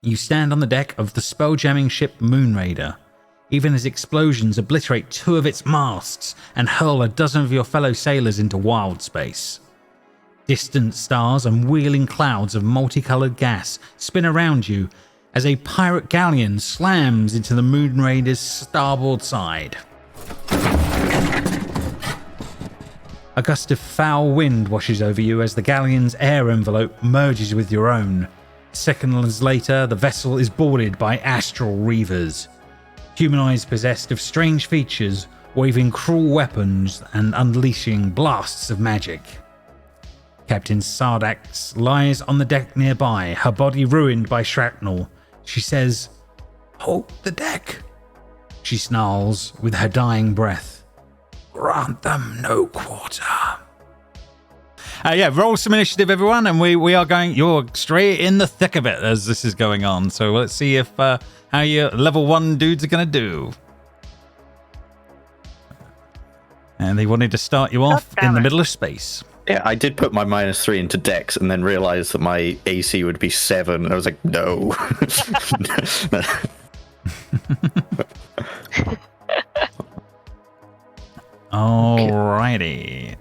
You stand on the deck of the spell-jamming ship Moonraider, even as explosions obliterate 2 of its masts and hurl a dozen of your fellow sailors into wild space. Distant stars and wheeling clouds of multicolored gas spin around you as a pirate galleon slams into the Moonraider's starboard side. A gust of foul wind washes over you as the galleon's air envelope merges with your own. Seconds later, the vessel is boarded by astral reavers, humanoids possessed of strange features, waving cruel weapons and unleashing blasts of magic. Captain Sardax lies on the deck nearby, her body ruined by shrapnel. She says, "Hold the deck," she snarls with her dying breath. "Grant them no quarter." Roll some initiative, everyone, and we are going. You're straight in the thick of it as this is going on. So let's see if how your level 1 dudes are going to do. And they wanted to start you off in the middle of space. Yeah, I did put my -3 into Dex and then realized that my AC would be 7. And I was like, no. Alrighty.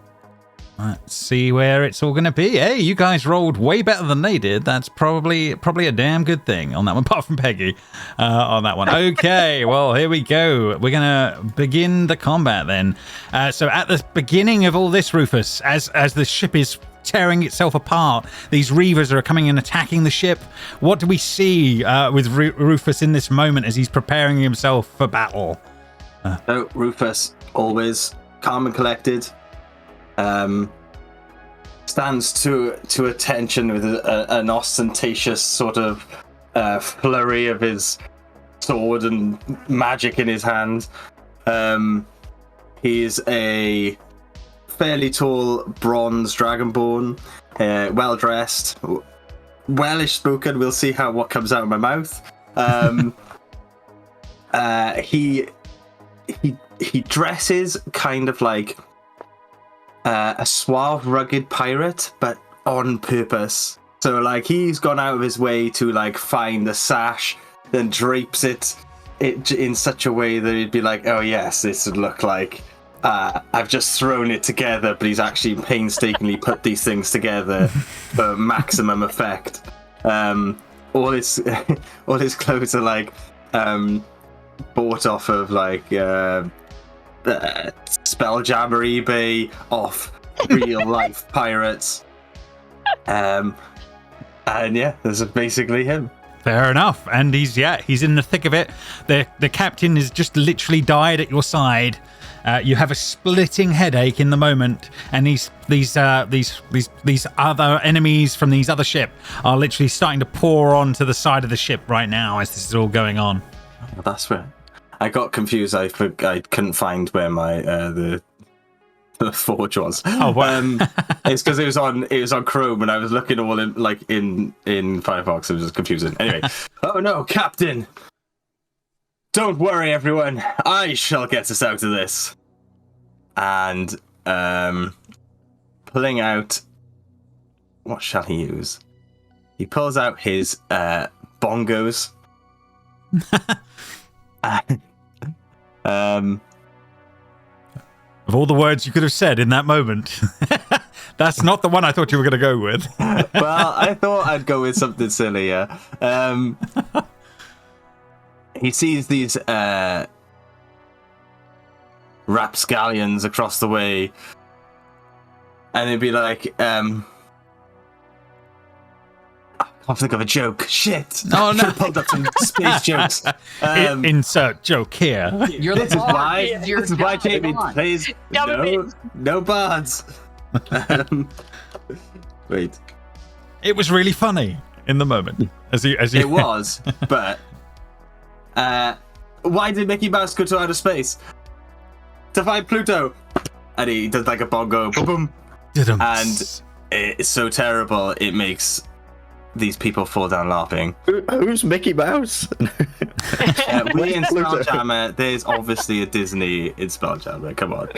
Let's see where it's all going to be. Hey, you guys rolled way better than they did. That's probably a damn good thing on that one, apart from Peggy on that one. Okay, well, here we go. We're going to begin the combat then. So at the beginning of all this, Rufus, as the ship is tearing itself apart, these reavers are coming and attacking the ship. What do we see with Rufus in this moment as he's preparing himself for battle? So Rufus, always calm and collected. Stands to attention with an ostentatious sort of flurry of his sword and magic in his hand. He's a fairly tall bronze dragonborn, well dressed, wellish spoken. We'll see what comes out of my mouth. He dresses kind of like a suave, rugged pirate, but on purpose. So, like, he's gone out of his way to, like, find a sash, then drapes it in such a way that it'd be like, oh, yes, this would look like I've just thrown it together, but he's actually painstakingly put these things together for maximum effect. All his clothes are, like, bought off of, like, Spelljammer eBay off real life pirates. And yeah, this is basically him. Fair enough. And he's in the thick of it. The captain has just literally died at your side. You have a splitting headache in the moment, and these other enemies from these other ship are literally starting to pour onto the side of the ship right now as this is all going on. Oh, that's right. I got confused. I couldn't find where my the forge was. Oh wow! It's because it was on Chrome, and I was looking all in Firefox. It was just confusing. Anyway, oh no, Captain! Don't worry, everyone. I shall get us out of this. And pulling out, what shall he use? He pulls out his bongos. Of all the words you could have said in that moment, that's not the one I thought you were going to go with. Well, I thought I'd go with something sillier. He sees these rapscallions across the way, and he'd be like, I can't think of a joke. Shit! Oh no! I pulled up some space jokes. Insert joke here. This is why Jamie plays no bards. Wait. It was really funny in the moment, as you. It was, but why did Mickey Mouse go to outer space? To find Pluto, and he does like a bongo, boom, boom, and it's so terrible it makes these people fall down laughing. Who's Mickey Mouse? We in Spelljammer, there's obviously a Disney in Spelljammer. Come on.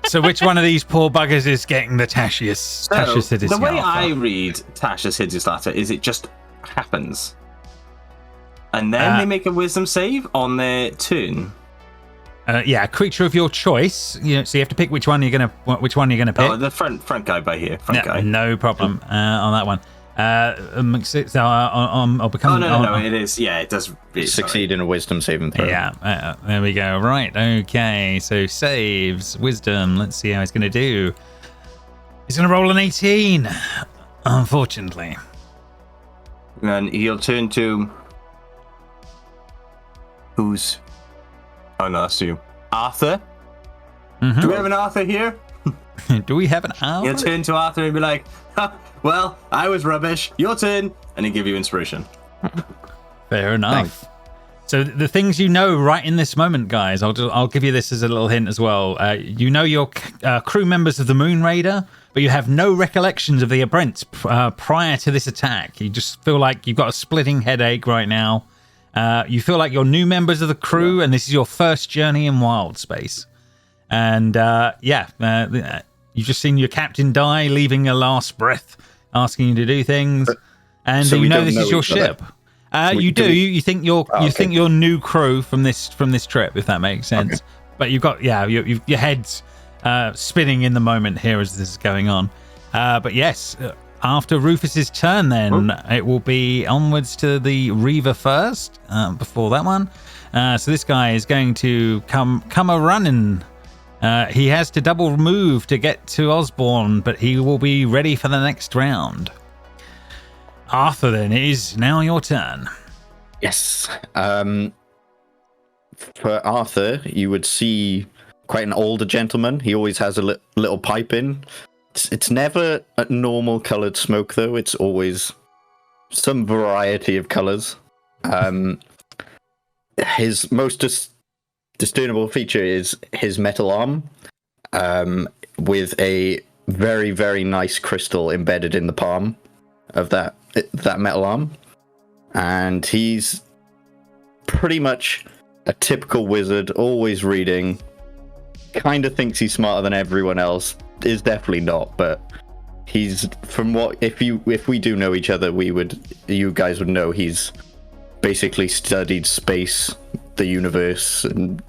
So which one of these poor buggers is getting the Tashius Hideous The way Laugher? I read Tasha's Hideous Laughter is it just happens. And then they make a wisdom save on their turn. A creature of your choice. So you have to pick which one you're gonna pick. Oh, the front guy by here. Front guy. No problem on that one. I'll become. No, it is. Yeah, it does. Succeed in a wisdom saving throw. Yeah, there we go. Right, okay. So saves, wisdom. Let's see how he's going to do. He's going to roll an 18, unfortunately. And he'll turn to... Who's... Oh, no, that's you. Arthur? Mm-hmm. Do we have an Arthur here? Do we have an Arthur? He'll turn to Arthur and be like, well, I was rubbish. Your turn. And he'll give you inspiration. Fair enough. Thanks. So the things you know right in this moment, guys, I'll give you this as a little hint as well. You know your crew members of the Moon Raider, but you have no recollections of the events prior to this attack. You just feel like you've got a splitting headache right now. You feel like you're new members of the crew, and this is your first journey in wild space. And you've just seen your captain die, leaving a last breath, asking you to do things, and so you know this is your ship. You do. You think you're new crew from this trip, if that makes sense. Okay. But you've got your head's spinning in the moment here as this is going on. But yes, after Rufus's turn, then it will be onwards to the Reaver first. Before that one, so this guy is going to come a running. He has to double move to get to Osborne, but he will be ready for the next round. Arthur, then, it is now your turn. Yes. For Arthur, you would see quite an older gentleman. He always has a little pipe in. It's never a normal coloured smoke, though. It's always some variety of colours. His most discernible feature is his metal arm, with a very, very nice crystal embedded in the palm of that metal arm. And he's pretty much a typical wizard, always reading, kind of thinks he's smarter than everyone else, is definitely not, but he's, from what, if we do know each other, you guys would know he's basically studied space, the universe, and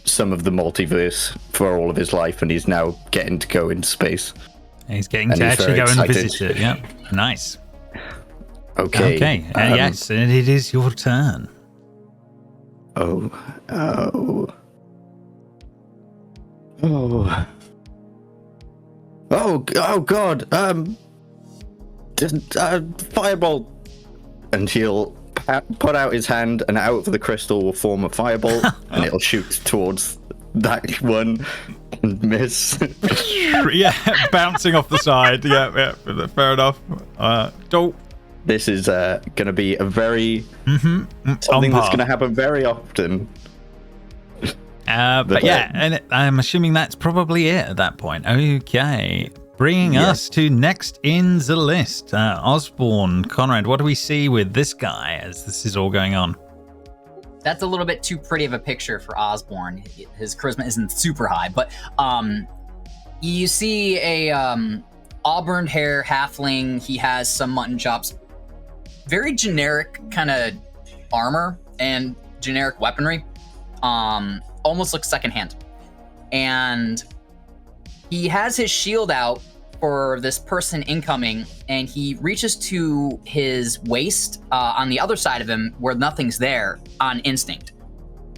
some of the multiverse for all of his life, and he's now getting to go into space. He's getting to actually go and visit it. Yeah, nice. Okay. Yes, and it is your turn. Oh God! Fireball, and he'll put out his hand, and out of the crystal will form a fireball, and it'll shoot towards that one and miss. Bouncing off the side. Yeah, fair enough. Don't. This is going to be a very something that's going to happen very often. But yeah, and I'm assuming that's probably it at that point. Okay, bringing us to next in the list, Osborne Conrad. What do we see with this guy as this is all going on? That's a little bit too pretty of a picture for Osborne. His charisma isn't super high, but you see a auburn hair halfling. He has some mutton chops. Very generic kind of armor and generic weaponry. Almost looks secondhand. And he has his shield out for this person incoming, and he reaches to his waist on the other side of him where nothing's there on instinct.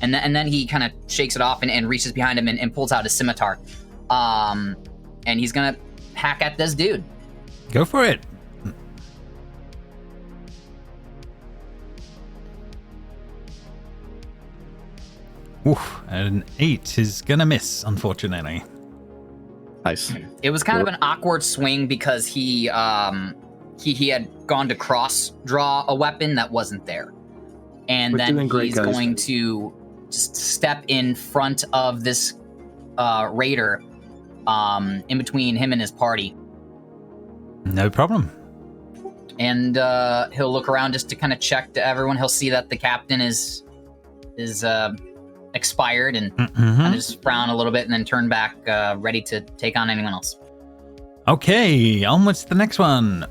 And then he kind of shakes it off and reaches behind him and pulls out his scimitar. And he's going to hack at this dude. Go for it. Oof, an 8 is gonna miss, unfortunately. Nice. It was kind of an awkward swing because he had gone to cross draw a weapon that wasn't there, and then he's going to just step in front of this raider, in between him and his party. No problem. And he'll look around just to kind of check to everyone. He'll see that the captain is expired and kind of just frown a little bit and then turn back, ready to take on anyone else. Okay, onwards to the next one.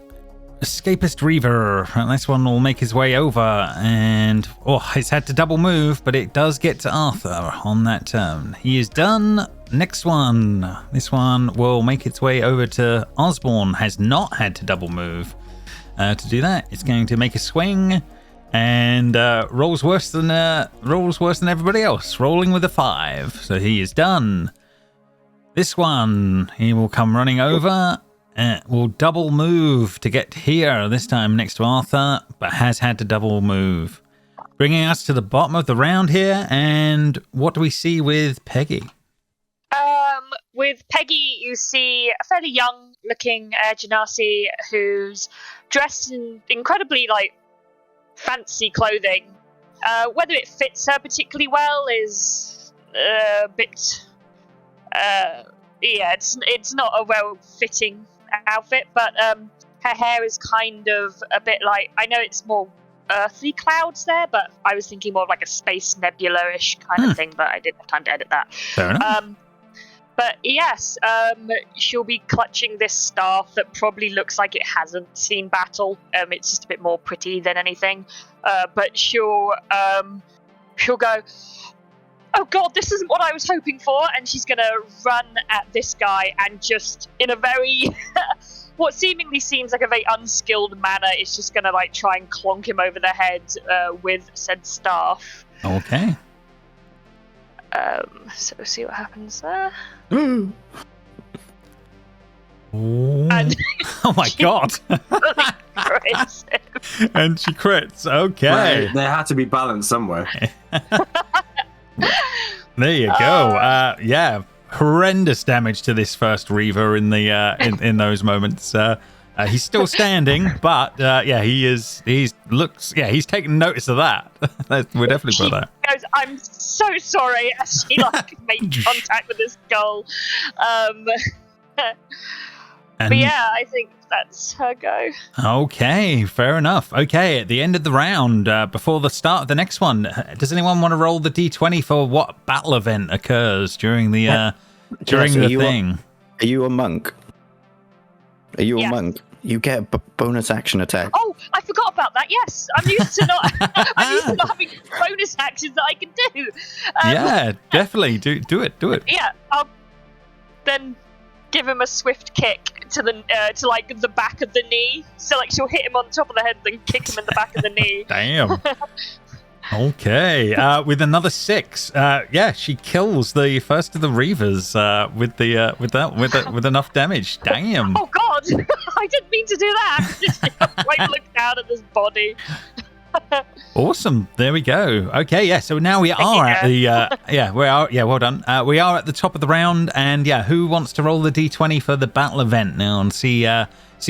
Escapist Reaver. This one will make his way over, and it's had to double move, but it does get to Arthur on that turn. He is done. Next one. This one will make its way over to Osborne. Has not had to double move to do that. It's going to make a swing, and rolls worse than everybody else. Rolling with a 5, so he is done. This one, he will come running over. Will double move to get here, this time next to Arthur, but has had to double move. Bringing us to the bottom of the round here, and what do we see with Peggy? With Peggy, you see a fairly young-looking Genasi who's dressed in incredibly, fancy clothing. Whether it fits her particularly well is a bit... it's not a well-fitting outfit, but her hair is kind of a bit like, I know it's more earthly clouds there, but I was thinking more of like a space nebula-ish kind of thing, but I didn't have time to edit that. Fair enough. But yes, she'll be clutching this staff that probably looks like it hasn't seen battle. It's just a bit more pretty than anything. But she'll go, oh god, this isn't what I was hoping for, and she's gonna run at this guy and just in a very what seemingly seems like a very unskilled manner is just gonna try and clonk him over the head with said staff. Okay. So we'll see what happens there. And oh my god. And she crits. Okay. Right, there had to be balance somewhere. There you go. Yeah, horrendous damage to this first Reaver in the in those moments. He's still standing, but he's taking notice of that. We'll definitely put that. Goes, I'm so sorry, as she made contact with this skull. But yeah, I think that's her go. Okay, fair enough. Okay, at the end of the round, before the start of the next one, does anyone want to roll the d20 for what battle event occurs during the thing? Are you a monk? Are you Yes. a monk? You get a bonus action attack. Oh, I forgot about that. Yes, I'm used to not having bonus actions that I can do. Yeah, definitely do it. Yeah, I'll then give him a swift kick to the the back of the knee. So she'll hit him on top of the head, then kick him in the back of the knee. Damn. Okay, with another 6. She kills the first of the Reavers with enough damage. Damn. Oh god, I didn't mean to do that. I looked down at this body. Awesome. There we go. Okay, yeah. So now we are at the well done. We are at the top of the round, and who wants to roll the d20 for the battle event now and see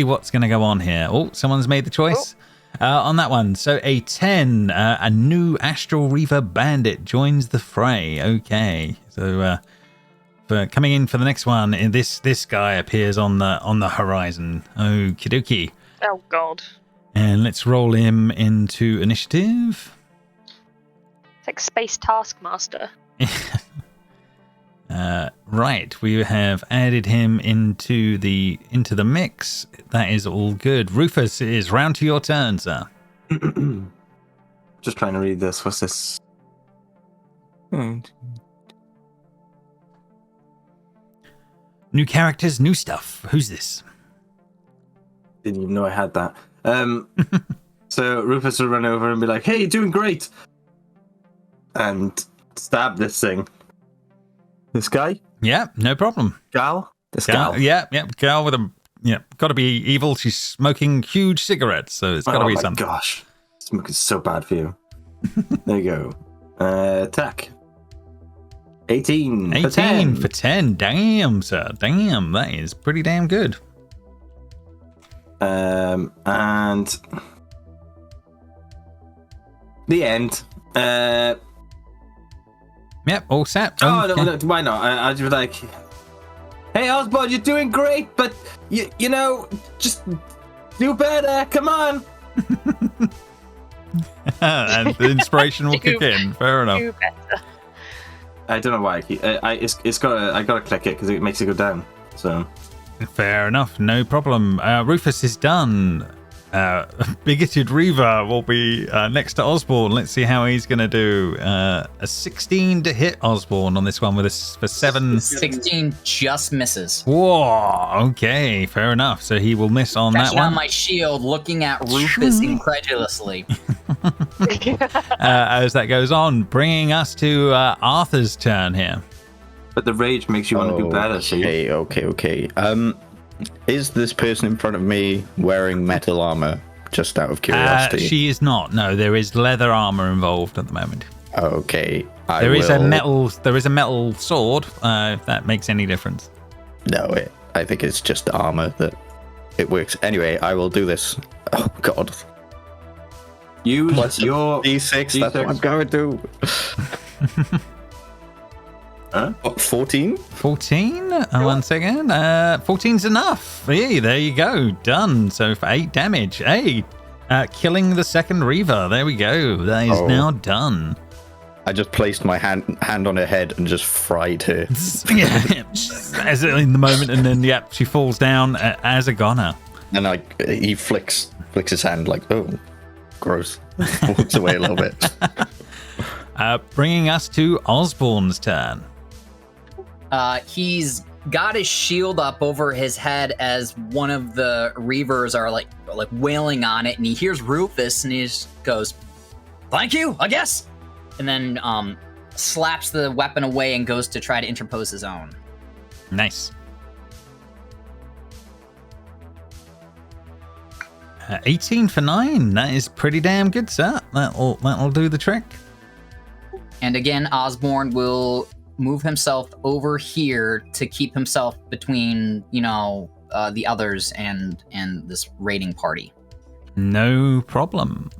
what's going to go on here? Oh, someone's made the choice. On that one. So a 10, a new Astral Reaver Bandit joins the fray. Okay. So for coming in for the next one, this guy appears on the horizon. Okie dokie. Oh god. And let's roll him into initiative. It's like Space Taskmaster. Right, we have added him into the mix. That is all good. Rufus, it is round to your turn, sir. Just trying to read this. What's this? New characters, new stuff. Who's this? Didn't even know I had that. So Rufus will run over and be like, "Hey, you're doing great," and stab this thing. This guy? Yeah, no problem. Gal? Gal? Yeah, Gal with a... Yeah, got to be evil. She's smoking huge cigarettes, so it's got to be something. Oh my gosh. Smoking is so bad for you. There you go. Attack. 18 for 10. 18 for 10. Damn, sir. Damn, that is pretty damn good. And... the end. Yep, all set. No, why not? I just like, hey Osborne, you're doing great, but you know, just do better. Come on. And the inspiration will kick in. Fair enough. Do better. I don't know why. I gotta click it because it makes it go down. So fair enough. No problem. Rufus is done. Bigoted Reaver will be next to Osborne. Let's see how he's going to do. A 16 to hit Osborne on this one with for 7. 16 just misses. Whoa, okay, fair enough. So he will miss on that Catching one. on my shield, looking at Rufus incredulously. As that goes on, bringing us to Arthur's turn here. But the rage makes you want to do better, see? Okay. Is this person in front of me wearing metal armor? Just out of curiosity. She is not. No, there is leather armor involved at the moment. Okay. There is a metal sword. If that makes any difference. No, I think it's just armor that it works. Anyway, I will do this. Oh God. Use your D6. That's what I'm going to do. Huh? What, 14? 14? 1 second. 14's enough. Hey, there you go. Done. So for 8 damage. Hey, killing the second Reaver. There we go. That is now done. I just placed my hand on her head and just fried her. As in the moment, and then she falls down as a goner. And he flicks his hand like, oh, gross. Walks away a little bit. Bringing us to Osborne's turn. He's got his shield up over his head as one of the Reavers are like wailing on it, and he hears Rufus, and he just goes, "Thank you, I guess," and then slaps the weapon away and goes to try to interpose his own. Nice. 18 for 9. That is pretty damn good, sir. That'll do the trick. And again, Osborne will move himself over here to keep himself between, the others and this raiding party. No problem.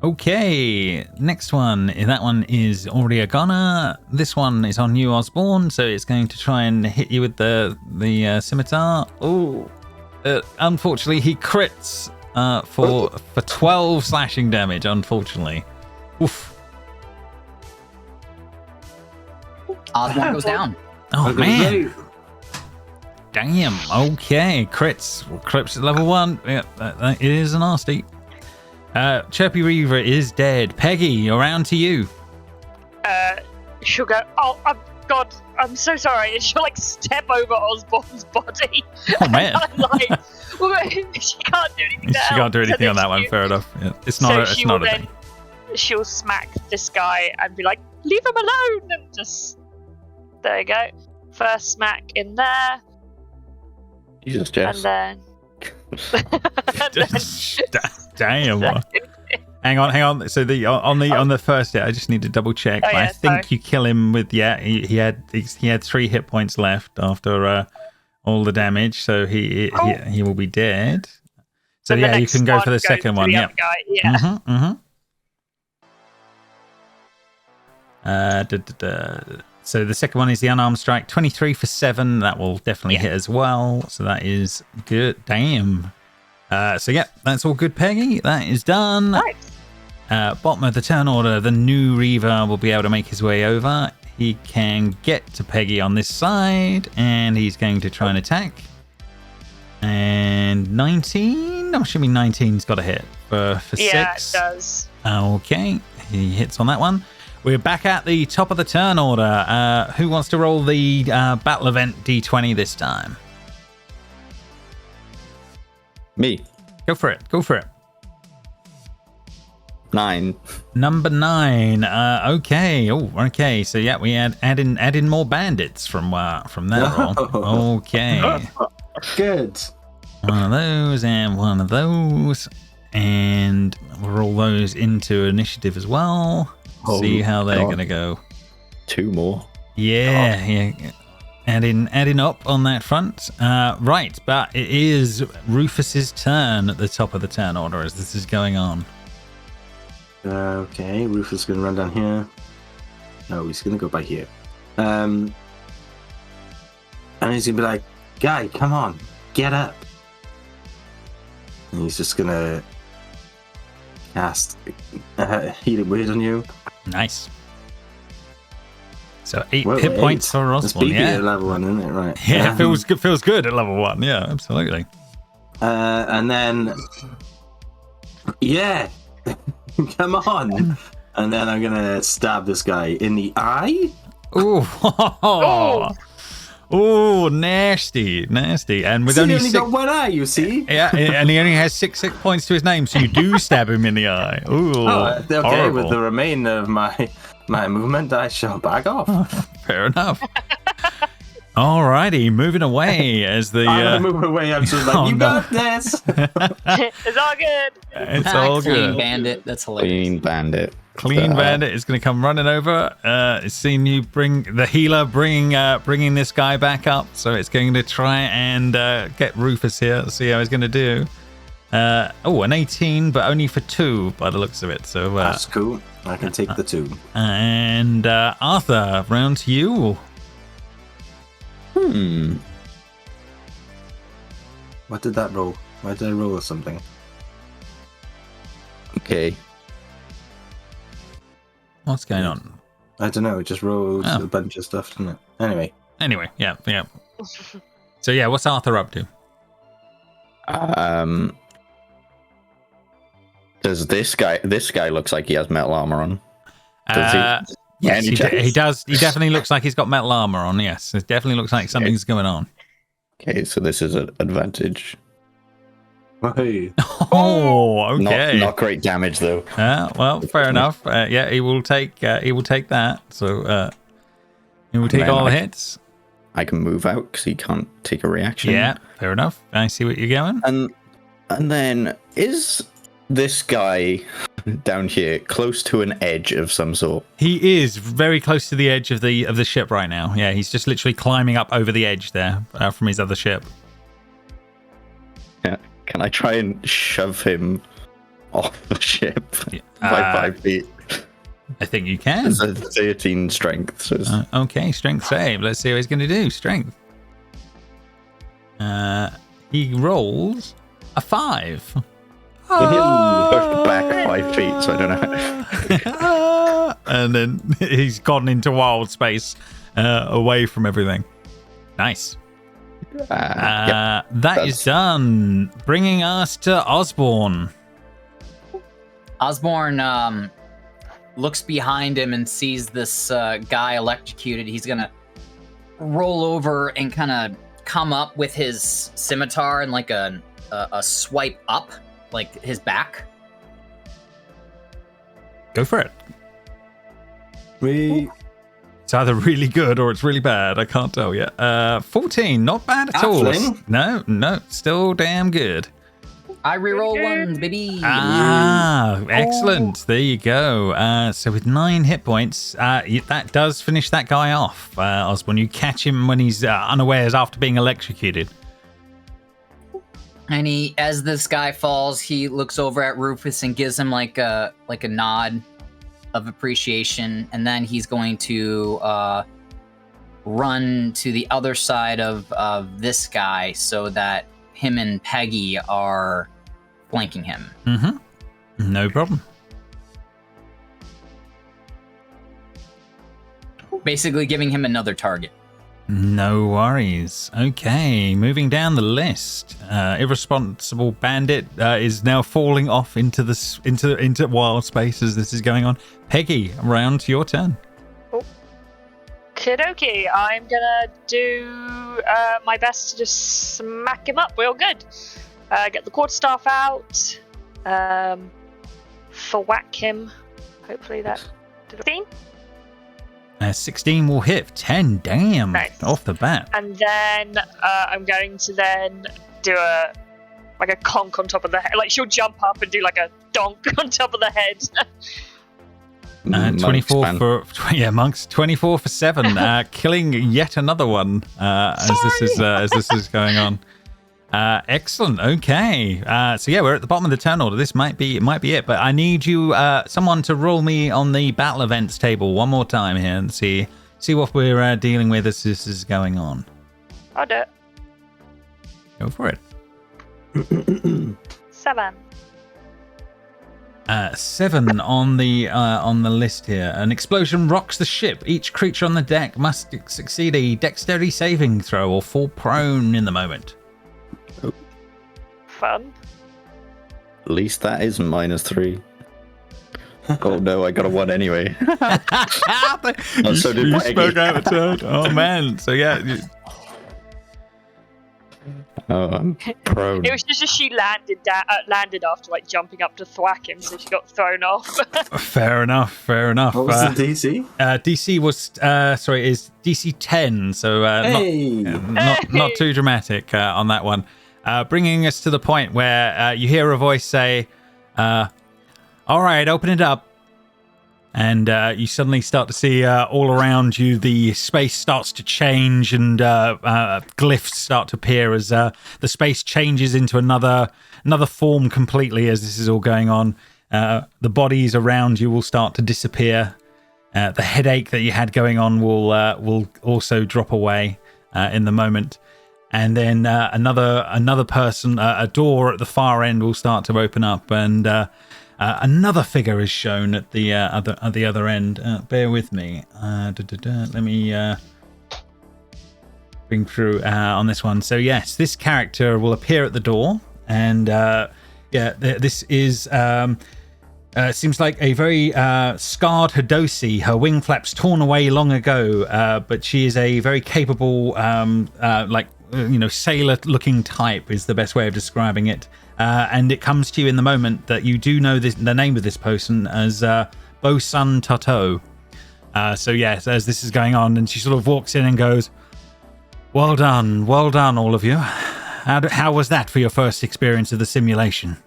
Okay, next one. That one is already a goner. This one is on you, Osborne, so it's going to try and hit you with the scimitar. Oh, unfortunately, he crits for 12 slashing damage. Unfortunately, oof. Osborne goes down. Oh man! Damn. Okay, crits at level 1. Yeah, that is a nasty. Chirpy Reaver is dead. Peggy, around to you. She'll go, oh, God, I'm so sorry. And she'll, step over Osborne's body. Oh, man. And I'm like, well, she can't do anything She can't do anything on that one, fair enough. Yeah. It's not a thing. She'll smack this guy and be like, leave him alone! And just, there you go. First smack in there. Jesus, Jess. And then... Damn. Hang on. So on the first hit, I just need to double check. Oh, yeah, I think you kill him with he had 3 hit points left after all the damage, so he will be dead. So and yeah, you can go for the second one. Yeah. Yeah. So the second one is the unarmed strike, 23 for 7. That will definitely hit as well. So that is good. Damn. So yeah, that's all good, Peggy. That is done. Nice. Bottom of the turn order, the new Reaver will be able to make his way over. He can get to Peggy on this side, and he's going to try and attack. And 19? I'm assuming 19's got a hit for 6. Yeah, it does. Okay, he hits on that one. We're back at the top of the turn order. Who wants to roll the battle event D20 this time? Me. Go for it. 9. Number 9. Okay. Oh, okay. So yeah, we add in more bandits from that roll. Okay. Good. One of those and one of those, and we'll roll those into initiative as well. See how they're gonna go. 2 more. Yeah. Adding up on that front. Right, but it is Rufus's turn at the top of the turn order as this is going on. Okay, Rufus is going to run down here. No, he's going to go by here. And he's going to be like, guy, come on, get up. And he's just going to cast Healing Word on you. Nice. So 8 hit points for Osborne. Yeah, at level 1, isn't it? Right. Yeah, feels good at level 1. Yeah, absolutely. And then Yeah, come on. And then I'm gonna stab this guy in the eye. Oh, oh, nasty. And with See, only he only six, got one eye, you see. yeah, and he only has six hit points to his name, so you do stab him in the eye. Ooh, Okay, horrible. with the remainder of my movement, I shall back off. Fair enough. Alrighty, moving away as the. I'm moving away. I'm just like, Oh, you no. got this. It's all good. It's all Clean good. bandit. That's hilarious. Clean bandit. Clean bandit is going to come running over. It's seen you bring the healer bringing this guy back up, so it's going to try and get Rufus here. Let's see how he's going to do. An 18, but only for 2 by the looks of it. So That's cool. I can take the 2. and Arthur, round to you. What did that roll? Why did I roll something? Okay. What's going on? I don't know. It just rolled Oh. a bunch of stuff, didn't it? Anyway. Anyway, yeah. So yeah, what's Arthur up to? Does this guy looks like he has metal armor on? Does he? Yes, Any chance? he does. He definitely looks like he's got metal armor on. Yes, it definitely looks like something's going on. Okay, so this is an advantage. Hey. Oh, okay. Not great damage though. Well, fair enough. Yeah, he will take that. So he will take Man, all the I- hits. I can move out because he can't take a reaction. Yeah, fair enough. I see what you're going. And then is this guy down here close to an edge of some sort? He is very close to the edge of the ship right now. Yeah, he's just literally climbing up over the edge there from his other ship. Yeah. Can I try and shove him off the ship by Uh, 5 feet? I think you can. It's a 13 strength. So it's, Okay, strength save. Let's see what he's going to do. Strength. He rolls a 5. pushed back 5 feet, so I don't know. And then he's gone into wild space, away from everything. Nice. Yep. That is done. Bringing us to Osborne. Osborne looks behind him and sees this guy electrocuted. He's gonna roll over and kind of come up with his scimitar and like a swipe up, like his back. Go for it. We It's either really good or it's really bad. I can't tell yet. 14, not bad at all. Halfling? No, still damn good. I reroll Pretty good. ones, baby. Excellent. There you go. So with 9 hit points, that does finish that guy off. Osborne, you catch him when he's unawares after being electrocuted. And as this guy falls, he looks over at Rufus and gives him like a nod of appreciation, and then he's going to run to the other side of this guy so that him and Peggy are flanking him. Mm-hmm. No problem. Basically giving him another target. No worries. Okay, moving down the list. Irresponsible bandit is now falling off into wild space as this is going on. Peggy, round to your turn. Kidoki, I'm gonna do my best to just smack him up real good. Get the quarterstaff out, whack him. Hopefully that did 15. 16 will hit. 10, damn. Nice. Off the bat. And then I'm going to then do a conk on top of the head. Like she'll jump up and do like a donk on top of the head. 24 Monks, for monks. 24 for 7, killing yet another one as this is going on. Excellent. Okay. So yeah, we're at the bottom of the turn order. This might be it, but I need you, someone, to roll me on the battle events table one more time here and see what we're dealing with as this is going on. I'll do it. Go for it. 7. 7 on the list here. An explosion rocks the ship. Each creature on the deck must succeed a dexterity saving throw or fall prone in the moment. Fun. At least that isn't -3. Oh no, I got a 1 anyway. you so did you Peggy. spoke out the turn. Oh man. So yeah. Oh, I'm prone. It was just as she landed after like jumping up to thwack him, so she got thrown off. Fair enough. Fair enough. What was the DC? DC was is DC 10. So Hey! not too dramatic on that one. Bringing us to the point where you hear a voice say, all right, open it up. And you suddenly start to see all around you, the space starts to change and glyphs start to appear as the space changes into another form completely as this is all going on. The bodies around you will start to disappear. The headache that you had going on will also drop away in the moment. And then another person, a door at the far end will start to open up, and another figure is shown at the other end. Bear with me. Let me bring through on this one. So yes, this character will appear at the door, and this is. Seems like a very scarred Hadosi. Her wing flaps torn away long ago, but she is a very capable, sailor-looking type is the best way of describing it. And it comes to you in the moment that you do know the name of this person as Bosun Tato. So yes, as this is going on, and she sort of walks in and goes, well done, all of you. How was that for your first experience of the simulation?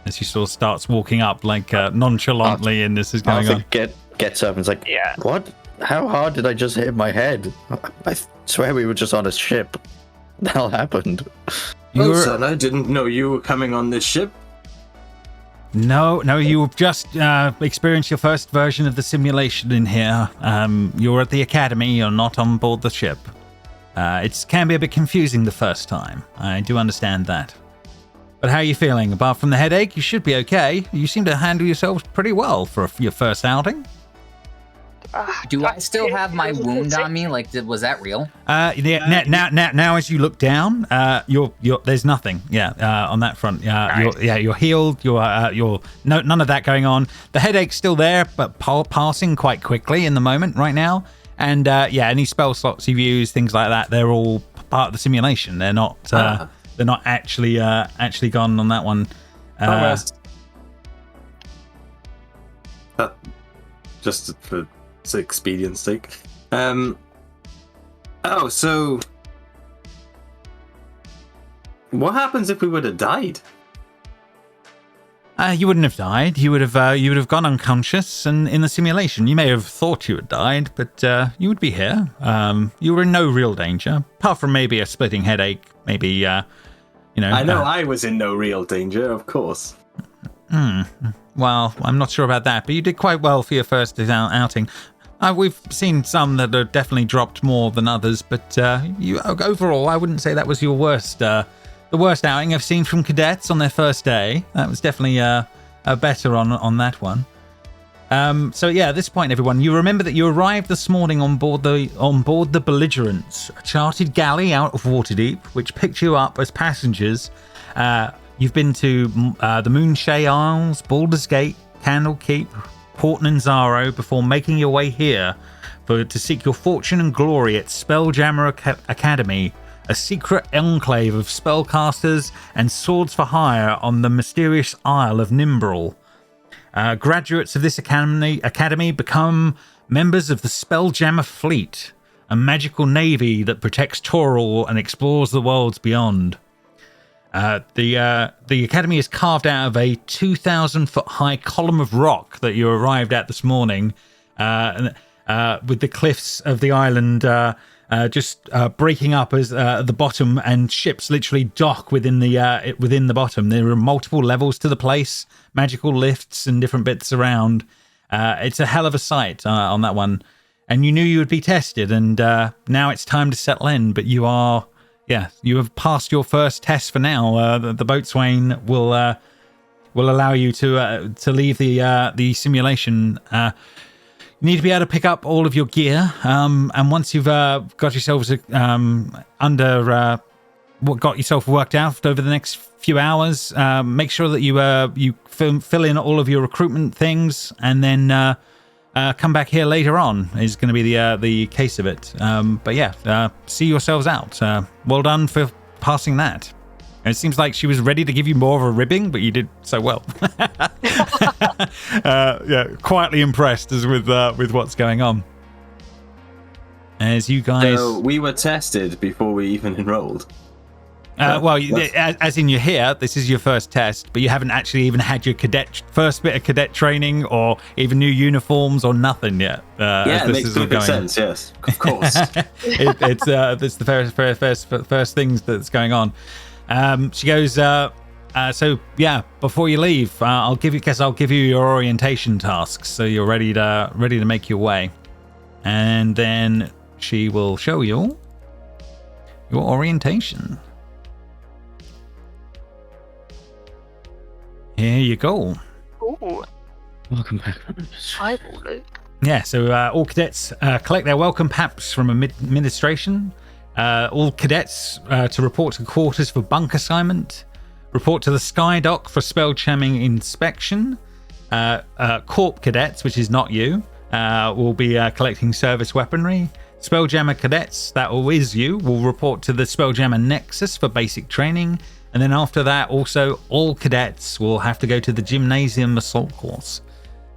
As she sort of starts walking up like nonchalantly, and this is going on. Gets up and is like, Yeah. What? How hard did I just hit my head? I swear we were just on a ship. The hell happened? Well, son, I didn't know you were coming on this ship. No, you've just experienced your first version of the simulation in here. You're at the academy, you're not on board the ship. It can be a bit confusing the first time. I do understand that. But how are you feeling? Apart from the headache, you should be okay. You seem to handle yourselves pretty well for your first outing. Do I still have my wound on me? Like, was that real? Now, as you look down, you're there's nothing. On that front. Nice. You're healed. You're none of that going on. The headache's still there, but passing quite quickly in the moment right now. And any spell slots you've used, things like that, they're all part of the simulation. They're not. They're not actually gone on that one. Just for expedience sake. So what happens if we would have died? You wouldn't have died. You would have gone unconscious, and in the simulation, you may have thought you had died, but you would be here. You were in no real danger, apart from maybe a splitting headache, maybe. I know I was in no real danger, of course. Well, I'm not sure about that, but you did quite well for your first outing. We've seen some that have definitely dropped more than others, but overall, I wouldn't say that was your worst. The worst outing I've seen from cadets on their first day. That was definitely better on that one. At this point, everyone, you remember that you arrived this morning on board the Belligerents, a chartered galley out of Waterdeep, which picked you up as passengers. You've been to the Moonshay Isles, Baldur's Gate, Candlekeep, Port Nanzaro before making your way here to seek your fortune and glory at Spelljammer Academey, a secret enclave of spellcasters and swords for hire on the mysterious Isle of Nimbrel. Graduates of this academy become members of the Spelljammer Fleet, a magical navy that protects Toril and explores the worlds beyond. The academy is carved out of a 2,000-foot high column of rock that you arrived at this morning, with the cliffs of the island just breaking up as the bottom, and ships literally dock within the bottom. There are multiple levels to the place, magical lifts and different bits around. It's a hell of a sight on that one, and you knew you would be tested, and now it's time to settle in. But you have passed your first test for now. The boatswain will allow you to leave the simulation. You need to be able to pick up all of your gear, and once you've got yourselves under what got yourself worked out over the next few hours. Make sure that you fill in all of your recruitment things, and then come back here later on is going to be the case of it. But yeah, see yourselves out. Well done for passing that. And it seems like she was ready to give you more of a ribbing, but you did so well. Yeah, quietly impressed as with what's going on. As you guys, So we were tested before we even enrolled. As in you're here, this is your first test, but you haven't actually even had your first bit of cadet training or even new uniforms or nothing yet. Yeah, it makes perfect sense. Yes, of course. It's the first things that's going on. She goes, so yeah, before you leave, I'll give you your orientation tasks, so you're ready to make your way, and then she will show you your orientation. Here you go. Ooh, Welcome back. eyeball loop. Yeah, so all cadets collect their welcome paps from administration. All cadets to report to quarters for bunk assignment. Report to the sky dock for spell jamming inspection. Corp cadets, which is not you, will be collecting service weaponry. Spelljammer cadets, that is you, will report to the Spelljammer Nexus for basic training. And then after that, also, all cadets will have to go to the Gymnasium Assault course.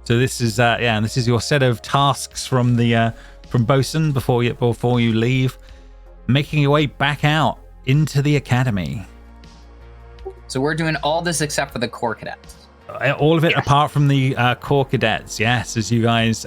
So this is this is your set of tasks from the from Bosun before you leave, making your way back out into the academy. So we're doing all this except for the core cadets. All of it apart from the core cadets, yes, as you guys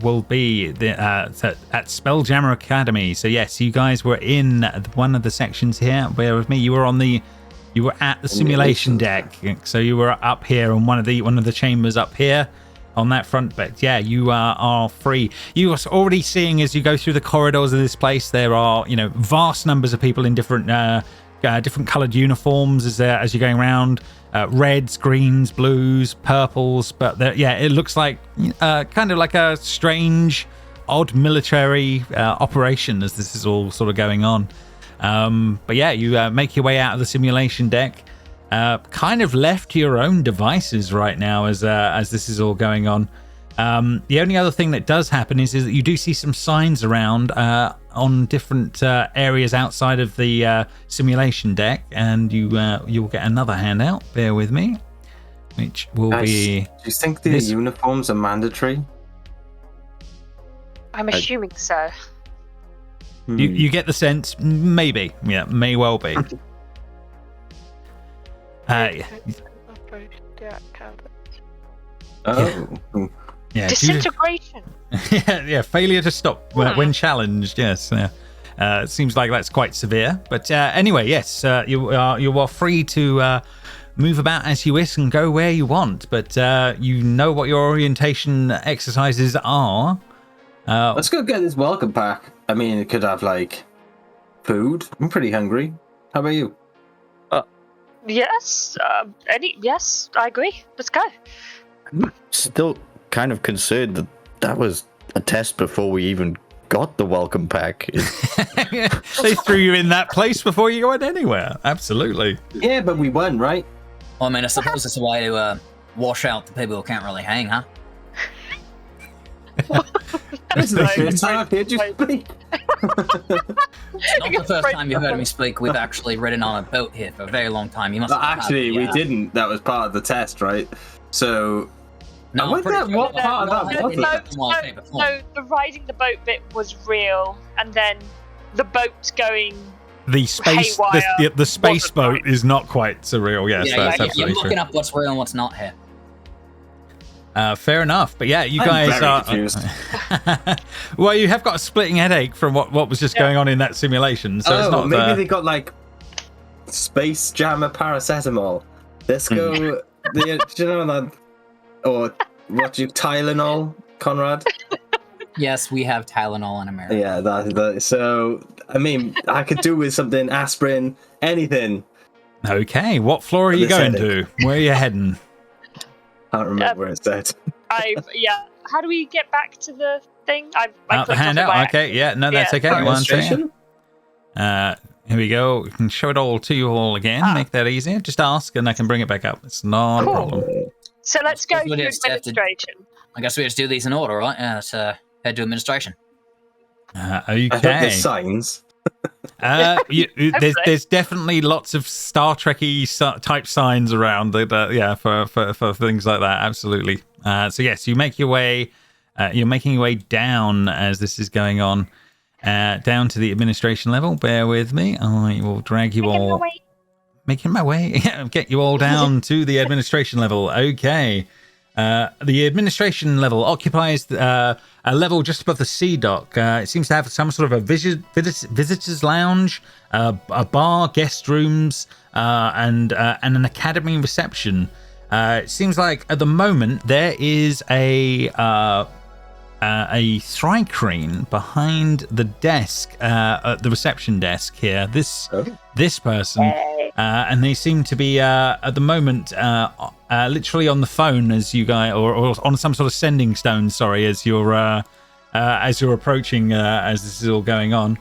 will be at Spelljammer Academy. So yes, you guys were in one of the sections here. Bear with me. You were at the simulation deck, so you were up here on one of the chambers up here on that front bit. Yeah, you are free. You are already seeing as you go through the corridors of this place. There are vast numbers of people in different coloured uniforms as you're going around. Reds, greens, blues, purples. But it looks like kind of like a strange, odd military operation as this is all sort of going on. But yeah, you make your way out of the simulation deck, kind of left to your own devices right now as this is all going on. The only other thing that does happen is that you do see some signs around on different areas outside of the simulation deck, and you'll get another handout. Bear with me, which will be. Do you think the uniforms are mandatory? I'm assuming so. You get the sense, maybe, may well be. Disintegration. Failure to stop when challenged. Yes, it seems like that's quite severe. But anyway, yes, you are free to move about as you wish and go where you want. But you know what your orientation exercises are. Let's go get this welcome pack. I mean, it could have food. I'm pretty hungry. How about you? Yes. Yes, I agree. Let's go. I'm still kind of concerned that was a test before we even got the welcome pack. They threw you in that place before you went anywhere. Absolutely. Yeah, but we won, right? Well, I mean, I suppose it's a way to wash out the people who can't really hang, huh? This is the first time I've heard you speak. Not the first time you heard me speak. We've actually ridden on a boat here for a very long time. You must. Actually, we didn't. That was part of the test, right? So. No, what part of that was it? No, the riding the boat bit was real, and then the boat going. The space, the space boat is not quite surreal. Yes, that's absolutely you're looking true. up what's real and what's not here. Fair enough, but yeah, you guys are confused. Well, you have got a splitting headache from what was just going on in that simulation, so it's not. Maybe they got space jammer paracetamol. Let's go. Do you know that? Or Tylenol, Conrad? Yes, we have Tylenol in America. Yeah, so I mean, I could do with something aspirin, anything. Okay, what floor are you going to? Where are you heading? I can't remember where it said. How do we get back to the thing? The handout. Okay, yeah, no, that's okay. Administration? Here we go. We can show it all to you all again. Make that easier. Just ask and I can bring it back up. It's not a problem. So let's go to We'll just have to- administration. I guess we just do these in order, right? Yeah, let's head to administration. Okay. I hope there's signs. There's definitely lots of Star Trekky type signs around. For things like that. Absolutely. So yes, you make your way. You're making your way down as this is going on, down to the administration level. Bear with me. I will drag you all. Making my way. Get you all down to the administration level. Okay. The administration level occupies a level just above the sea dock. It seems to have some sort of a visitors lounge, a bar, guest rooms, and an academy reception. It seems like at the moment there is a thri-crane behind the desk, at the reception desk here. This person, and they seem to be at the moment literally on the phone as you guys, or on some sort of sending stone. Sorry, as you're approaching, as this is all going on.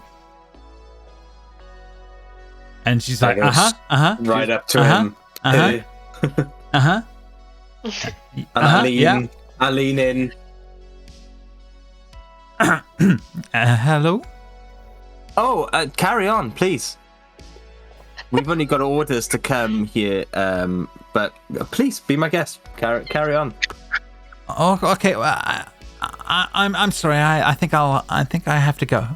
And she's like, right up to him. And I lean in. Hello. Oh, carry on, please. We've only got orders to come here, but please be my guest. Carry on. Oh, okay. I'm sorry. I think I have to go.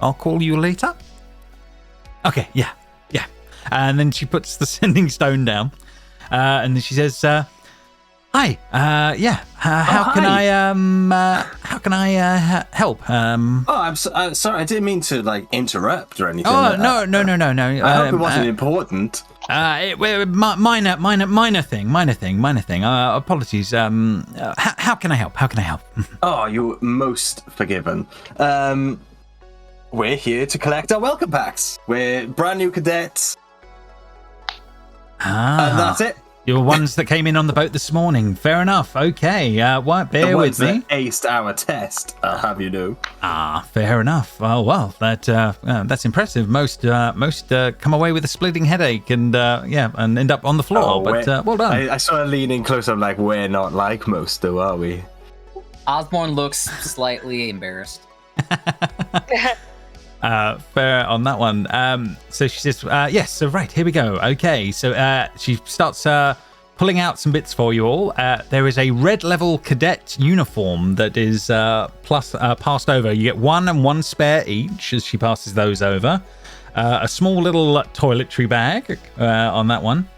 I'll call you later. Okay. Yeah. And then she puts the sending stone down, and then she says, "Hi. How can I help?" I'm sorry. I didn't mean to interrupt or anything. Oh, no. I hope it wasn't important. Minor thing. Apologies. How can I help? Oh, you're most forgiven. We're here to collect our welcome packs. We're brand new cadets. And that's it. You're ones that came in on the boat this morning. Fair enough. Okay. Bear with me. Aced our test. I'll have you know. Fair enough. Oh well, that's impressive. Most come away with a splitting headache and end up on the floor. Well done. I saw her leaning close. I'm like, we're not like most, though, are we? Osborne looks slightly embarrassed. Fair on that one. So she says, yes, so right, here we go. Okay, so she starts pulling out some bits for you all. There is a red level cadet uniform that is passed over. You get one and one spare each as she passes those over. A small little toiletry bag on that one.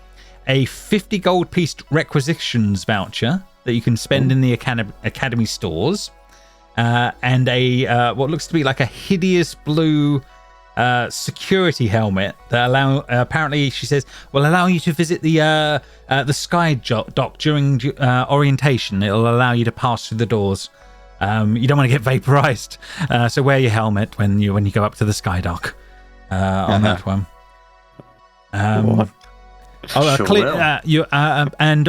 A 50 gold piece requisitions voucher that you can spend in the academy stores. And a what looks to be like a hideous blue security helmet that apparently she says will allow you to visit the sky dock during orientation. It'll allow you to pass through the doors. You don't want to get vaporized, so wear your helmet when you go up to the sky dock on that one. And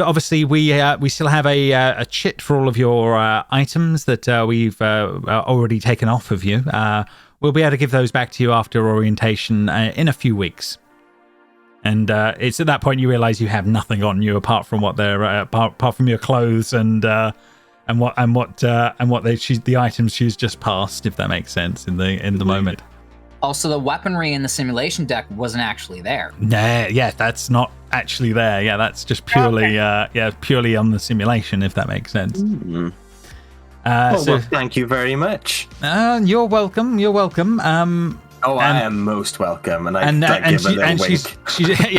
obviously we still have a chit for all of your items that we've already taken off of you. We'll be able to give those back to you after orientation in a few weeks. And it's at that point you realise you have nothing on you apart from what they're apart from your clothes and the items she's just passed, if that makes sense in the moment. Also, the weaponry in the simulation deck wasn't actually there. Nah, yeah, that's not actually there. Yeah, that's just purely, purely on the simulation, if that makes sense. Mm-hmm. Well, thank you very much. You're welcome. I am most welcome,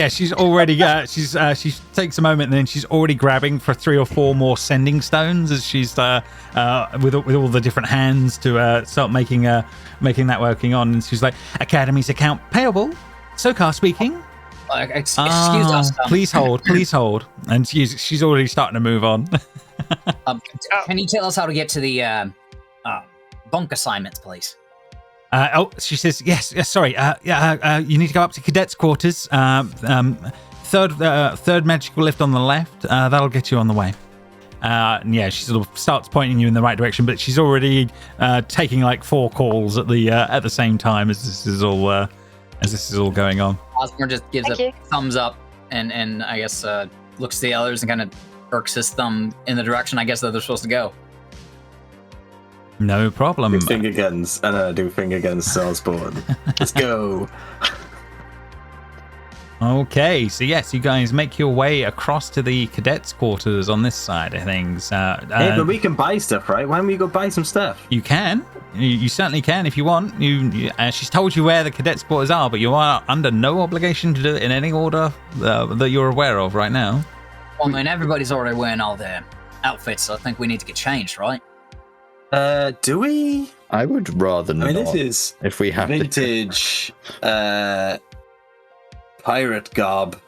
she's already she takes a moment and then she's already grabbing for 3 or 4 more sending stones as she's with all the different hands to start making that working on, and she's like, Academy's account payable, Sokar speaking. Excuse us. Please hold, and she's already starting to move on. Can you tell us how to get to the bunk assignments, please? She says, yes, sorry. You need to go up to cadets' quarters. Third magical lift on the left. That'll get you on the way. And yeah, she sort of starts pointing you in the right direction, but she's already taking like 4 calls at the same time as this is all going on. Osborne just gives Thank a you. thumbs up and I guess looks to the others and kind of irks his thumb in the direction I guess that they're supposed to go. No problem. Do finger guns, and I do finger guns to Osborne. Let's go. Okay, so yes, you guys make your way across to the cadets' quarters on this side of things. Hey, but we can buy stuff, right? Why don't we go buy some stuff? You can. You certainly can if you want. She's told you where the cadets' quarters are, but you are under no obligation to do it in any order that you're aware of right now. Well, I mean, everybody's already wearing all their outfits, so I think we need to get changed, right? Do we? I would rather not. I mean, this is if we have vintage pirate garb.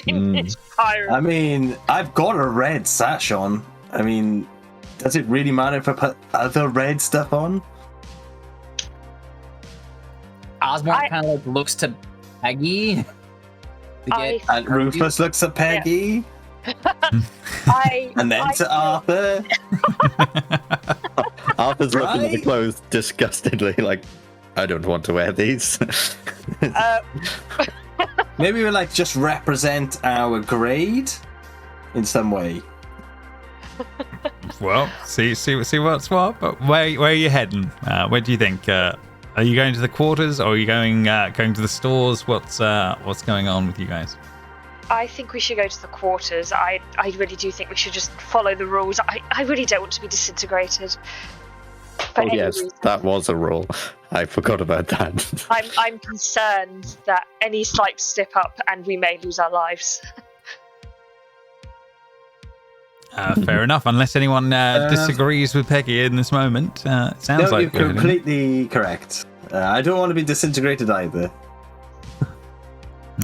Vintage pirate. I mean, I've got a red sash on. I mean, does it really matter if I put other red stuff on? Osborne kind of like looks to Peggy. To get And Rufus looks at Peggy, and then to Arthur. Arthur's looking at the Right? clothes disgustedly, like, I don't want to wear these. Maybe we like just represent our grade in some way. Well, see what's what. But where are you heading? Where do you think? Are you going to the quarters, or are you going to the stores? What's going on with you guys? I think we should go to the quarters. I really do think we should just follow the rules. I really don't want to be disintegrated. For Oh any yes, reason. that was a rule. I forgot about that. I'm concerned that any slight step up and we may lose our lives. Fair enough. Unless anyone disagrees with Peggy in this moment, it sounds No, like you're we're heading- completely correct. I don't want to be disintegrated either.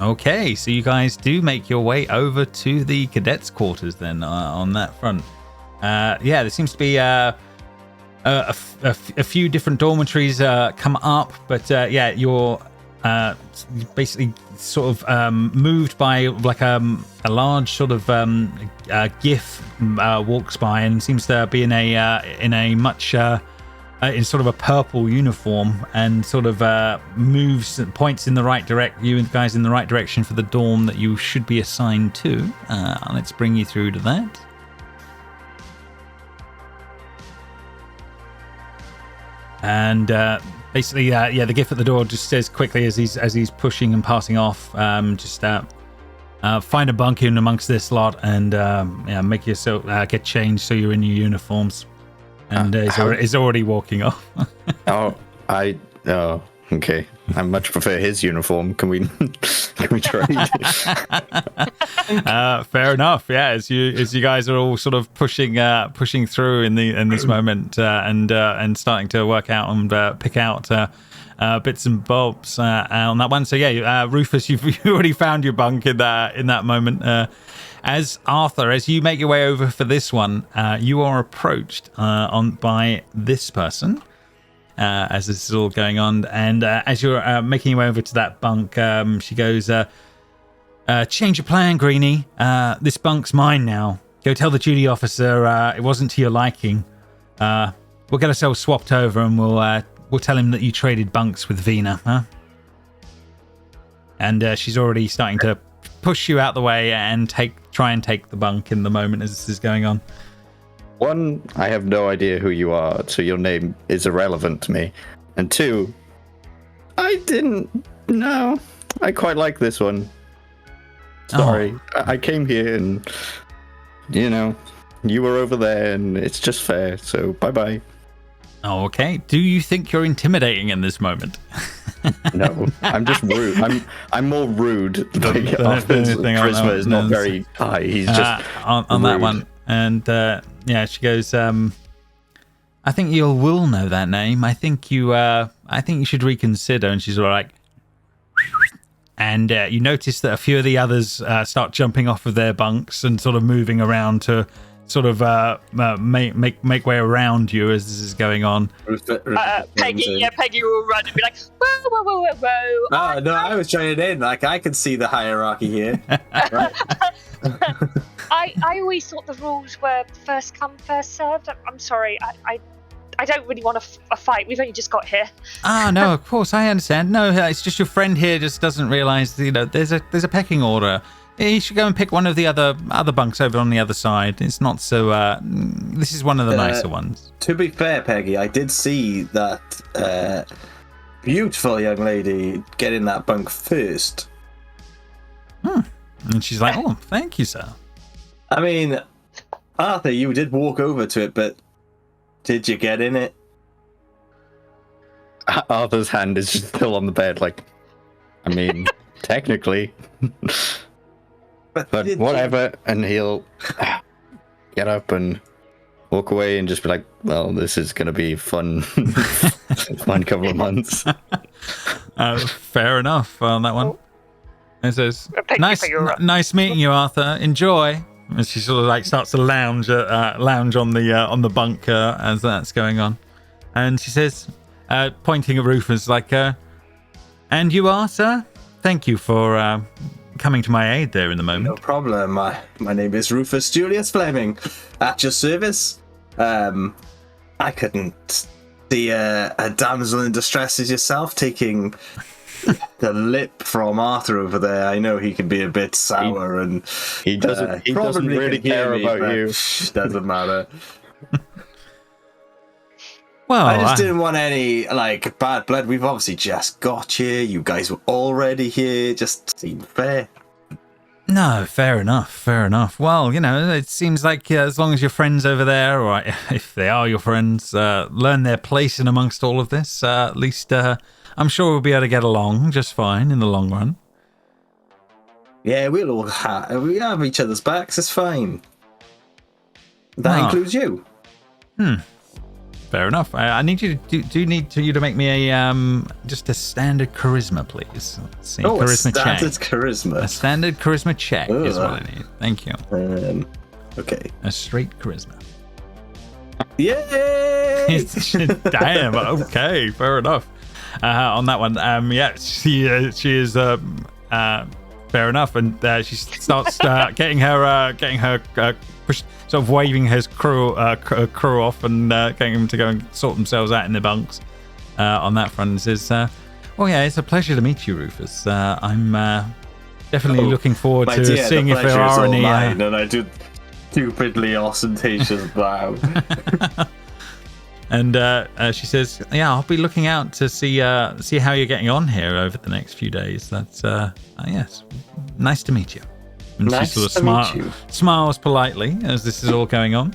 Okay, so you guys do make your way over to the cadets' quarters then on that front. Yeah, there seems to be a few different dormitories come up, but yeah, you're basically sort of moved by like a large sort of GIF walks by and seems to be in a much in sort of a purple uniform and sort of moves and points in the right you guys in the right direction for the dorm that you should be assigned to. Let's bring you through to that. And basically, yeah, the GIF at the door just says quickly as he's pushing and passing off, just find a bunk in amongst this lot and yeah, make yourself get changed so you're in your uniforms. And is already walking off. Oh, okay. I much prefer his uniform. Can we trade? Fair enough. Yeah, as you guys are all sort of pushing through in this moment and starting to work out and pick out bits and bobs on that one. So yeah, Rufus, you've already found your bunk in that moment. As Arthur, as you make your way over for this one, you are approached by this person as this is all going on, and as you're making your way over to that bunk, she goes, "Change your plan, Greenie. This bunk's mine now. Go tell the duty officer it wasn't to your liking. We'll get ourselves swapped over, and we'll tell him that you traded bunks with Vina, huh?" And she's already starting to push you out the way and try and take the bunk in the moment as this is going on. One, I have no idea who you are, so your name is irrelevant to me. And two, I didn't know. I quite like this one. Sorry. I came here and, you were over there and it's just fair, so bye-bye. Oh, okay. Do you think you're intimidating in this moment? No, I'm just rude. I'm more rude. Like, Arthur's charisma is not very high. He's just on that one. And yeah, she goes, I think you will know that name. I think you should reconsider. And she's all like, and you notice that a few of the others start jumping off of their bunks and sort of moving around to sort of make way around you as this is going on. Peggy will run and be like, whoa. Oh, no, I was trying it in. Like, I can see the hierarchy here. Right. I always thought the rules were first come, first served. I'm sorry. I don't really want a fight. We've only just got here. No, of course, I understand. No, it's just your friend here just doesn't realise, there's a pecking order. You should go and pick one of the other bunks over on the other side. It's not so... this is one of the nicer ones. To be fair, Peggy, I did see that beautiful young lady get in that bunk first. And she's like, oh, thank you, sir. I mean, Arthur, you did walk over to it, but did you get in it? Arthur's hand is just still on the bed, like, I mean, technically. But whatever, and he'll get up and walk away and just be like, well, this is going to be fun. Fun couple of months. Fair enough on that one. It says, Thank nice meeting you, Arthur. Enjoy. And she sort of like starts to lounge on the bunk as that's going on. And she says, pointing at Rufus, like, and you are, sir? Thank you for coming to my aid there in the moment. No problem. My name is Rufus Julius Fleming. At your service. I couldn't see a damsel in distress as yourself taking the lip from Arthur over there. I know he can be a bit sour and he doesn't really care about you. Doesn't matter. Well, I just didn't want any bad blood. We've obviously just got here. You guys were already here. Just seemed fair. No, fair enough. Well, it seems like as long as your friends over there, or if they are your friends, learn their place in amongst all of this, at least I'm sure we'll be able to get along just fine in the long run. Yeah, we'll all we have each other's backs. It's fine. That includes you. Fair enough. I need you to you to make me a just a standard charisma, please. Let's see. Charisma check. Charisma. A standard charisma check is what I need. Thank you. Okay. A straight charisma. Yay! Damn. Okay. Fair enough. On that one, she is fair enough, and she starts getting her sort of waving his crew off and getting them to go and sort themselves out in the bunks. On that front, and says, "Well, yeah, it's a pleasure to meet you, Rufus. I'm definitely looking forward to seeing if there are any." And I do stupidly ostentatious bow. And she says, "Yeah, I'll be looking out to see how you're getting on here over the next few days. That's yes, nice to meet you." And nice she sort of smiles politely as this is all going on.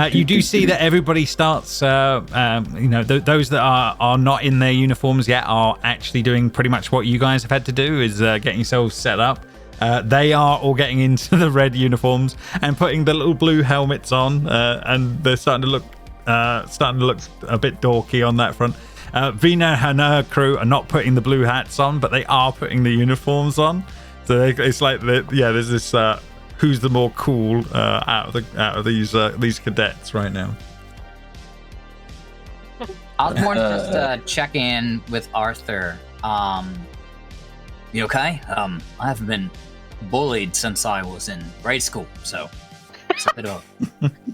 You do see that everybody starts, those that are not in their uniforms yet are actually doing pretty much what you guys have had to do, is getting yourselves set up. They are all getting into the red uniforms and putting the little blue helmets on, and they're starting to look a bit dorky on that front. Vina and her crew are not putting the blue hats on, but they are putting the uniforms on. So it's like, there's this who's the more cool out of these cadets right now. Osborne just check in with Arthur. You okay? I haven't been bullied since I was in grade school, so it's a bit of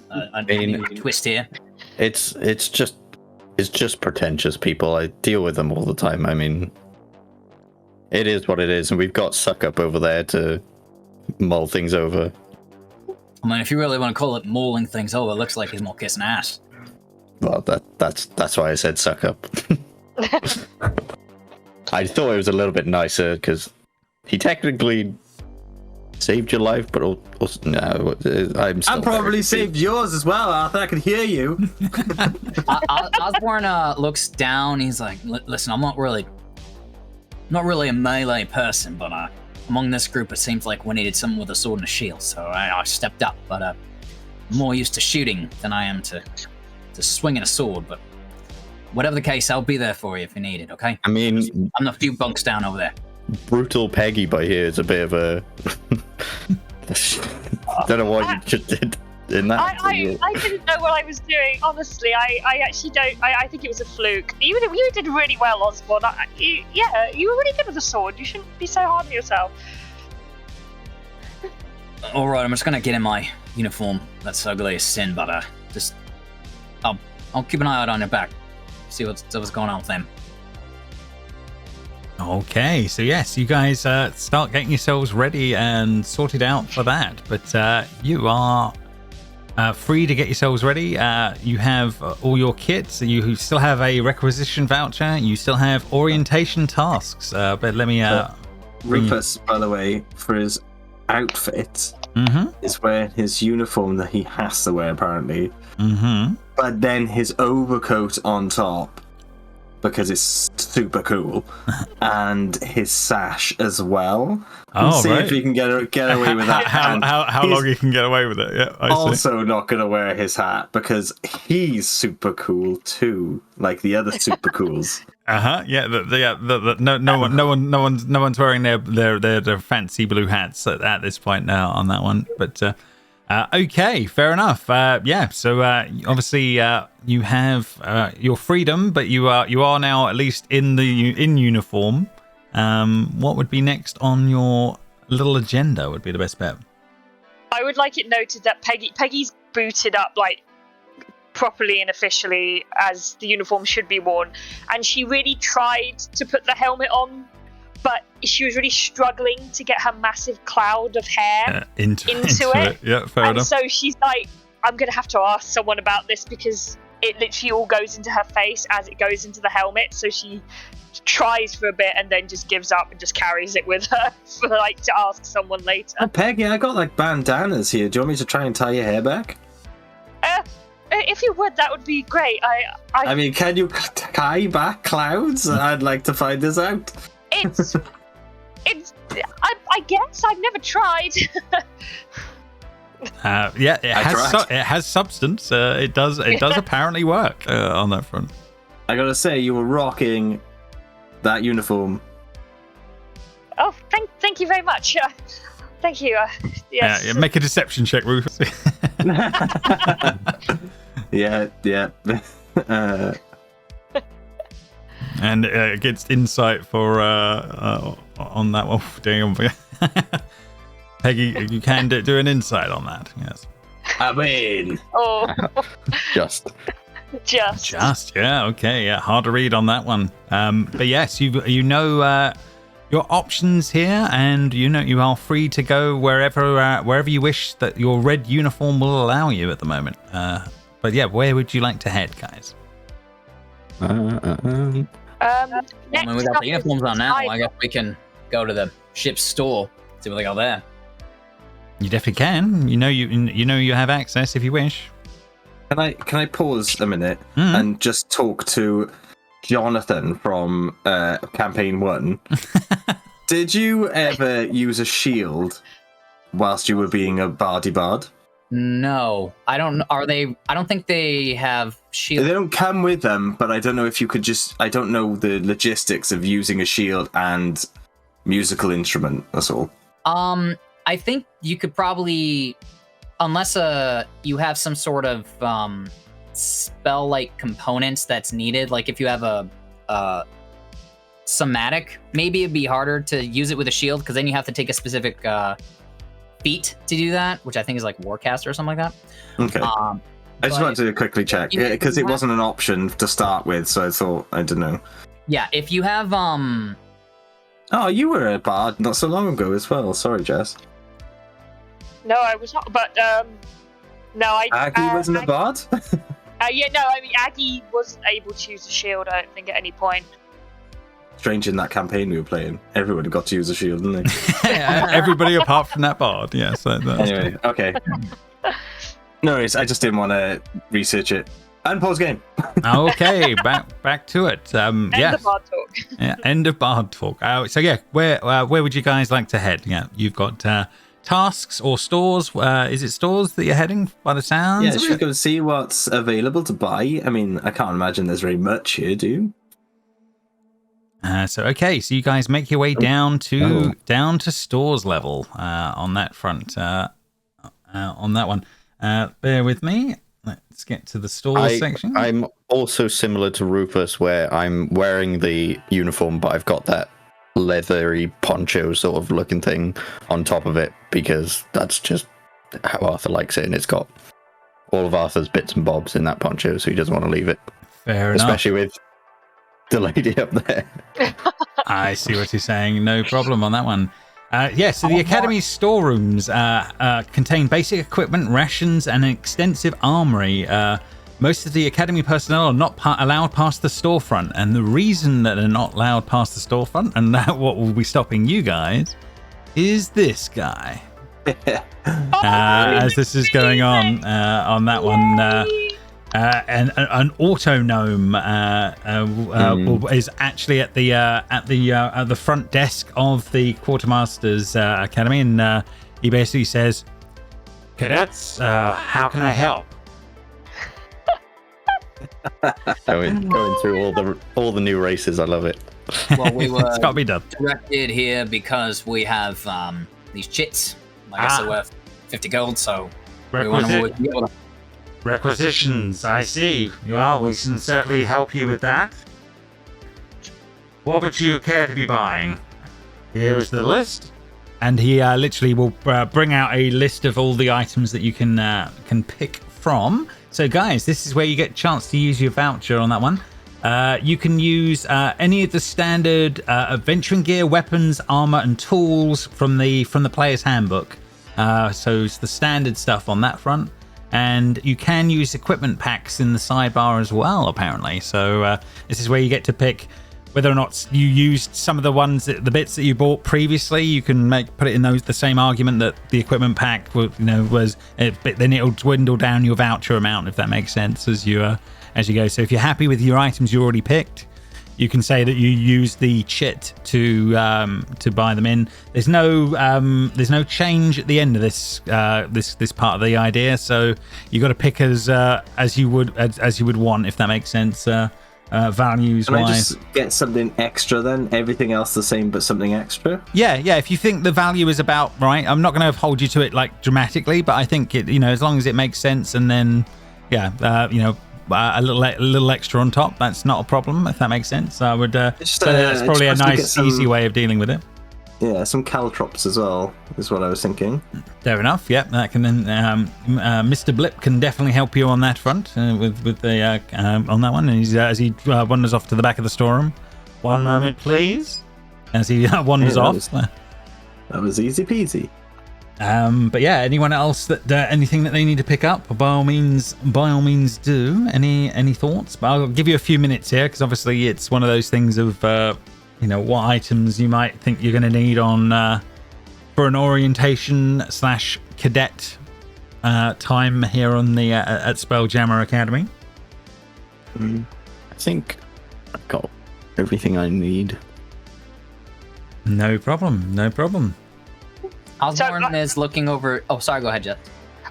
a twist here. It's just pretentious people. I deal with them all the time. I mean, it is what it is, and we've got Suck Up over there to mull things over. I mean, if you really want to call it mulling things over, it looks like he's more kissing ass. Well, that's why I said Suck Up. I thought it was a little bit nicer because he technically saved your life, but also, no, I'm still. And probably saved yours as well, Arthur. I could hear you. Osborne looks down. He's like, "Listen, I'm not really a melee person, but among this group, it seems like we needed someone with a sword and a shield, so I stepped up. But I'm more used to shooting than I am to swinging a sword. But whatever the case, I'll be there for you if you need it. Okay? I mean, I'm a few bunks down over there." Brutal Peggy by here is a bit of a. Don't know what you just did in that. I didn't know what I was doing. Honestly, I actually don't. I think it was a fluke. You did really well, Osborne. You were really good with the sword. You shouldn't be so hard on yourself. All right, I'm just gonna get in my uniform. That's ugly as sin, but I'll keep an eye out on your back. See what's going on with them. Okay, so yes, you guys start getting yourselves ready and sorted out for that. But you are free to get yourselves ready. You have all your kits. You still have a requisition voucher. You still have orientation tasks. But let me... Rufus, by the way, for his outfit, is wearing his uniform that he has to wear, apparently. But then his overcoat on top, because it's super cool, and his sash as well. Oh, see right. if he can get away with that. how long he can get away with it? Yeah, I see. Also not going to wear his hat because he's super cool too, like the other super cools. Yeah. No one's wearing their fancy blue hats at this point now on that one. But okay, fair enough. Yeah. So obviously you have your freedom, but you are now at least in uniform. What would be next on your little agenda? Would be the best bet. I would like it noted that Peggy's booted up like properly and officially as the uniform should be worn, and she really tried to put the helmet on, but she was really struggling to get her massive cloud of hair into it. Yeah, fair enough. So she's like, I'm gonna have to ask someone about this because it literally all goes into her face as it goes into the helmet. So she tries for a bit and then just gives up and just carries it with her for like to ask someone later. Oh, Peggy, I got like bandanas here. Do you want me to try and tie your hair back? If you would, that would be great. I mean, can you tie back clouds? I'd like to find this out. It's I guess I've never tried. Yeah, it has substance. It does apparently work on that front. I gotta say, you were rocking that uniform. Oh, thank you very much. Thank you. Yes. Yeah, make a deception check, Rufus. Yeah. And against insight for on that one. Oh, damn. Peggy, you can do an insight on that. Yes. I mean. Oh. Just. Yeah. Okay. Yeah. Hard to read on that one. But yes, you know your options here, and you know you are free to go wherever you wish that your red uniform will allow you at the moment. But yeah, where would you like to head, guys? Next we got up the uniforms on now. is I guess we can go to the ship's store, see what they got there. You definitely can. You know you have access if you wish. Can I pause a minute and just talk to Jonathan from Campaign 1? Did you ever use a shield whilst you were being a bardy bard? No, I don't. Are they? I don't think they have shield. They don't come with them, but I don't know if you could just. I don't know the logistics of using a shield and musical instrument. That's all. I think you could probably, unless you have some sort of spell-like components that's needed. Like if you have a somatic, maybe it'd be harder to use it with a shield because then you have to take a specific feat to do that, which I think is like Warcaster or something like that. Okay. I just wanted to quickly check because it wasn't an option to start with, so I thought I don't know. Yeah, if you have Oh, you were a bard not so long ago as well. Sorry, Jess. No, I was not. But no, Aggie wasn't a bard. Yeah, no. I mean, Aggie wasn't able to use a shield. I don't think at any point. Strange in that campaign we were playing, everybody got to use a shield, didn't they? Everybody apart from that bard. Yeah. So anyway, okay. No worries. I just didn't want to research it and pause game. Okay, back to it. End of bard talk. Yeah, end of bard talk. So yeah, where would you guys like to head? Yeah, you've got tasks or stores. Is it stores that you're heading by the sounds? Yeah, should we go see what's available to buy? I mean, I can't imagine there's very much here, do you? So you guys make your way down to stores level on that front. On that one, bear with me. Let's get to the stores section. I'm also similar to Rufus, where I'm wearing the uniform, but I've got that leathery poncho sort of looking thing on top of it, because that's just how Arthur likes it, and it's got all of Arthur's bits and bobs in that poncho, so he doesn't want to leave it. Fair enough. Especially with the lady up there. I see what you're saying. No problem on that one. So the Academy's storerooms contain basic equipment, rations, and an extensive armory. Most of the Academy personnel are not allowed past the storefront, and the reason that they're not allowed past the storefront, and that what will be stopping you guys, is this guy. As this is going on that one, an auto gnome is actually at the front desk of the Quartermaster's Academy, and he basically says, "Cadets, how can I help?" going through all the new races. I love it. Well, we were It's got to be done. directed here because we have these chits. Like I said, worth 50 gold, so we want to be able to... Requisitions, I see. Well, we can certainly help you with that. What would you care to be buying? Here is the list. And he literally will bring out a list of all the items that you can pick from. So, guys, this is where you get a chance to use your voucher on that one. You can use any of the standard adventuring gear, weapons, armor, and tools from the player's handbook. So it's the standard stuff on that front. And you can use equipment packs in the sidebar as well, apparently. So this is where you get to pick whether or not you used some of the bits that you bought previously. You can put it in the same argument that the equipment pack was, but then it'll dwindle down your voucher amount, if that makes sense, as you go. So if you're happy with your items you already picked, you can say that you use the chit to buy them in. There's no change at the end of this part of the idea. So you got to pick as you would want, if that makes sense. Values Can wise. I just get something extra then? Everything else the same, but something extra? Yeah. If you think the value is about right, I'm not going to hold you to it like dramatically, but I think it, as long as it makes sense, and then a little extra on top, that's not a problem, if that makes sense. I would so that's probably a nice easy way of dealing with it. Yeah, some caltrops as well is what I was thinking. Fair enough. Yep, that can then Mr. Blip can definitely help you on that front with the on that one. And as he wanders off to the back of the storeroom. One moment, please. As he wanders off. That was easy peasy. But yeah, anyone else that anything that they need to pick up, by all means do. Any thoughts? But I'll give you a few minutes here, because obviously it's one of those things of what items you might think you're going to need on for an orientation / cadet time here on the at Spelljammer Academy. I think I've got everything I need. No problem. Osborne is looking over... Oh, sorry, go ahead, Jet.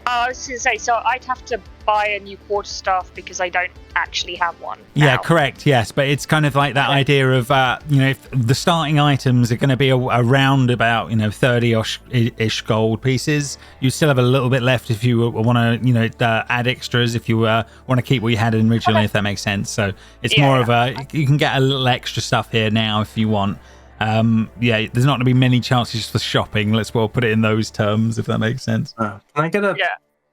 I was going to say, so I'd have to buy a new quarterstaff because I don't actually have one. Yeah, now. correct. Yes, but it's kind of like that idea of if the starting items are going to be around about 30-ish gold pieces. You still have a little bit left if you want to add extras, if you want to keep what you had originally, if that makes sense. So it's more of you can get a little extra stuff here now if you want. There's not going to be many chances for shopping. Let's put it in those terms, if that makes sense. Can I get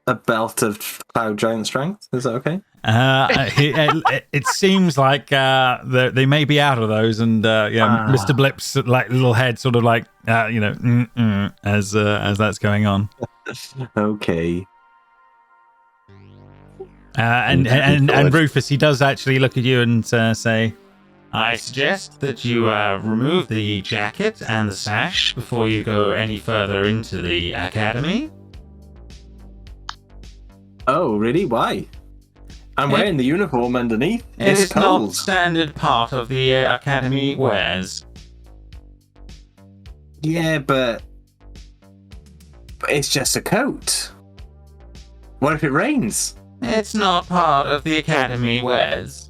a belt of Cloud Giant Strength? Is that okay? It seems like they may be out of those, and Mr. Blip's little head sort of as that's going on. Okay. And Rufus, he does actually look at you and say, I suggest that you remove the jacket and the sash before you go any further into the academy. Oh, really? Why? I'm wearing the uniform underneath. It is cold. not standard part of the academy wears. Yeah, but it's just a coat. What if it rains? It's not part of the academy wears.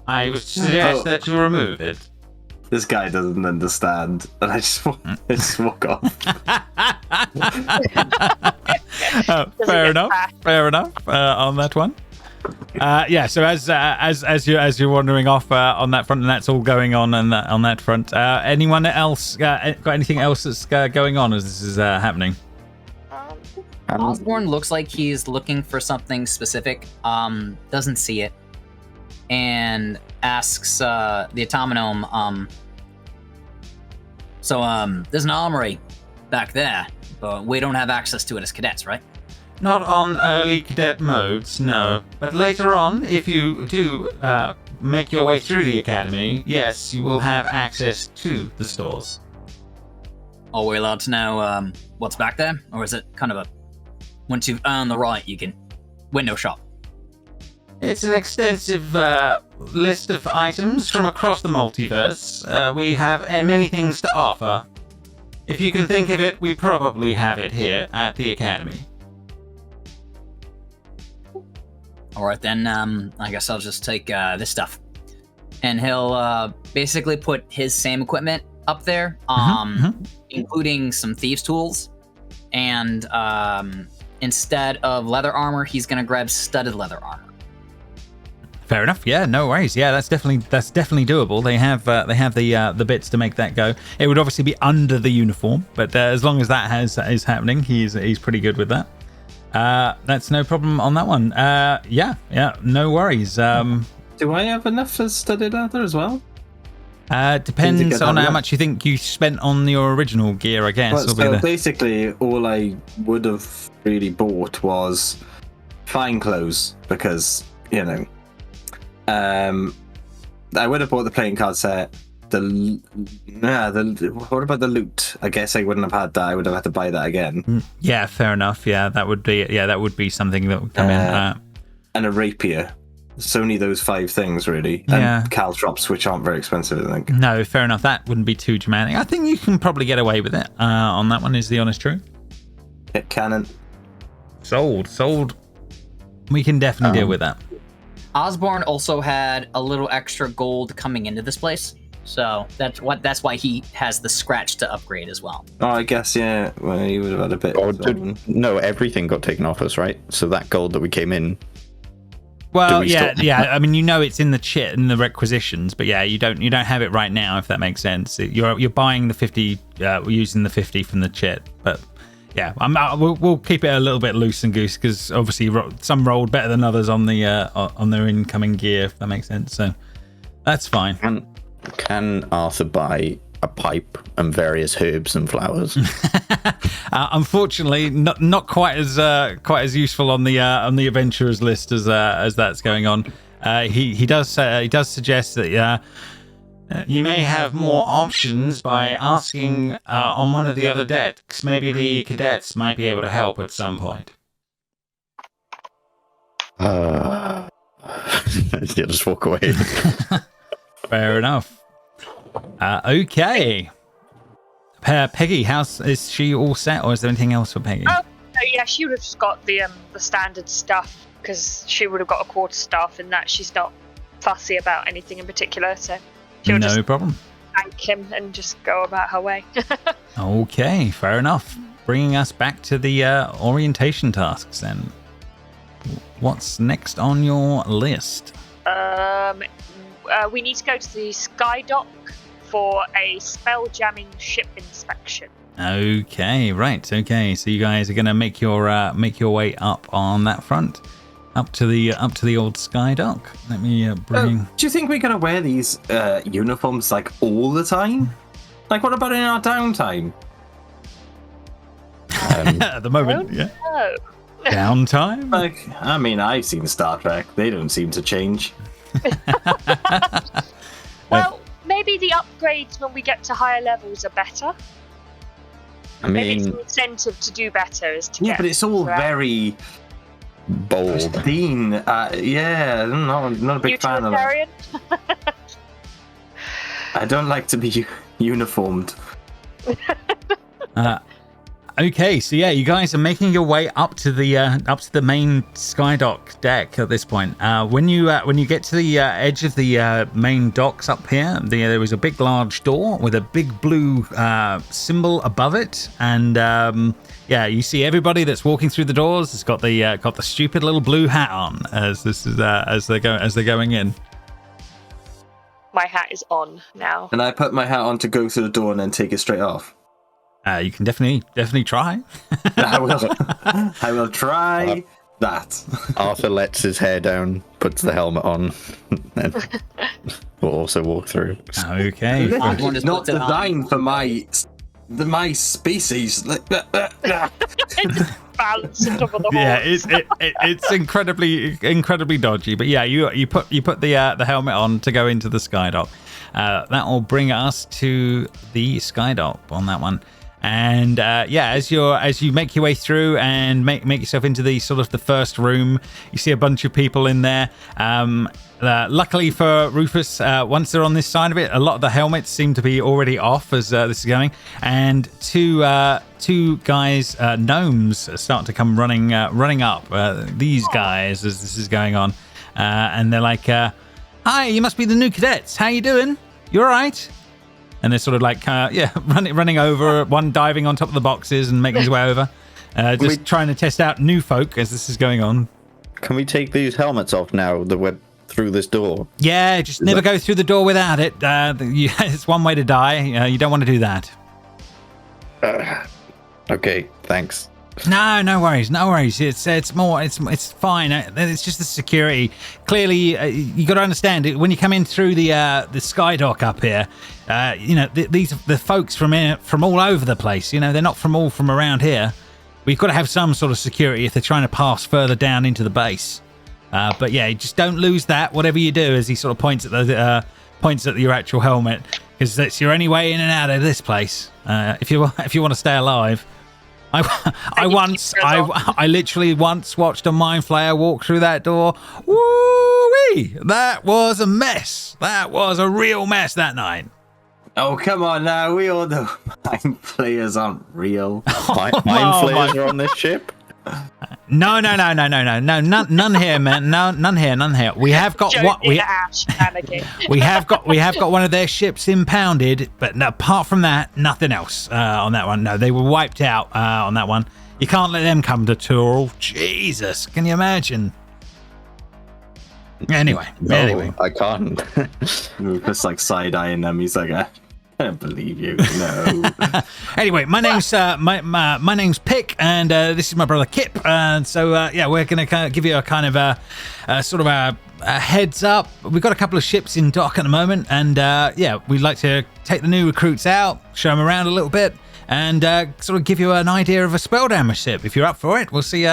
I would suggest that you remove it. This guy doesn't understand, and I just walk off. Fair enough on that one. Yeah. So as you're wandering off on that front, and that's all going on that front. Anyone else got anything else that's going on as this is happening? Osborne looks like he's looking for something specific. Doesn't see it, and asks the automaton. So there's an armory back there, but we don't have access to it as cadets, right? Not on early cadet modes, no. But later on, if you do make your way through the academy, yes, you will have access to the stores. Are we allowed to know what's back there? Or is it kind of a, once you've earned the right, you can window shop? It's an extensive list of items from across the multiverse. We have many things to offer. If you can think of it, we probably have it here at the academy. Alright then, I guess I'll just take this stuff. And he'll basically put his same equipment up there, including some thieves' tools. And instead of leather armor, he's gonna grab studded leather armor. Fair enough. Yeah, no worries. Yeah, that's definitely doable. They have the bits to make that go. It would obviously be under the uniform, but as long as that is happening, he's pretty good with that. That's no problem on that one. Yeah, no worries. Do I have enough for studded leather as well? Depends on how much you think you spent on your original gear, I guess. Well, so basically, all I would have really bought was fine clothes because, you know, I would have bought the playing card set. What about the loot? I guess I wouldn't have had that. I would have had to buy that again. Yeah, fair enough. Yeah, that would be something that would come in. And a rapier. It's only those 5 things, really. And caltrops, which aren't very expensive, I think. No, fair enough. That wouldn't be too dramatic. I think you can probably get away with it on that one, is the honest truth. Hit cannon. Sold. We can definitely deal with that. Osborne also had a little extra gold coming into this place. So that's why he has the scratch to upgrade as well. Oh, I guess, yeah. Well, he would have had a bit. No, everything got taken off us, right? So that gold that we came in. Well, yeah. I mean, you know, it's in the chit and the requisitions, but yeah, you don't have it right now, if that makes sense. You're buying the 50, using the 50 from the chit, but yeah, we'll keep it a little bit loose and goose because obviously some rolled better than others on their incoming gear, if that makes sense. So that's fine. Can Arthur buy a pipe and various herbs and flowers? Unfortunately, not quite as useful on the adventurers list as that's going on. He does suggest that you may have more options by asking on one of the other decks. Maybe the cadets might be able to help at some point. You'll just walk away. Fair enough. Okay. Peggy, is she all set, or is there anything else for Peggy? Oh, yeah, she would have just got the standard stuff because she would have got a quarter staff in that. She's not fussy about anything in particular, so she'll no just problem. thank him and just go about her way. Okay, fair enough. Bringing us back to the orientation tasks then. What's next on your list? We need to go to the Sky Dock for a spell jamming ship inspection. Okay, right. Okay, so you guys are gonna make your way up on that front, up to the old Sky Dock. Let me bring. Do you think we're gonna wear these uniforms like all the time? Like, what about in our downtime? At the moment, yeah. Oh. Downtime. Like, I mean, I've seen Star Trek. They don't seem to change. Well, maybe the upgrades when we get to higher levels are better. I Maybe it's mean, an incentive to do better is to Yeah, get but it's all around. very bold. pristine. Yeah, not a big fan of that. Utilitarian? I don't like to be uniformed. Okay, so yeah, you guys are making your way up to the main Skydock deck at this point. When you get to the edge of the main docks up here, there is a big, large door with a big blue symbol above it, and yeah, you see everybody that's walking through the doors has got the stupid little blue hat on as they're going in. My hat is on now. And I put my hat on to go through the door and then take it straight off. You can definitely try. I will try that. Arthur lets his hair down, puts the helmet on, and will also walk through. Okay. It's not designed for my species. Balance on top of the horse. Yeah, it's incredibly dodgy. But yeah, you put the helmet on to go into the Skydock. That will bring us to the Skydock on that one. And yeah, as you make your way through and make yourself into the sort of the first room, you see a bunch of people in there. Luckily for Rufus, once they're on this side of it, a lot of the helmets seem to be already off as this is going. And two guys, gnomes, start to come running up. These guys, as this is going on, and they're like, "Hi, you must be the new cadets. How you doing? You all right?" And they're sort of like, running over, one diving on top of the boxes and making his way over, just trying to test out new folk as this is going on. Can we take these helmets off now that we're through this door? Yeah, just never go through the door without it. It's one way to die. You don't want to do that. Okay, thanks. No worries. It's fine. It's just the security. Clearly, you got to understand it when you come in through the Skydock up here. These are the folks from all over the place. They're not from around here. We've got to have some sort of security if they're trying to pass further down into the base. But yeah, just don't lose that. Whatever you do, as he sort of points at your actual helmet, because that's your only way in and out of this place. If you want to stay alive. I literally once watched a mind flayer walk through that door. Woo-wee! That was a mess. That was a real mess that night. Oh, come on now. We all know mind flayers aren't real. Mind flayers are on this ship? No. None here, man. No, none here. We have got we have got one of their ships impounded, but apart from that, nothing else on that one. No, they were wiped out on that one. You can't let them come to Tour. Jesus, can you imagine? Anyway, I can't. Just like side-eyeing them. He's like, I don't believe you. No. Anyway, my name's my name's Pick, and this is my brother Kip. And so yeah, we're gonna kind of give you a kind of a sort of a heads up. We've got a couple of ships in dock at the moment, and yeah, we'd like to take the new recruits out, show them around a little bit, and sort of give you an idea of a Spelljammer ship. If you're up for it, we'll see.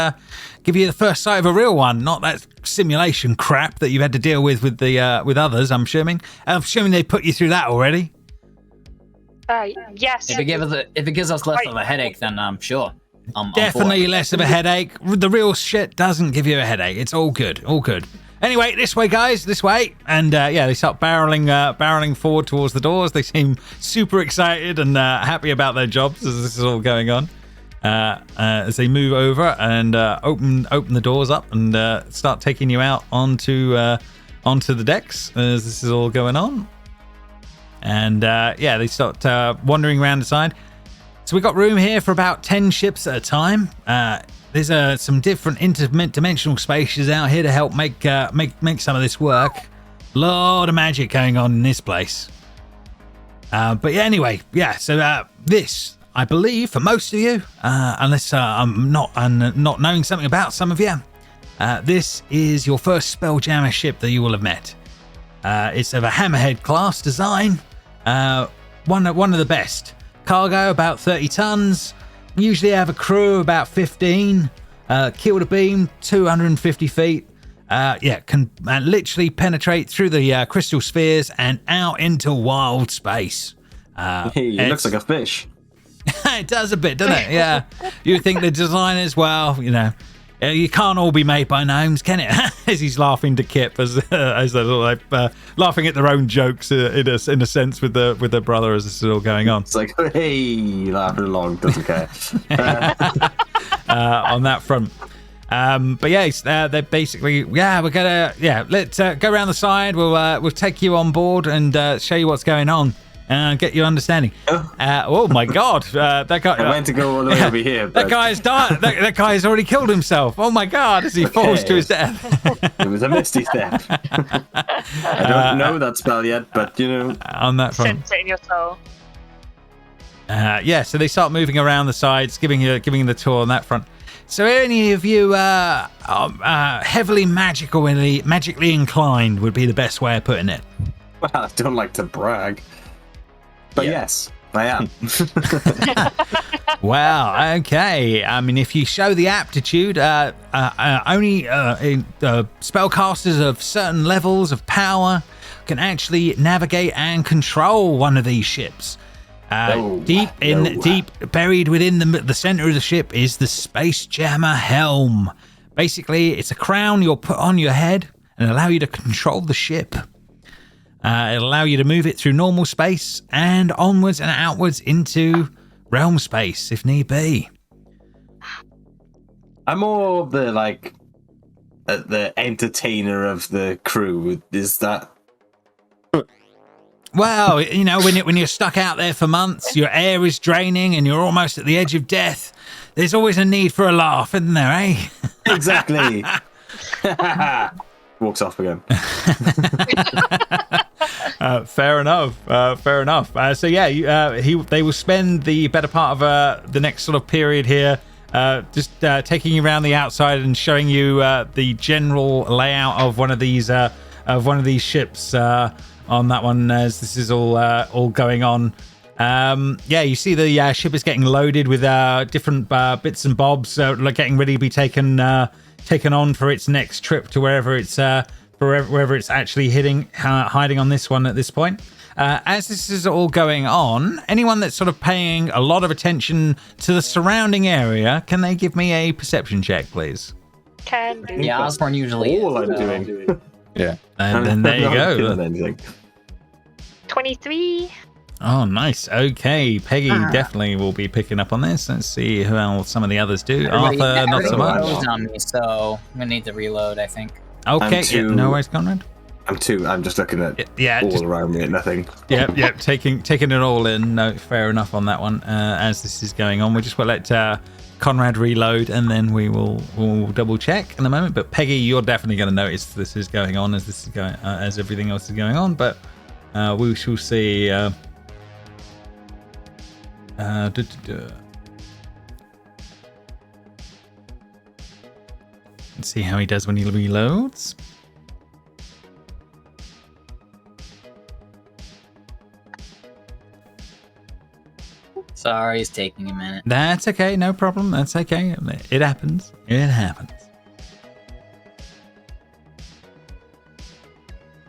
Give you the first sight of a real one, not that simulation crap that you've had to deal with with others. I'm assuming they put you through that already. Yes. If it gives us less of a headache, then I'm sure. Definitely less of a headache. The real shit doesn't give you a headache. It's all good. Anyway, this way, guys, this way. And yeah, they start barreling forward towards the doors. They seem super excited and happy about their jobs as this is all going on. As they move over and open the doors up and start taking you out onto the decks as this is all going on. And yeah, they start wandering around the side. So we've got room here for about 10 ships at a time. There's some different interdimensional spaces out here to help make some of this work. A lot of magic going on in this place. But yeah, anyway, yeah. So this, I believe, for most of you, unless I'm not knowing something about some of you, this is your first Spelljammer ship that you will have met. It's of a Hammerhead class design. One of the best. Cargo about 30 tons. Usually have a crew about 15. Keel to beam 250 feet. Yeah, can literally penetrate through the crystal spheres and out into wild space. He looks like a fish. It does a bit, doesn't it? Yeah. You think the designers, well, You can't all be made by gnomes, can it? As he's laughing to Kip, as they're like, laughing at their own jokes in a sense with the brother as this is all going on. It's like, hey, laughing along, doesn't care. On that front. But yeah, they're basically, we're gonna, let's go around the side. We'll take you on board and show you what's going on and get your understanding. Oh my God, that guy. I meant to go all the way over here. But... That guy's died. That guy has already killed himself. Oh my God, as he falls to his death. It was a misty step. I don't know that spell yet, but on that front. Sense it in your soul. So they start moving around the sides, giving you the tour on that front. So any of you heavily magically inclined would be the best way of putting it. Well, I don't like to brag, but yes, I am. Well, okay. I mean, if you show the aptitude, only spellcasters of certain levels of power can actually navigate and control one of these ships. Deep buried within the center of the ship is the Spelljammer Helm. Basically, it's a crown you'll put on your head and allow you to control the ship. It'll allow you to move it through normal space and onwards and outwards into realm space if need be. I'm more of the entertainer of the crew. Is that? Well, when you're stuck out there for months, your air is draining and you're almost at the edge of death, there's always a need for a laugh, isn't there, eh? Exactly. Walks off again. Fair enough. So they will spend the better part of the next sort of period here just taking you around the outside and showing you the general layout of one of these ships on that one as this is all going on. You see the ship is getting loaded with different bits and bobs, like getting ready to be taken on for its next trip to wherever it's actually hiding on this one at this point. As this is all going on, anyone that's sort of paying a lot of attention to the surrounding area, can they give me a perception check, please? Can do. Yeah, Osborne usually all is. I'm doing. Yeah. And then there you go. 23. Oh, nice. Okay, Peggy definitely will be picking up on this. Let's see who else some of the others do. Arthur, not so much. On me, so I'm gonna need to reload, I think. Okay, no worries, Conrad. I'm just looking at all around me at nothing. Yep, taking it all in. No, fair enough on that one. As this is going on, we just will let Conrad reload, and then we'll double check in a moment. But Peggy, you're definitely going to notice this is going on as this is going as everything else is going on. But we shall see. Let's see how he does when he reloads. Sorry, it's taking a minute. That's okay, no problem. That's okay. It happens.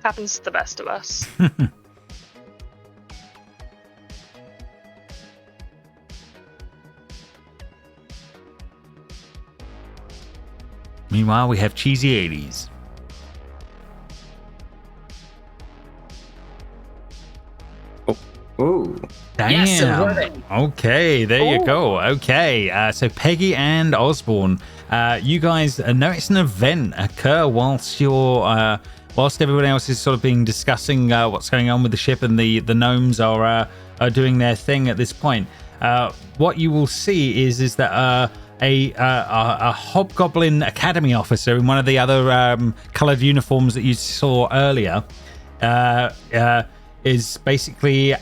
Happens to the best of us. Meanwhile, we have cheesy 80s. Ooh. Damn. Yes, it worked. Okay, there you go. Okay, so Peggy and Osborne, you guys notice an event occur whilst everyone else is sort of being discussing what's going on with the ship, and the gnomes are doing their thing at this point. What you will see is that a Hobgoblin Academy officer in one of the other coloured uniforms that you saw earlier is basically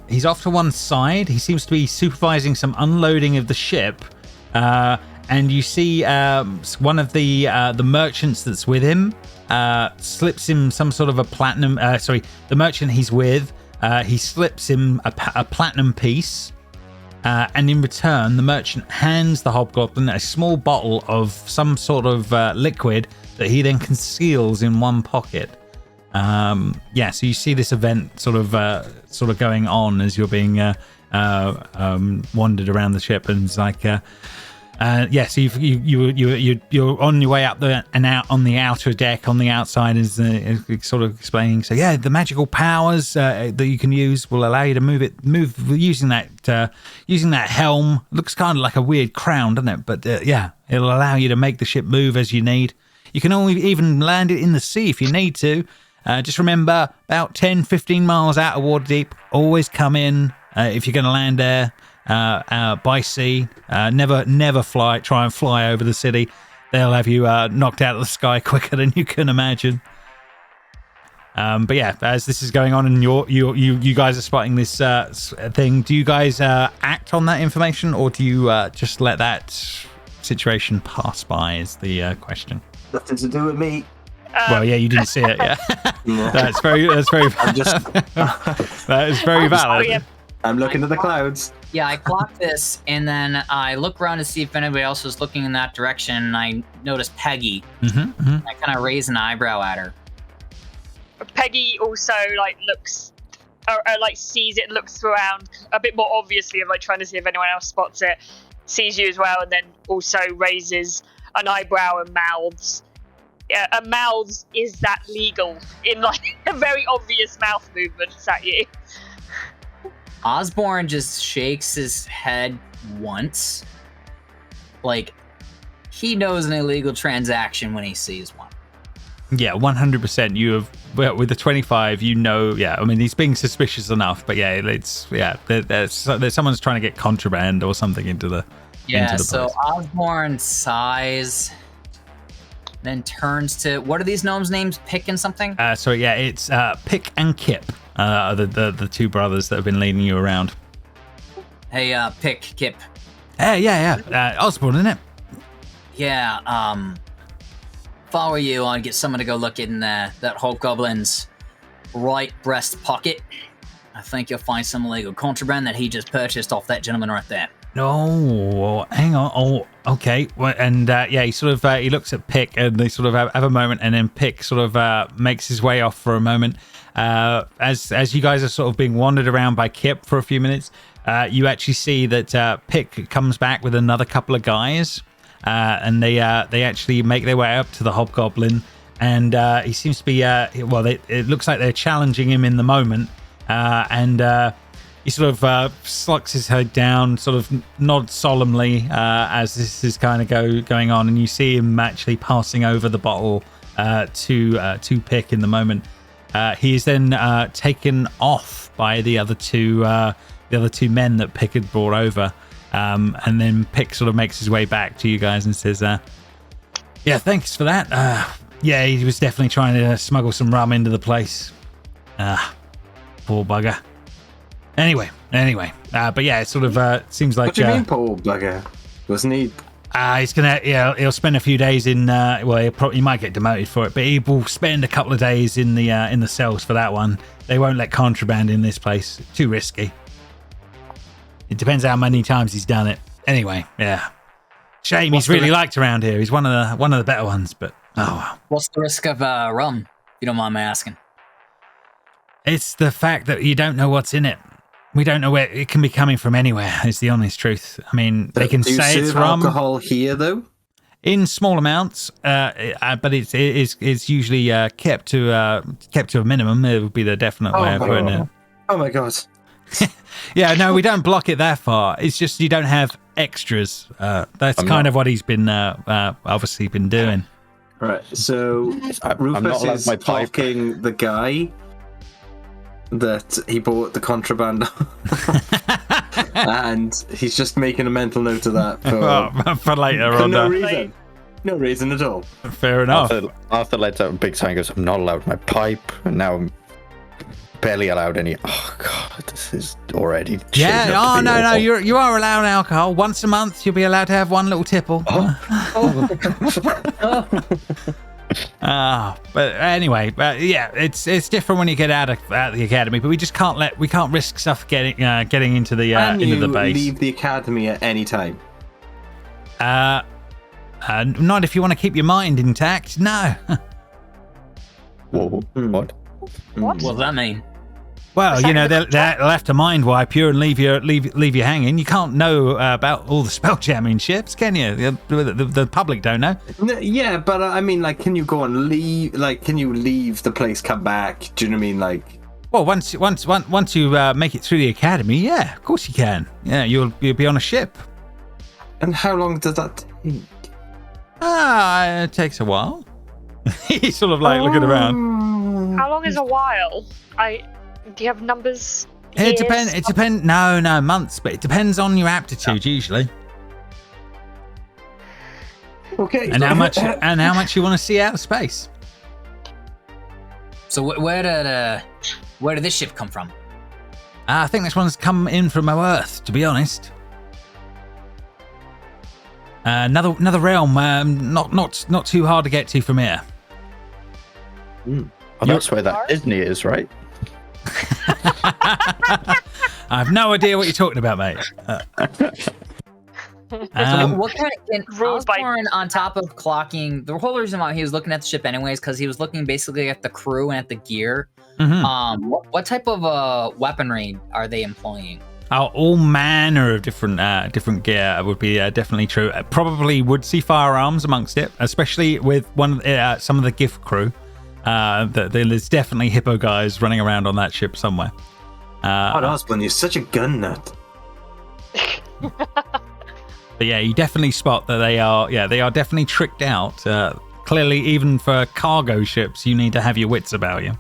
he's off to one side. He seems to be supervising some unloading of the ship, and you see one of the merchants that's with him slips him some sort of a platinum. The merchant he's with, he slips him a platinum piece. And in return, the merchant hands the Hobgoblin a small bottle of some sort of liquid that he then conceals in one pocket. So you see this event sort of going on as you're being wandered around the ship, and it's like, So you're on your way up and out on the outer deck. On the outside is sort of explaining. So yeah, the magical powers that you can use will allow you to move using that helm. Looks kind of like a weird crown, doesn't it? But yeah, it'll allow you to make the ship move as you need. You can even land it in the sea if you need to. Just remember, about 10-15 miles out of Waterdeep, always come in if you're going to land there. By sea, never try and fly over the city. They'll have you knocked out of the sky quicker than you can imagine. But yeah, as this is going on and you guys are spotting this thing, do you guys act on that information, or do you just let that situation pass by? Is the question. Nothing to do with me. Well, yeah, you didn't see it. Yeah, that's very. I'm just. That is very valid. I'm looking at the clouds. Yeah, I clock this, and then I look around to see if anybody else is looking in that direction, and I notice Peggy. I kind of raise an eyebrow at her. Peggy also looks, sees it, looks around a bit more obviously, of trying to see if anyone else spots it, sees you as well, and then also raises an eyebrow and mouths. And mouths, is that legal? In a very obvious mouth movement at you. Osborne just shakes his head once. He knows an illegal transaction when he sees one. Yeah, 100%. You have, with the 25, I mean, he's being suspicious enough, but yeah, there's someone's trying to get contraband or something into the place. Osborne sighs, then turns to, what are these gnomes' names? Pick and something? It's Pick and Kip. The two brothers that have been leading you around. Hey, Pick, Kip. Hey, yeah. Osborne, isn't it? Yeah, if I were you, I'd get someone to go look in that hobgoblin's right breast pocket. I think you'll find some illegal contraband that he just purchased off that gentleman right there. No, hang on. Oh, okay. Well, and he sort of he looks at Pick, and they sort of have a moment, and then Pick sort of makes his way off for a moment. As you guys are sort of being wandered around by Kip for a few minutes, you actually see that Pick comes back with another couple of guys, and they actually make their way up to the hobgoblin, and he seems to be it looks like they're challenging him in the moment, and he sort of slucks his head down, sort of nods solemnly as this is kind of going on, and you see him actually passing over the bottle to Pick in the moment. He is then taken off by the other two men that Pick had brought over, and then Pick sort of makes his way back to you guys and says, "Yeah, thanks for that. Yeah, he was definitely trying to smuggle some rum into the place. Poor bugger. Anyway, but yeah, it sort of seems like. What do you mean, poor bugger? Wasn't he? He's gonna, he'll spend a few days in. He might get demoted for it, but he will spend a couple of days in the cells for that one. They won't let contraband in this place. Too risky. It depends how many times he's done it. Anyway, yeah. Shame he's really liked around here. He's one of the better ones, but oh well. What's the risk of rum? If you don't mind me asking. It's the fact that you don't know what's in it. We don't know where it can be coming from anywhere, is the honest truth. I mean, they can say it's rum. Alcohol here, though? In small amounts, but it's usually kept to a minimum. It would be the definite way of putting it. Oh my god. Yeah, no, we don't block it that far. It's just you don't have extras. That's of what he's been obviously been doing. Right, so Rufus is talking the guy that he bought the contraband and he's just making a mental note of that for later for on. No reason at all. Fair enough. After later, Big Time goes, I'm not allowed my pipe, and now I'm barely allowed any. Oh god, this is already. Yeah. Oh no, you are allowed alcohol once a month. You'll be allowed to have one little tipple. But anyway, yeah, it's different when you get out of the academy. But we just can't risk stuff getting into the into the base. Leave the academy at any time. Not if you want to keep your mind intact. No. Whoa, what? What does that mean? Well, you know, they'll have to mind wipe you and leave you hanging. You can't know about all the spelljamming ships, can you? The public don't know. Yeah, but I mean, like, can you go and leave? Like, can you leave the place, come back? Do you know what I mean? Like, well, once you make it through the academy, yeah, of course you can. Yeah, you'll be on a ship. and how long does that take? It takes a while. He's sort of like looking around. How long is a while? Do you have numbers? It Years? depends. No, months, but it depends on your aptitude usually, Okay. and how much you want to see out of space. So where did this ship come from? I think this one's come in from Earth, to be honest. Another realm, not too hard to get to from here. Oh, that's where that Disney is, right? I have no idea what you're talking about, mate. What kind of Ruled by- Osborne on top of clocking? The whole reason why he was looking at the ship anyways, because he was looking basically at the crew and at the gear. Mhm. What type of weaponry are they employing? All manner of different gear would be definitely true. Probably would see firearms amongst it, especially with some of the gift crew. There's definitely hippo guys running around on that ship somewhere. God, Osborne, you're such a gun nut. But yeah, you definitely spot that they are definitely tricked out. Clearly, even for cargo ships, you need to have your wits about you.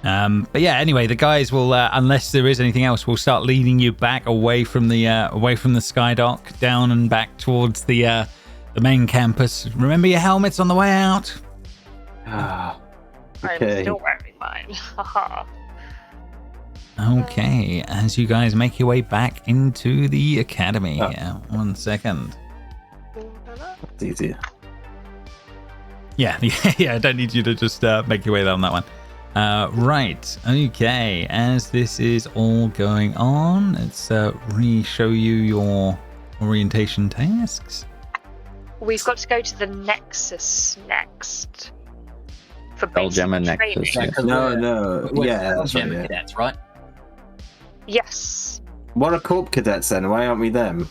But yeah, anyway, the guys will, unless there is anything else, will start leading you back away from the skydock, down and back towards the main campus. Remember your helmets on the way out. Okay. I'm still wearing mine. Haha. Okay, as you guys make your way back into the academy. Oh. Yeah, 1 second. It's easier. Yeah, I don't need you to just make your way on that one. Right, okay, as this is all going on, let's re-show you your orientation tasks. We've got to go to the Nexus next. For basic Spelljammer training. Nexus. Yeah. 'Cause No. we're Yeah, that's right, Spelljammer yeah. cadets, right? Yes. What are corp cadets then? Why aren't we them?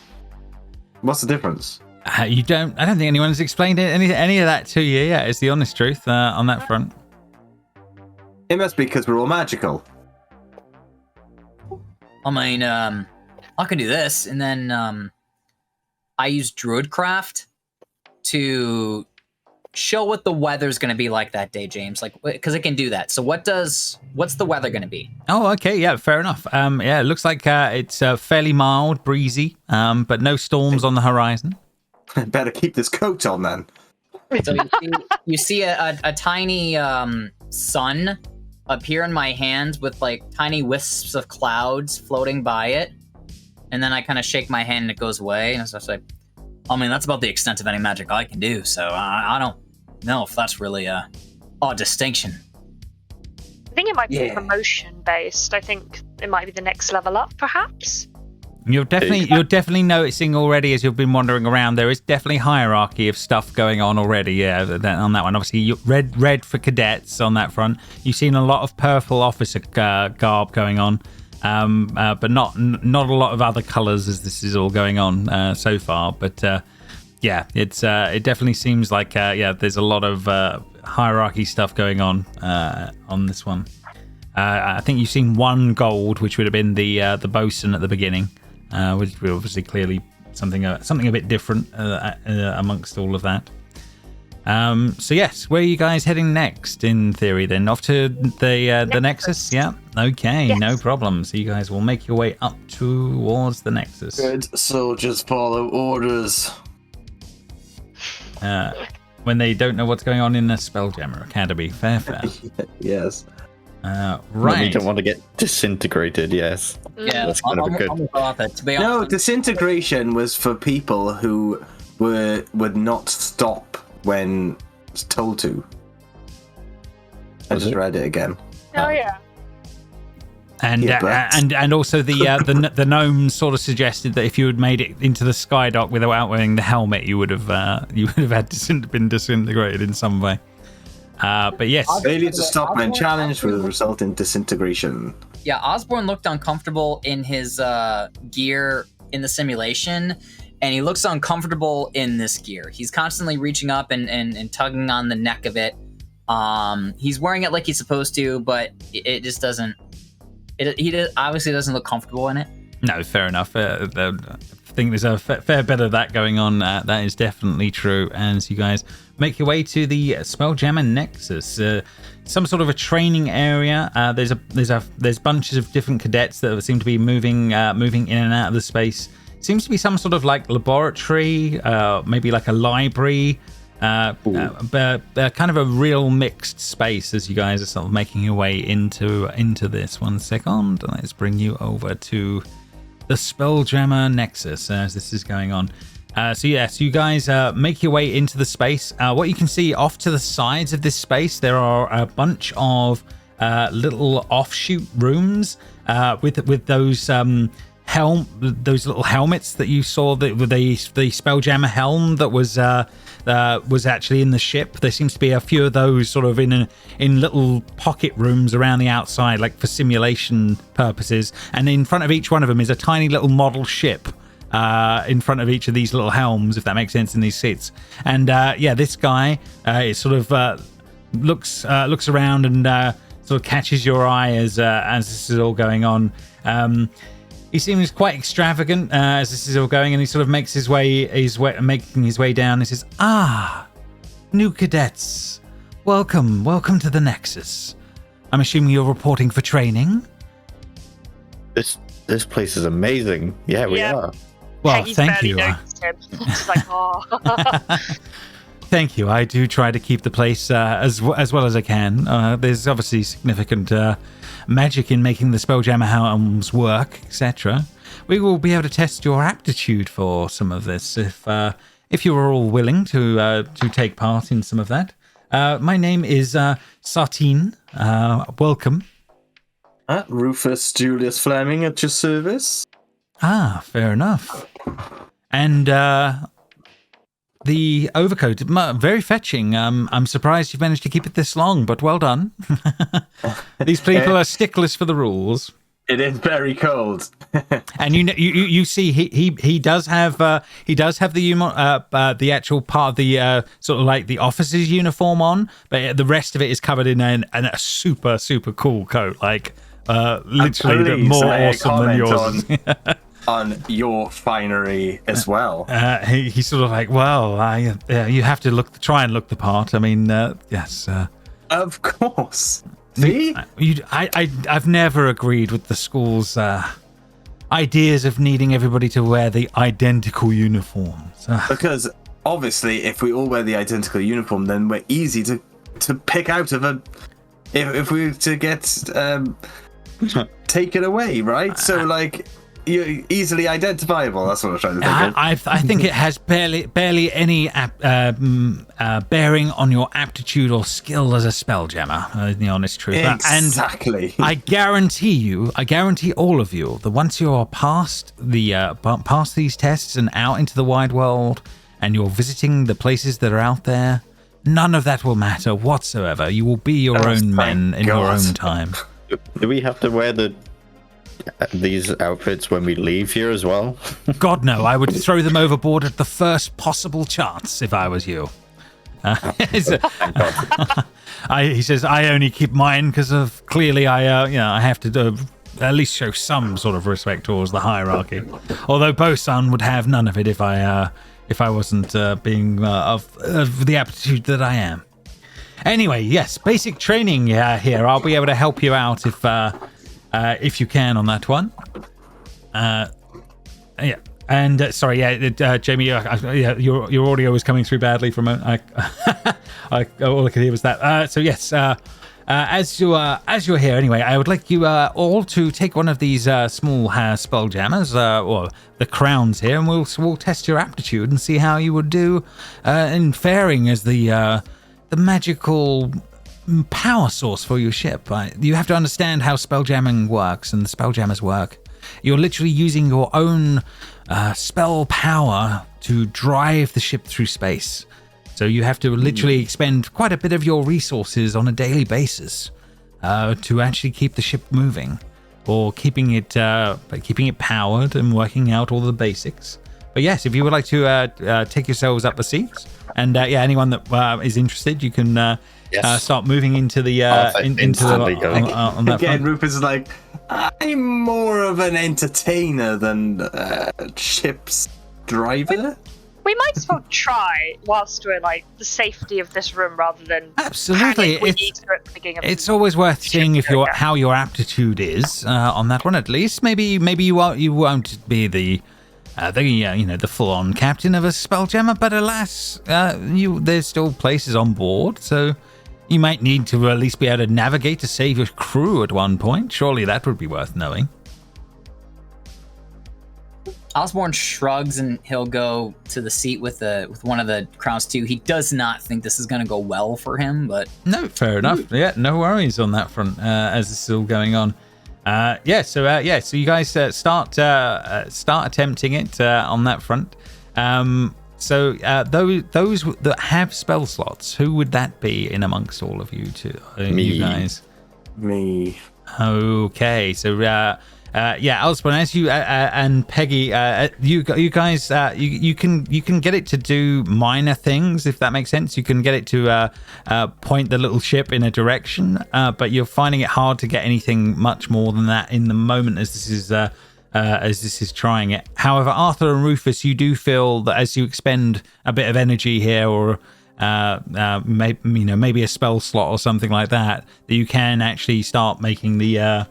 What's the difference? I don't think anyone's explained any of that to you yet. Is the honest truth on that front? It must be because we're all magical. I mean, I can do this, and then I use Druidcraft to show what the weather's going to be like that day, James. Like, because it can do that. So what's the weather going to be? Oh, okay, yeah, fair enough. Yeah, it looks like it's fairly mild, breezy, but no storms on the horizon. Better keep this coat on then. So you see a tiny sun appear in my hands with like tiny wisps of clouds floating by it, and then I kind of shake my hand and it goes away. And so I say, I mean, that's about the extent of any magic I can do. So I don't know if that's really a distinction. I think it might be Yeah. promotion based. I think it might be the next level up, perhaps. You're definitely noticing already as you've been wandering around. There is definitely hierarchy of stuff going on already. Yeah, on that one. Obviously, red for cadets on that front. You've seen a lot of purple officer garb going on, but not a lot of other colours as this is all going on so far. But yeah, it definitely seems like there's a lot of hierarchy stuff going on this one. I think you've seen one gold, which would have been the bosun at the beginning. Which was obviously clearly something a bit different amongst all of that. So yes, where are you guys heading next? In theory, then off to the Nexus. Yeah. Okay, Yes. no problem. So you guys will make your way up towards the Nexus. Good soldiers follow orders. When they don't know what's going on in the Spelljammer Academy. Fair. Yes. Right. You don't want to get disintegrated, yes. Yeah, That's kind of a good- I'm about that. To be No, honest, disintegration was for people who would not stop when told to. I Was just it? read it again. Oh yeah. And Yeah, but- and also the gnomes sort of suggested that if you had made it into the skydock without wearing the helmet, you would have been disintegrated in some way. But yes, Failure to stop when challenged will result in disintegration. Yeah, Osborne looked uncomfortable in his gear in the simulation, and he looks uncomfortable in this gear. He's constantly reaching up and tugging on the neck of it. He's wearing it like he's supposed to, but it just doesn't. He obviously doesn't look comfortable in it. no, fair enough. I think there's a fair bit of that going on. That is definitely true. As you guys make your way to the Spelljammer Nexus, some sort of a training area. There's bunches of different cadets that seem to be moving in and out of the space. Seems to be some sort of like laboratory, maybe like a library. But kind of a real mixed space as you guys are sort of making your way into this. 1 second, let's bring you over to the Spelljammer Nexus as this is going on. So you guys make your way into the space. What you can see off to the sides of this space, there are a bunch of little offshoot rooms with those those little helmets that you saw, the Spelljammer helm that was actually in the ship. There seems to be a few of those sort of in little pocket rooms around the outside, like for simulation purposes. And in front of each one of them is a tiny little model ship in front of each of these little helms, if that makes sense, in these seats. And this guy is sort of looks around and sort of catches your eye as this is all going on. He seems quite extravagant as this is all going, and he sort of makes making his way down. He says, new cadets. Welcome to the Nexus. I'm assuming you're reporting for training? This place is amazing. Yeah, we are. Well, Peggy's thank barely you. noticed him. She's like, oh. Thank you. I do try to keep the place as well as I can. There's obviously significant magic in making the Spelljammer helms work, etc. We will be able to test your aptitude for some of this if you are all willing to take part in some of that. My name is Sartine. Welcome. Rufus Julius Fleming at your service. Fair enough. And the overcoat, very fetching. I'm surprised you've managed to keep it this long, but well done. These people are sticklers for the rules. It is very cold. And you see he does have the actual part of the sort of like the officer's uniform on, but the rest of it is covered in a super cool coat, like literally more awesome than yours. On your finery as well. He's sort of like, well, you have to try and look the part. I mean, yes. Of course. See? I've never agreed with the school's ideas of needing everybody to wear the identical uniforms. Because obviously, if we all wear the identical uniform, then we're easy to pick out of a. If we were to get taken away, right? So like. You're easily identifiable. That's what I'm trying to think of. I think it has barely any bearing on your aptitude or skill as a spelljammer. The honest truth. Exactly. And I guarantee all of you that once you are past these tests and out into the wide world, and you're visiting the places that are out there, none of that will matter whatsoever. You will be your own men in your own time. Do we have to wear these outfits when we leave here as well? God, no. I would throw them overboard at the first possible chance if I was you. He says, I only keep mine because of clearly I have to at least show some sort of respect towards the hierarchy. Although Bosun would have none of it if I wasn't being of the aptitude that I am. Anyway, yes, basic training here. I'll be able to help you out if you can on that one. Yeah. And Jamie, your audio was coming through badly from all I could hear was that. So yes, as you're here anyway, I would like you all to take one of these small spelljammers, or the crowns here, and we'll test your aptitude and see how you would do in faring as the magical power source for your ship. You have to understand how spelljamming works and the spelljammers work. You're literally using your own spell power to drive the ship through space. So you have to literally expend quite a bit of your resources on a daily basis to actually keep the ship moving, or keeping it powered and working out all the basics. But yes, if you would like to take yourselves up the seats, and anyone that is interested, you can start moving into the into the on that Again, front. Rufus is like, I'm more of an entertainer than ship's driver. We might as well try whilst we're like the safety of this room rather than Absolutely, panic we need to at the beginning of it's always worth seeing if how your aptitude is on that one. At least maybe you won't be the full-on captain of a spelljammer, but alas, there's still places on board, so you might need to at least be able to navigate to save your crew at one point. Surely that would be worth knowing. Osborne shrugs and he'll go to the seat with one of the crowns too. He does not think this is going to go well for him, but no, fair enough. Yeah, no worries on that front as this is all going on. So you guys start attempting it on that front. Those that have spell slots, who would that be in amongst all of you two? You guys. Me. Okay, so Osborne, as you and Peggy, you guys, you can get it to do minor things, if that makes sense. You can get it to point the little ship in a direction, but you're finding it hard to get anything much more than that in the moment as this is trying it. However, Arthur and Rufus, you do feel that as you expend a bit of energy here, or maybe a spell slot or something like that, that you can actually start making the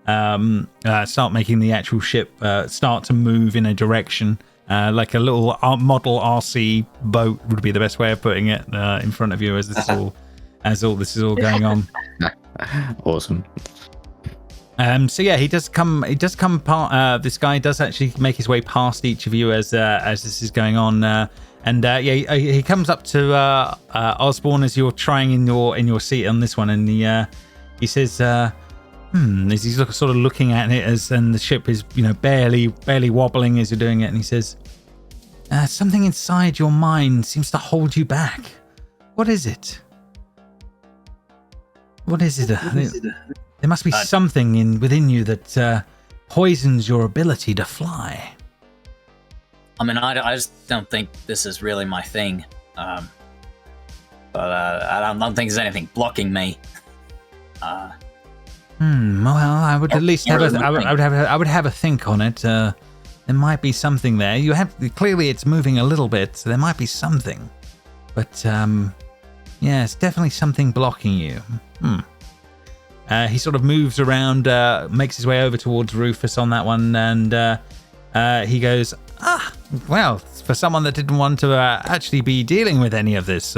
actual ship start to move in a direction, like a little model RC boat would be the best way of putting it in front of you as this is all going on. Awesome. He does come this guy does actually make his way past each of you as this is going on, he comes up to Osborne as you're trying in your seat on this one, and he says, as he's sort of looking at it and the ship is barely wobbling as you're doing it, and he says, something inside your mind seems to hold you back. What is it? There must be something within you that poisons your ability to fly. I mean, I just don't think this is really my thing. But I don't think there's anything blocking me. Well, I would at least have I would have a think on it. There might be something there. Clearly it's moving a little bit, so there might be something. But it's definitely something blocking you. He sort of moves around, makes his way over towards Rufus on that one, and he goes, well, for someone that didn't want to actually be dealing with any of this,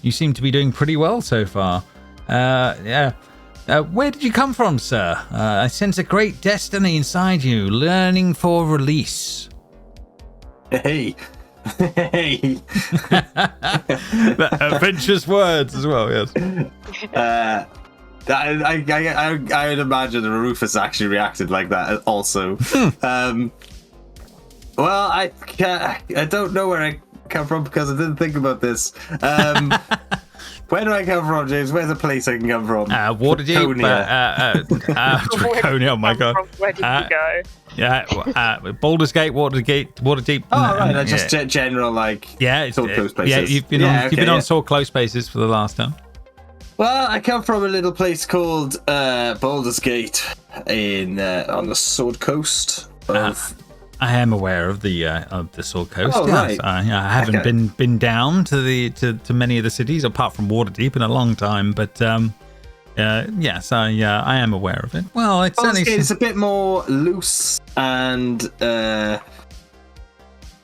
you seem to be doing pretty well so far. Where did you come from, sir? I sense a great destiny inside you, learning for release. Hey. Adventurous words as well, yes. I'd imagine Rufus actually reacted like that also. Well, I don't know where I come from because I didn't think about this. Where do I come from, James? Where's a place I can come from? Waterdeep. Draconia, oh my god. Where did you go? Yeah, Baldur's Gate, Waterdeep. Oh, right, just general, Sword Close places. Yeah, you've been on Sword Close places for the last time. Well, I come from a little place called Baldur's Gate on the Sword Coast of... I am aware of the Sword Coast. Oh, yes. right. I haven't been down to many of the cities apart from Waterdeep in a long time, but yes, I am aware of it. Well, it's Baldur's certainly Gate is a bit more loose and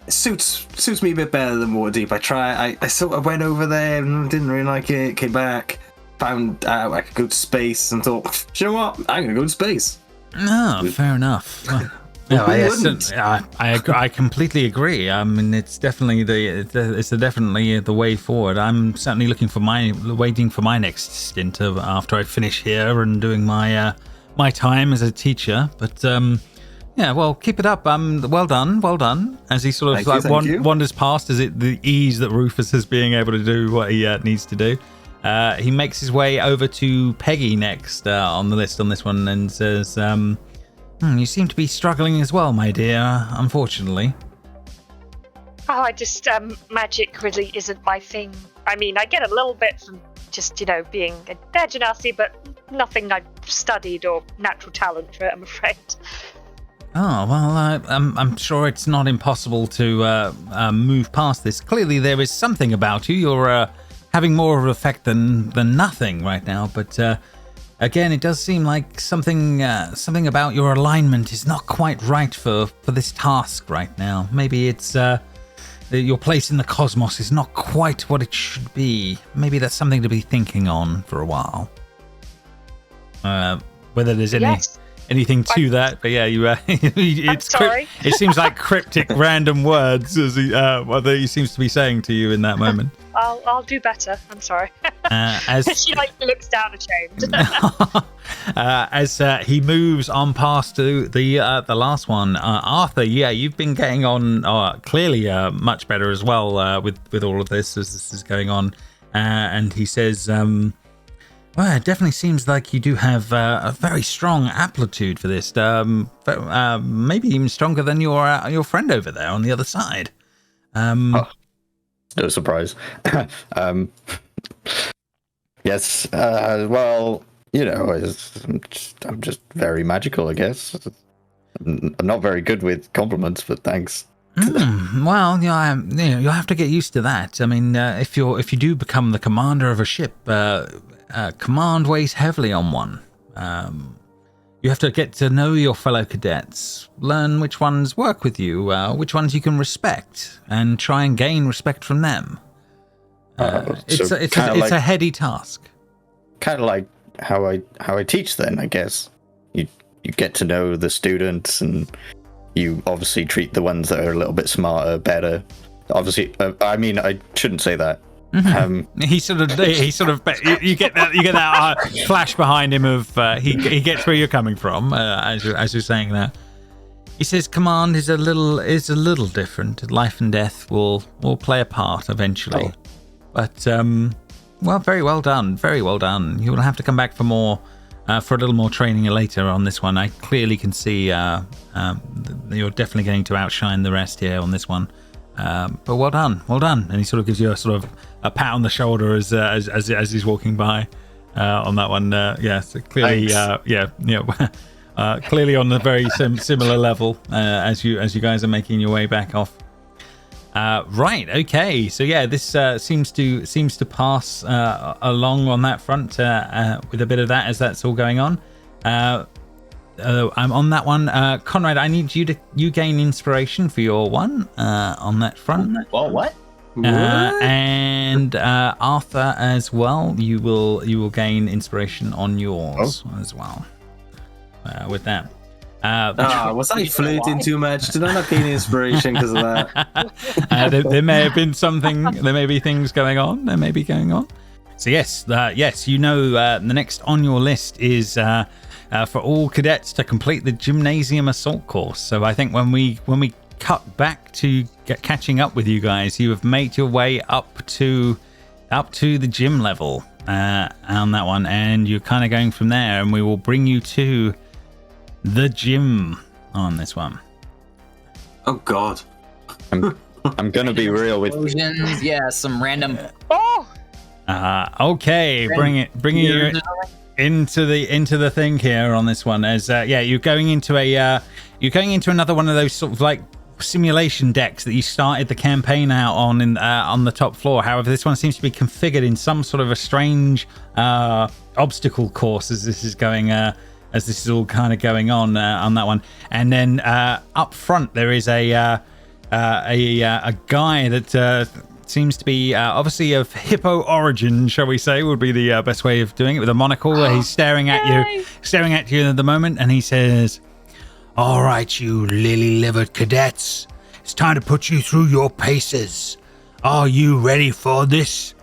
suits me a bit better than Waterdeep. I sort of went over there and didn't really like it. Came back, found out I could go to space, and thought, you know what, I'm gonna go to space. No, fair enough. No, I completely agree. I mean, it's definitely the way forward. I'm certainly waiting for my next stint after I finish here and doing my time as a teacher. But Yeah, well, keep it up. Well done. As he sort of Thank you. wanders past, the ease that Rufus is being able to do what he needs to do. He makes his way over to Peggy next on the list on this one and says, "You seem to be struggling as well, my dear. Unfortunately." Oh, I just magic really isn't my thing. I mean, I get a little bit from just being a genasi, but nothing I've studied or natural talent for it, I'm afraid. Oh, well, I'm sure it's not impossible to move past this. Clearly, there is something about you. You're having more of an effect than nothing right now. But again, it does seem like something about your alignment is not quite right for this task right now. Maybe it's your place in the cosmos is not quite what it should be. Maybe that's something to be thinking on for a while. Whether there's anything to that, but yeah, it seems like cryptic random words as he seems to be saying to you in that moment. I'll do better. I'm sorry. As she looks down ashamed. As he moves on past to the last one, Arthur. Yeah, you've been getting on clearly much better as well with all of this as this is going on, and he says. Well, it definitely seems like you do have a very strong aptitude for this. Maybe even stronger than your friend over there on the other side. No surprise. Yes. Well, I'm just very magical, I guess. I'm not very good with compliments, but thanks. Well, you'll have to get used to that. I mean, if you do become the commander of a ship. Command weighs heavily on one. You have to get to know your fellow cadets, learn which ones work with you, which ones you can respect, and try and gain respect from them. It's a heady task. Kind of like how I teach, then, I guess. You get to know the students, and you obviously treat the ones that are a little bit smarter better. Obviously, I mean, I shouldn't say that. He sort of you get that flash behind him of he gets where you're coming from as you're saying that. He says command is a little different. Life and death will play a part eventually. But very well done, very well done. You will have to come back for more for a little more training later on this one. I clearly can see you're definitely going to outshine the rest here on this one. But well done, and he sort of gives you a pat on the shoulder as he's walking by on that one. So clearly, clearly on a very similar level as you guys are making your way back off. Right, okay, so yeah, this seems to pass along on that front with a bit of that as that's all going on. I'm on that one. Conrad, I need you gain inspiration for your one on that front. Well, what? And Arthur as well. You will gain inspiration on yours as well. With that. Was I flirting too much? Did I not gain inspiration because of that? There may have been something. There may be things going on. There may be going on. So yes, the next on your list is. For all cadets to complete the gymnasium assault course. So I think when we cut back to catching up with you guys, you have made your way up to the gym level on that one, and you're kind of going from there, and we will bring you to the gym on this one. Oh God, I'm gonna be real with explosions. Yeah, some random. Oh. Okay, bringing you into the thing here on this one as you're going into another one of those sort of like simulation decks that you started the campaign out on the top floor. However, this one seems to be configured in some sort of a strange obstacle course as this is going as this is all kind of going on that one. And then up front there is a guy that seems to be obviously of hippo origin, shall we say, would be the best way of doing it, with a monocle. He's staring at you at the moment, and he says, "All right, you lily-livered cadets, it's time to put you through your paces. Are you ready for this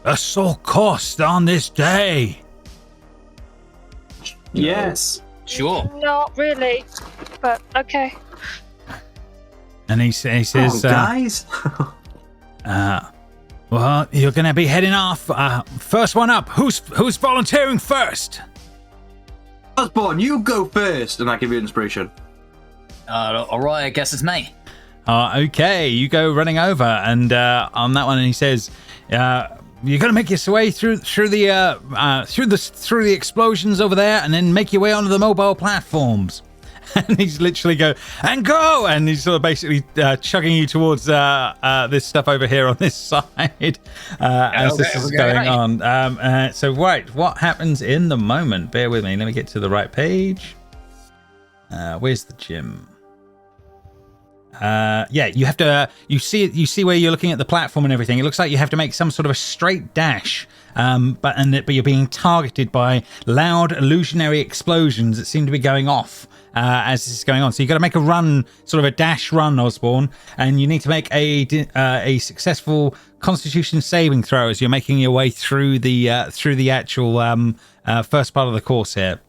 assault course on this day?" Yes. Sure. Not really. but okay. And he says, guys. well, you're going to be heading off. First one up. Who's volunteering first? Osborne, you go first, and I give you inspiration. All right, I guess it's me. Okay, you go running over, and on that one, and he says, "You're gonna make your way through the explosions over there, and then make your way onto the mobile platforms." And he's literally go, and he's sort of basically chugging you towards this stuff over here on this side as this is going on. So right, what happens in the moment? Bear with me. Let me get to the right page. Where's the gym? You have to. You see where you're looking at the platform and everything. It looks like you have to make some sort of a straight dash, but you're being targeted by loud illusionary explosions that seem to be going off as this is going on. So you got to make a run, sort of a dash run, Osborne, and you need to make a successful Constitution saving throw as you're making your way through the actual first part of the course here.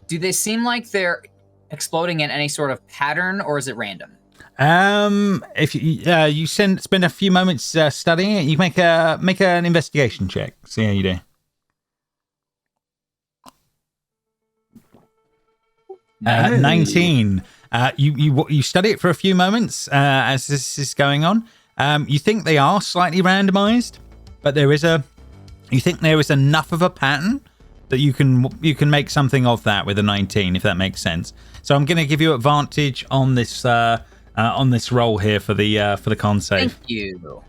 Do they seem like they're exploding in any sort of pattern, or is it random? If you spend a few moments studying it, you make an investigation check. See how you do. 19. You study it for a few moments as this is going on. You think they are slightly randomized, but you think there is enough of a pattern that you can make something of that with a 19, if that makes sense. So I'm going to give you advantage on this roll here for the con save. Thank you.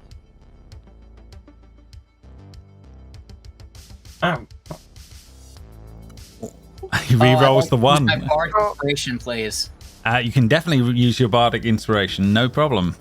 He re-rolls the one. My bardic inspiration, please. You can definitely use your bardic inspiration, no problem.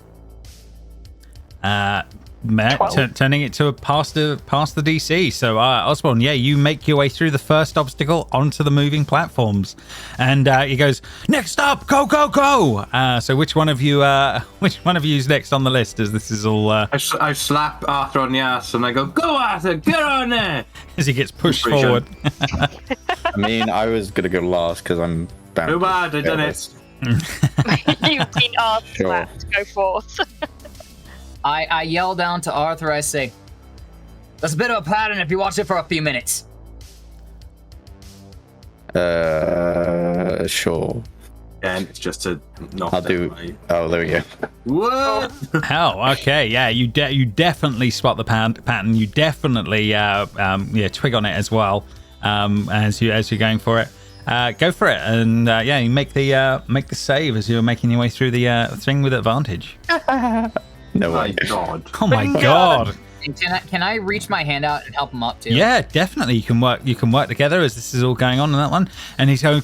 Turning it to a past the DC. So Osborne, you make your way through the first obstacle onto the moving platforms, and he goes, "Next up, go go go!" So which one of you is next on the list? As this is all. I slap Arthur on the ass and I go, "Go Arthur, get on there!" As he gets pushed forward. I mean, I was gonna go last because I'm bound. Too bad, I done it. You've been asked to go forth. I yell down to Arthur, I say, "There's a bit of a pattern if you watch it for a few minutes." Sure. And it's just to knock I'll do. Oh, there we go. What? Oh, okay, yeah. You definitely spot the pattern. You definitely twig on it as well. As you're going for it, go for it, and you make the save as you're making your way through the thing with advantage. No My way. God. Oh my god! And can I reach my hand out and help him up too? Yeah, definitely. You can work together as this is all going on that one. And he's going,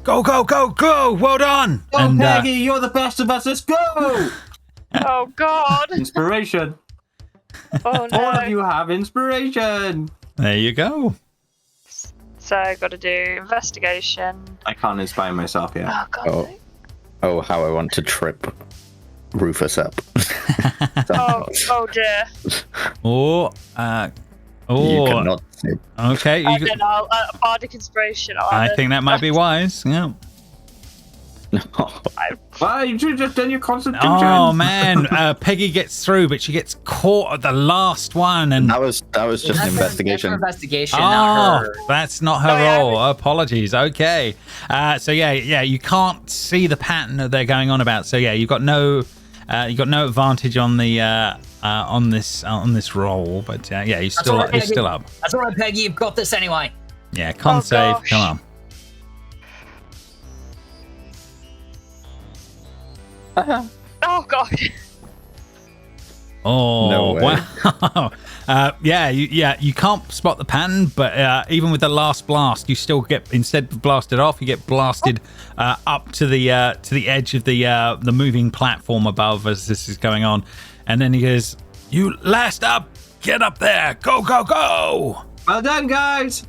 "Go go go go! Well done!" Go, and Peggy, you're the best of us. Let's go. Oh God! Inspiration. Oh no! All of you have inspiration. there you go. So I got to do investigation. I can't inspire myself yet. Oh God! Oh, how I want to trip Rufus up. Oh dear! You cannot. Okay. And then I'll bardic inspiration. I think that might be wise. Yeah. Well, you should have just done your Constitution. Oh man, Peggy gets through, but she gets caught at the last one, and That was just an investigation. That's her investigation, not her. That's not her role. Apologies. Okay. So you can't see the pattern that they're going on about. So you've got no advantage on the on this roll, but you're still up. That's all right, Peggy. You've got this anyway. Yeah, con save. Gosh. Come on. Oh God! Oh, No way. wow. You can't spot the pattern, but even with the last blast, you still get, instead of blasted off, you get blasted up to the edge of the moving platform above as this is going on. And then he goes, "You last up, get up there, go, go, go." Well done, guys.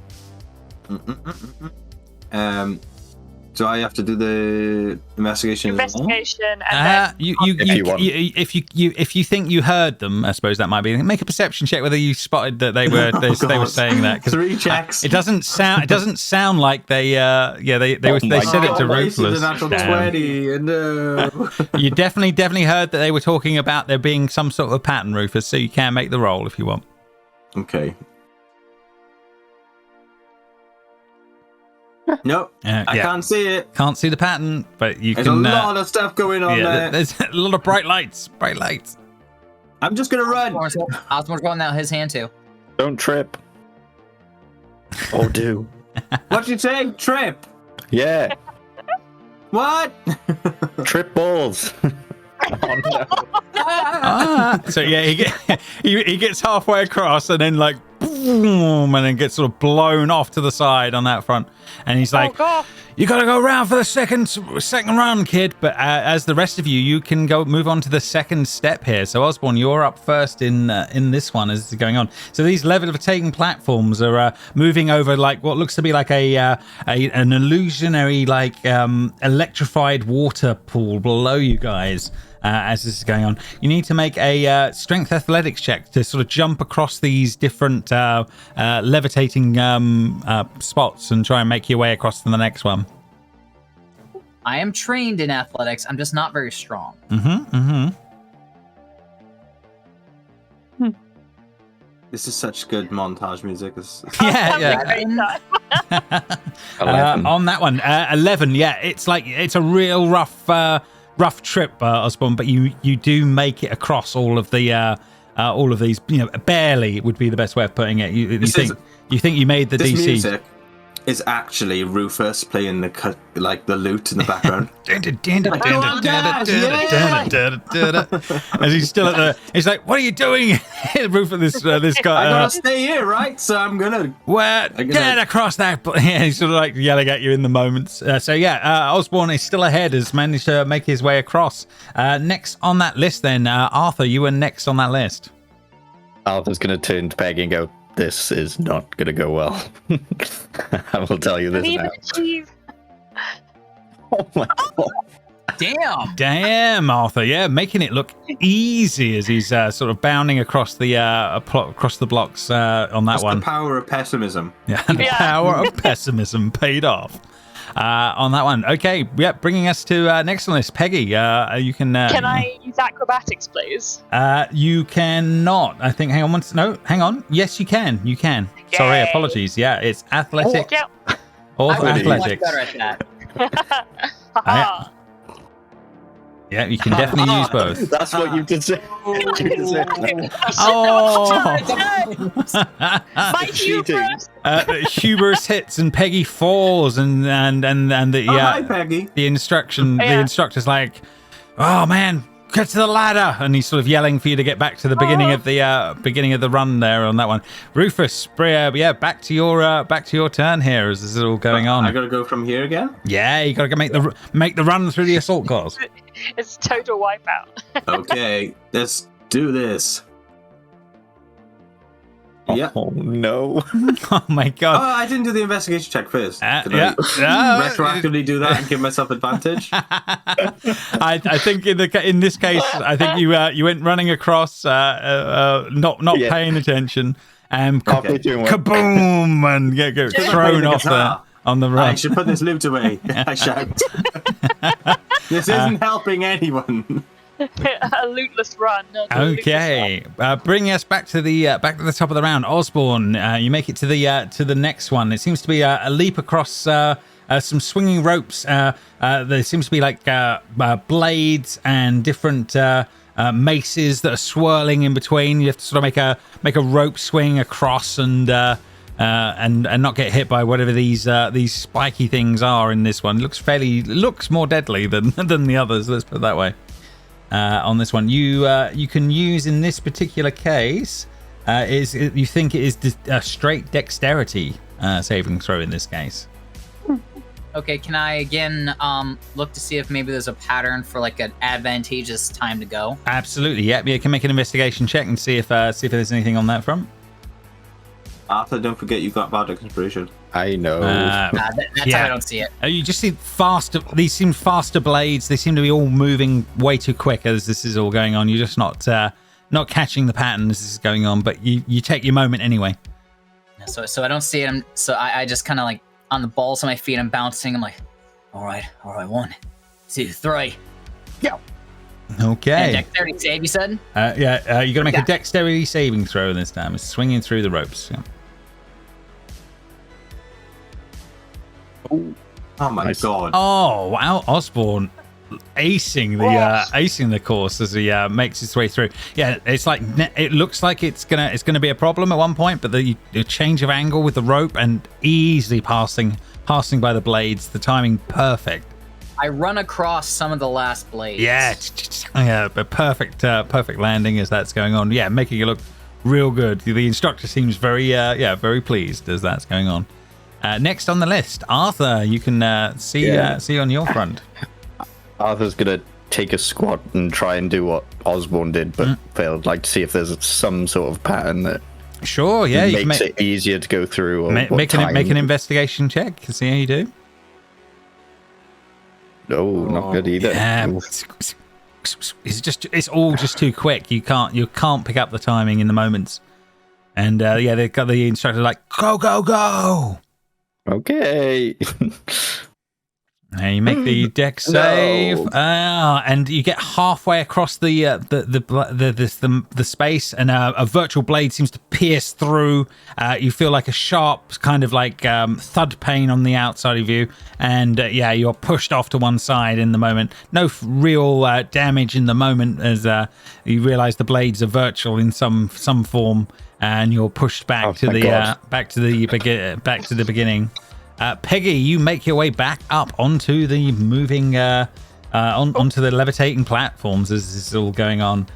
So I have to do the investigation. Investigation, and If you think you heard them, I suppose that might be. Make a perception check whether you spotted that they were they were saying that. 'Cause 3 checks. It doesn't sound like they said it to Ruthless. Natural 20. No. You definitely heard that they were talking about there being some sort of pattern, Rufus. So you can make the roll if you want. Okay. Nope, I can't see it. Can't see the pattern, but you There's can. There's a lot of stuff going on there. There's a lot of bright lights. I'm just gonna run. Osborne's going out his hand too. Don't trip. Or do. What'd you say? Trip? Yeah. What? Trip balls. Oh, no. So yeah, he gets halfway across and then like boom, and then gets sort of blown off to the side on that front, and he's like, "You got to go around for the second run, kid." But as the rest of you can move on to the second step here. So Osborne, you're up first in this one as this is going on. So these levitating platforms are moving over like what looks to be like an illusionary like electrified water pool below you guys. As this is going on, you need to make a strength athletics check to sort of jump across these different levitating spots and try and make your way across to the next one. I am trained in athletics. I'm just not very strong. This is such good montage music. Yeah. On that one, 11. Yeah, it's a real rough trip, Osborne, but you do make it across all of these. Barely would be the best way of putting it. You think you made the this DC. Music is actually Rufus playing the lute in the background. As he's still he's like, "What are you doing?" Rufus, this guy. I gotta stay here, right? So I'm gonna. Get across that. Yeah, he's sort of like yelling at you in the moments. Osborne is still ahead. Has managed to make his way across. Next on that list, then Arthur, you were next on that list. Arthur's gonna turn to Peggy and go, "This is not going to go well." I will tell you this now. Oh my god. Damn, Arthur. Yeah, making it look easy as he's sort of bounding across the blocks on that one. The power of pessimism. Yeah, the power of pessimism paid off. On that one. Okay, bringing us to next on this. Peggy, you can... Can I use acrobatics, please? You cannot. I think, hang on. Yes, you can. You can. Yay. Sorry, apologies. Yeah, it's athletics. Or athletics. Much better at that. Yeah, you can definitely use both. That's what you can say. My hubris. Hubris hits and Peggy falls, and the hi, Peggy. the instructor's like, "Oh man, get to the ladder," and he's sort of yelling for you to get back to the beginning of the run there on that one. Rufus, back to your turn here as this is all going on. I gotta go from here again. Yeah, you gotta make the run through the assault cars. It's total wipeout. Okay, let's do this. Oh no! Oh my god! Oh, I didn't do the investigation check first. Can I retroactively do that and give myself advantage? I think in this case, I think you went running across, not paying attention, and kaboom, and get thrown off there on the run. I should put this loot away. I shout. This isn't helping anyone. A lootless run. Okay, bringing us back to the top of the round. Osborne, you make it to the next one. It seems to be a leap across some swinging ropes. There seems to be like blades and different maces that are swirling in between. You have to sort of make a rope swing across and not get hit by whatever these spiky things are in this one. It looks more deadly than the others. Let's put it that way. On this one, you can use in this particular case you think it is a straight dexterity saving throw in this case. Okay, can I again look to see if maybe there's a pattern for like an advantageous time to go? Absolutely, yeah. You can make an investigation check and see if there's anything on that front. Arthur, don't forget you got bardic inspiration. I know. That's how I don't see it. You just see faster. These seem faster blades. They seem to be all moving way too quick as this is all going on. You're just not catching the pattern as this is going on. But you take your moment anyway. So I don't see it. I just kind of like on the balls of my feet. I'm bouncing. I'm like, all right. 1, 2, 3, go. Okay. And dexterity save, you said? You got to make a dexterity saving throw this time. It's swinging through the ropes. Yeah. Oh my god! Oh wow, Osborne acing the course as he makes his way through. Yeah, it's like it looks like it's gonna be a problem at one point, but the change of angle with the rope and easily passing by the blades, the timing perfect. I run across some of the last blades. Yeah, but perfect landing as that's going on. Yeah, making it look real good. The instructor seems very pleased as that's going on. Next on the list, Arthur. You can see on your front. Arthur's gonna take a squat and try and do what Osborne did, but failed. Like to see if there's some sort of pattern that makes it easier to go through. Or make an investigation check to see how you do. No, not good either. Yeah. It's all just too quick. You can't pick up the timing in the moments. And they've got the instructor like go. Okay. And you make the dex save, and you get halfway across the space, and a virtual blade seems to pierce through. You feel like a sharp kind of like thud pain on the outside of you, and you're pushed off to one side in the moment. No real damage in the moment, as you realise the blades are virtual in some form, and you're pushed back to the beginning. Peggy, you make your way back up onto the moving, onto the levitating platforms as this is all going on.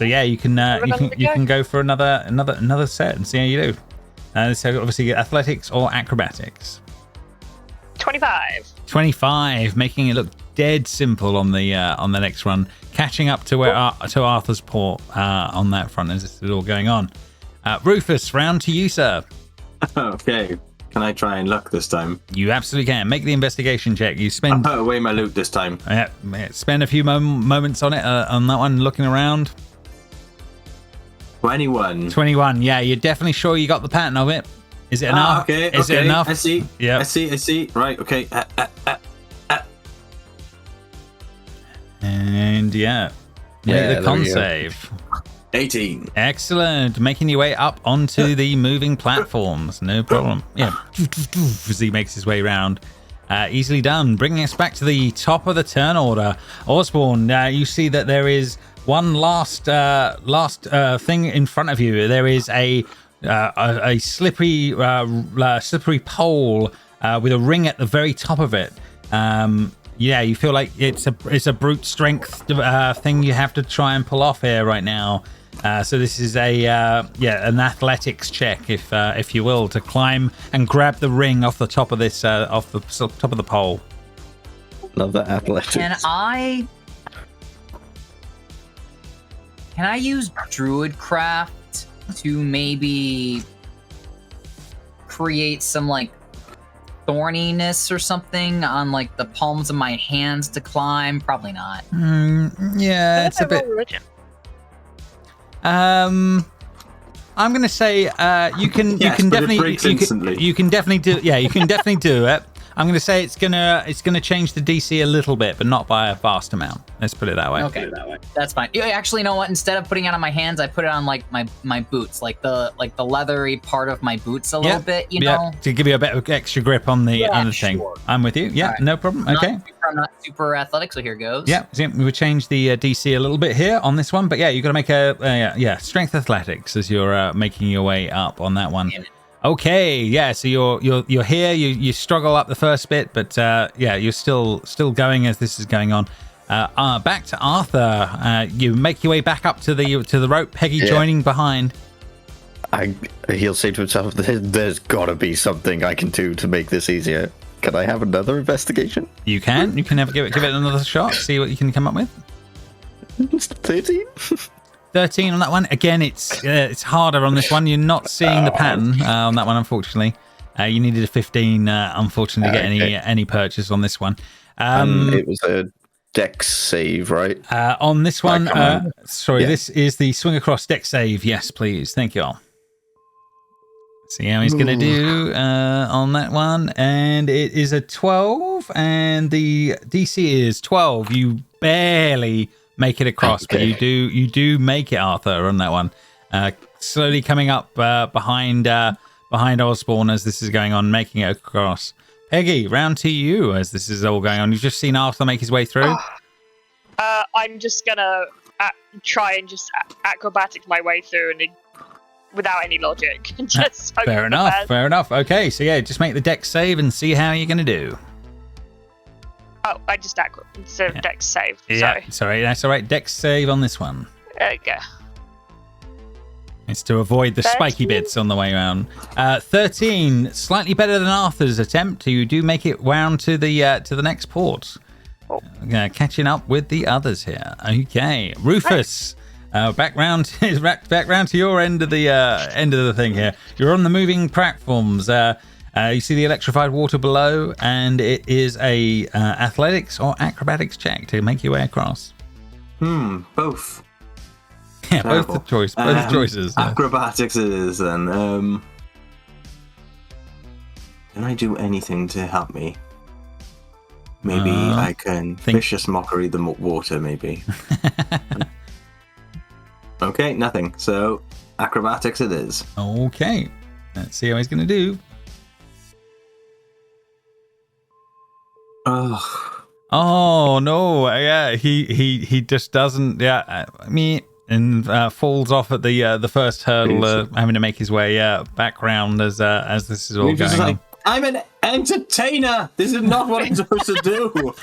You can go for another set and see how you do. So obviously athletics or acrobatics. 25, making it look dead simple on the next run, catching up to Arthur's port on that front as this is all going on. Rufus, round to you, sir. Okay. Can I try and look this time? You absolutely can. Make the investigation check. You spend. I'll put away my loot this time. Yeah, spend a few moments on it, on that one, looking around. 21. Yeah, you're definitely sure you got the pattern of it. Is it enough? Okay. Is it enough? I see. Yeah. I see. Right. Okay. And make the con save. 18. Excellent. Making your way up onto the moving platforms. No problem. Yeah. As he makes his way around. Easily done. Bringing us back to the top of the turn order. Osborne, you see that there is one last thing in front of you. There is a slippery pole with a ring at the very top of it. You feel like it's a brute strength thing you have to try and pull off here right now. So this is an athletics check, if you will, to climb and grab the ring off the top of this off the top of the pole. Love that athletics. Can I use Druidcraft to maybe create some like thorniness or something on like the palms of my hands to climb? Probably not. It's a bit. Religion. I'm gonna say you can definitely do it. I'm gonna say it's gonna change the DC a little bit, but not by a vast amount. Let's put it that way. Okay, that's fine. Actually, you know what? Instead of putting it on my hands, I put it on like my boots, like the leathery part of my boots a little bit. You know, to give you a bit of extra grip on the other thing. Sure. I'm with you. Yeah, right. No problem. Okay. I'm not super athletic, so here goes. Yeah, so we would change the DC a little bit here on this one, but yeah, you've got to make a strength athletics as you're making your way up on that one. Okay, yeah, so you're here. You struggle up the first bit, but you're still going as this is going on. Back to Arthur. You make your way back up to the rope. Peggy joining behind. He'll say to himself, "There's got to be something I can do to make this easier. Can I have another investigation?" You can. You can give it another shot. See what you can come up with. 13. 13 on that one. Again, it's harder on this one. You're not seeing the pattern on that one, unfortunately. You needed a 15, unfortunately, to get any purchase on this one. It was a dex save, right? On this one, Yeah. this is the swing across dex save. Yes, please. Thank you all. See how he's going to do on that one. And it is a 12, and the DC is 12. You barely make it across, but you do make it, Arthur, on that one. Slowly coming up behind Osborne as this is going on, making it across. Peggy, round to you as this is all going on. You've just seen Arthur make his way through. I'm just gonna try and just acrobatic my way through and without any logic. Just Fair enough. Okay, so yeah, just make the dex save and see how you're going to do. Oh, I just dex save. Yeah, Sorry. That's all right. Dex save on this one. There you go. It's to avoid the 13? spiky bits on the way around. 13, slightly better than Arthur's attempt. You do make it round to the next port. Oh. Catching up with the others here. Okay, Rufus. Back round to your end of the thing here. You're on the moving platforms. You see the electrified water below, and it is a athletics or acrobatics check to make your way across. Both. Yeah, both the choices. Acrobatics it is then. Can I do anything to help me? Maybe I can vicious mockery the water, maybe. Okay, nothing. So, acrobatics it is. Okay. Let's see how he's going to do. Oh, no. Yeah, he just doesn't. Yeah, and falls off at the first hurdle, having to make his way back round as this is all going on. I'm an entertainer. This is not what I'm supposed to do.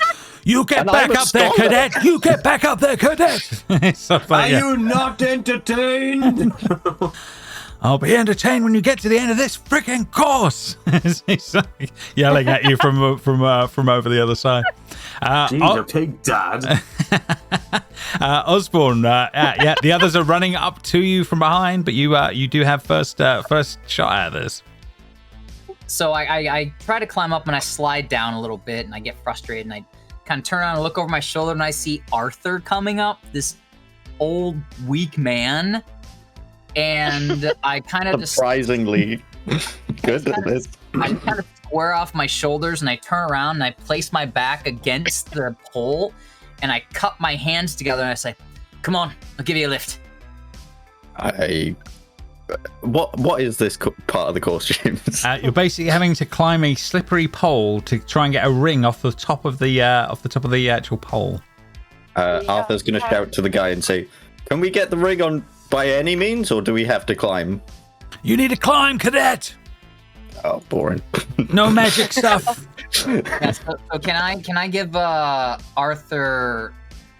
You get back up there, cadet. You get back up there, cadet. Are you not entertained? I'll be entertained when you get to the end of this freaking course. He's like yelling at you from over the other side. Okay, Dad. Osborne, the others are running up to you from behind, but you do have first shot at this. So I try to climb up and I slide down a little bit and I get frustrated and I kind of turn around and look over my shoulder and I see Arthur coming up, this old weak man, and I kind of surprisingly good at this. I kind of square off my shoulders and I turn around and I place my back against the pole and I cup my hands together and I say, "Come on, I'll give you a lift." What is this part of the course, James? You're basically having to climb a slippery pole to try and get a ring off the top of the actual pole. Arthur's going to shout to the guy and say, "Can we get the ring on by any means, or do we have to climb?" You need to climb, cadet. Oh, boring. No magic stuff. Yeah, so can I give Arthur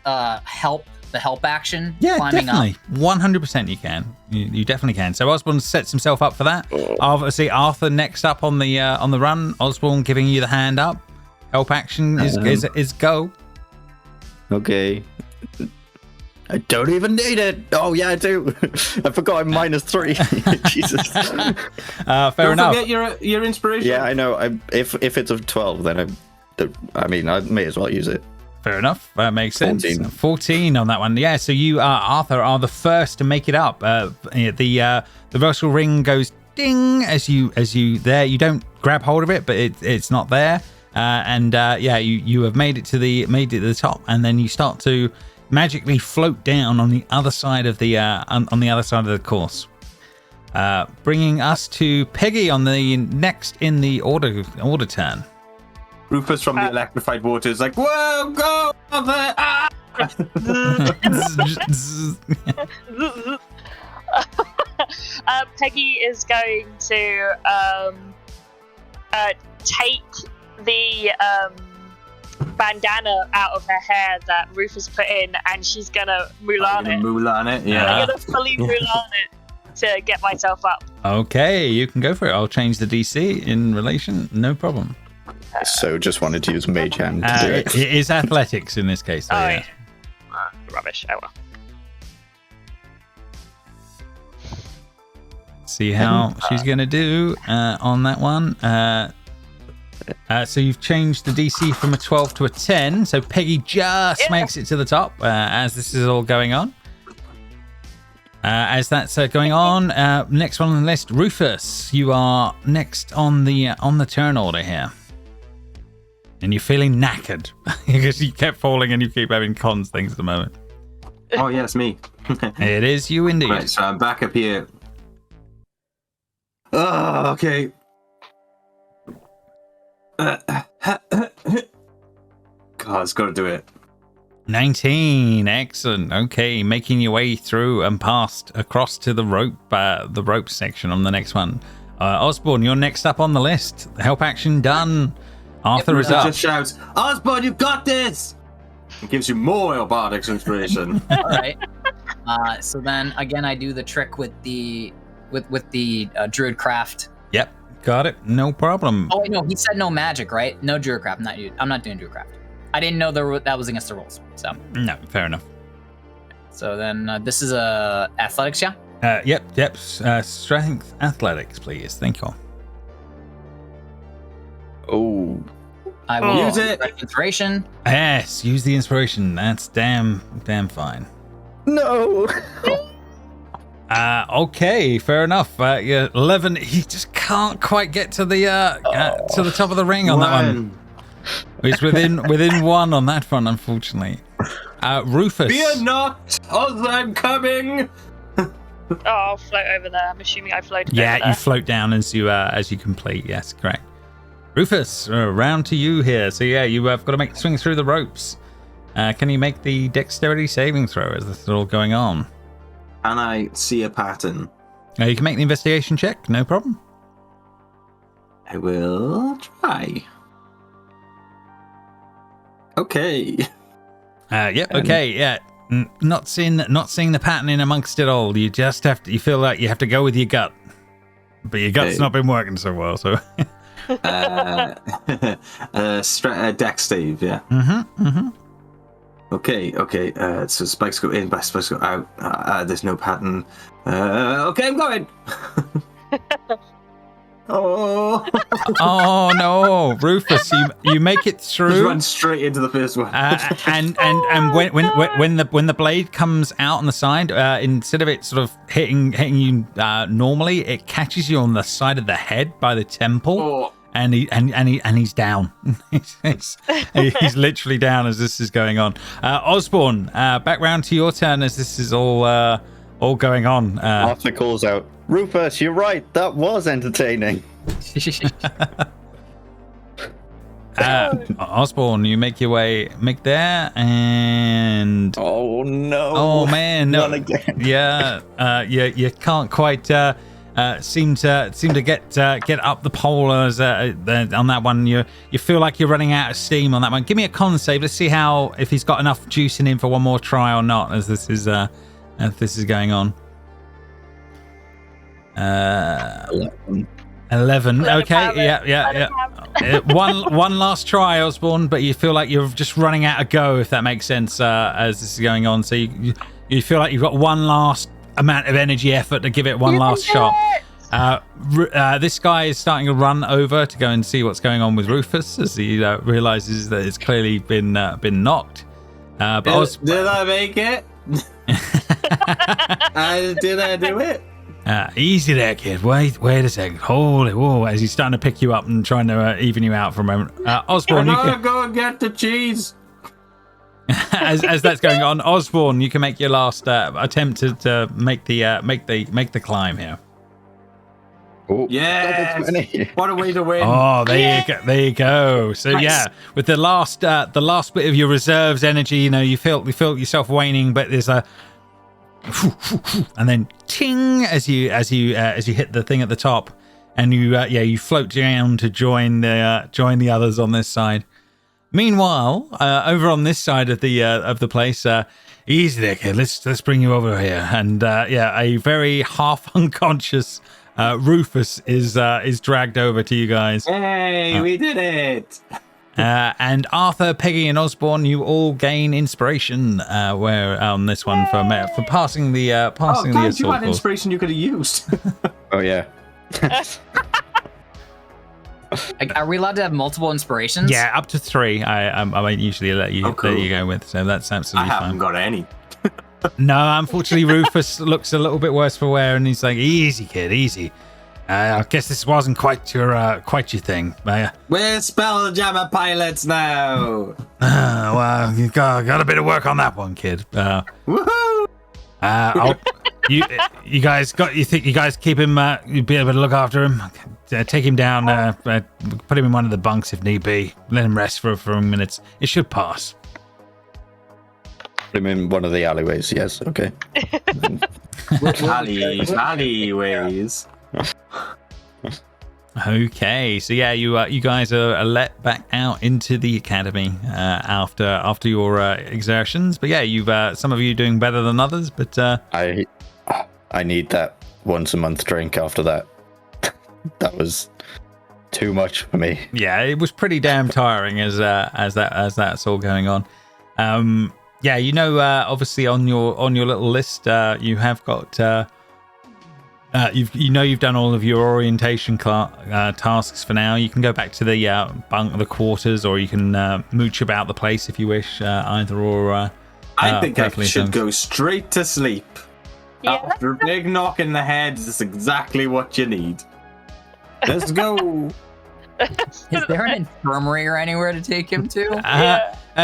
help? The help action? Yeah, climbing definitely. up? 100% you can. You definitely can. So Osborne sets himself up for that. Obviously, Arthur next up on the run. Osborne giving you the hand up. Help action is go. Okay. I don't even need it. Oh yeah, I do. I forgot I'm -3. Jesus. Fair enough. Don't forget your inspiration. Yeah, I know. If it's a 12, then I may as well use it. Fair enough. That makes sense. 14. 14 on that one. Yeah. So you, Arthur, are the first to make it up. The virtual ring goes ding as you there. You don't grab hold of it, but it's not there. You have made it to the top, and then you start to magically float down on the other side of the on the other side of the course. Bringing us to Peggy on the next in the order turn. Rufus from the electrified water is like, "Whoa, go there!" Ah! Peggy is going to take the bandana out of her hair that Rufus put in, and she's gonna Mulan it. Mulan it, yeah. I'm gonna fully Mulan it to get myself up. Okay, you can go for it. I'll change the DC in relation. No problem. So just wanted to use Mage Hand to do it. It is athletics in this case. Though, yeah. Rubbish. Oh well. Let's see how she's going to do on that one. So you've changed the DC from a 12 to a 10. So Peggy just makes it to the top as this is all going on. As that's going on, next one on the list, Rufus. You are next on the turn order here. And you're feeling knackered because you kept falling and you keep having cons things at the moment. Oh, yes, me. It is you indeed. Right, so I'm back up here. Oh, okay. God, it's got to do it. 19, excellent. Okay, making your way through and past across to the rope section on the next one. Osborne, you're next up on the list. The help action done. Arthur is up. Just shouts, Osborne, you got this! It gives you more Elbardics inspiration. All right. So then again, I do the trick with the druid craft. Yep, got it. No problem. Oh wait, no, he said no magic, right? No druid craft. I'm not doing druid craft. I didn't know that was against the rules. So No, fair enough. So then this is athletics, yeah. Yep. Strength athletics, please. Thank you. Oh, I will Use it. Inspiration. Yes, use the inspiration. That's damn fine. no. Okay, fair enough. Yeah, 11. He just can't quite get to the top of the ring on that one. He's within 1 on that front, unfortunately. Rufus. Fear not, as I'm coming. Oh, I'll float over there. I'm assuming I floated over Yeah, there. you float down as you complete. Yes, correct. Rufus, round to you here. So yeah, you have got to swing through the ropes. Can you make the dexterity saving throw as this is all going on? Can I see a pattern? You can make the investigation check. No problem. I will try. Okay. Yep. Okay. Yeah. Not seeing the pattern in amongst it all. You just you feel like you have to go with your gut, but your gut's not been working so well. So. Dex save, yeah. Okay. So spikes go in, but spikes go out. There's no pattern. Okay, I'm going. Oh. Oh no, Rufus! You make it Just through. run straight into the first one. And when the blade comes out on the side, instead of it sort of hitting you normally, it catches you on the side of the head by the temple. Oh. And he's down. he's literally down as this is going on. Osborne, back round to your turn as this is all going on. Arthur calls out, Rufus, you're right. That was entertaining. Osborne, you make there, and Oh no! oh man, no, Not again. yeah, you can't quite seem to get up the pole as on that one. You feel like you're running out of steam on that one. Give me a con save. Let's see if he's got enough juice in him for one more try or not. As this is going on. 11. Okay, yeah. One last try, Osborne, but you feel like you're just running out of go, if that makes sense, as this is going on. So you feel like you've got one last amount of energy effort to give it one last shot. This guy is starting to run over to go and see what's going on with Rufus as he realizes that it's clearly been knocked. But did I make it? Did I do it? Easy there, kid. Wait a second. Holy whoa! As he's starting to pick you up and trying to even you out for a moment. Osborne, I'm gonna go and get the cheese. as that's going on, Osborne, you can make your last attempt to make the climb here. Oh, Yes! double 20. What a way to win. Oh, there you go. So Nice. yeah, with the last bit of your reserves energy, you feel yourself waning, but there's a and then ting as you hit the thing at the top, and you float down to join the others on this side. Meanwhile, over on this side of the place, easy there, kid. Let's bring you over here, and a very half unconscious Rufus is dragged over to you guys. Hey, we did it! And Arthur, Peggy, and Osborne, you all gain inspiration. Where on this one for passing the God, you assault had course. inspiration you could have used. Oh yeah. Are we allowed to have multiple inspirations? Yeah, up to 3. I might usually let you cool. go with, so that's I absolutely haven't fine. got any. No, unfortunately, Rufus looks a little bit worse for wear, and he's like, "Easy, kid, easy. I guess this wasn't quite your thing." We're Spelljammer pilots now. Well, you got a bit of work on that one, kid. Woohoo! You think you guys keep him? You'd be able to look after him. Take him down. Put him in one of the bunks if need be. Let him rest for a few minutes. It should pass. Put him in one of the alleyways. Yes. Okay. Alleyways. Okay, so yeah, you guys are let back out into the academy after your exertions. But yeah, you've some of you doing better than others. But I need that once a month drink after that. That was too much for me. yeah, it was pretty damn tiring as that's all going on. Yeah, obviously on your little list, you have got. You've done all of your orientation tasks for now. You can go back to the quarters, or you can mooch about the place if you wish. Either or. I think I perfectly should sounds- go straight to sleep. Yeah, After a big knock in the head is exactly what you need. Let's go. Is there an infirmary or anywhere to take him to?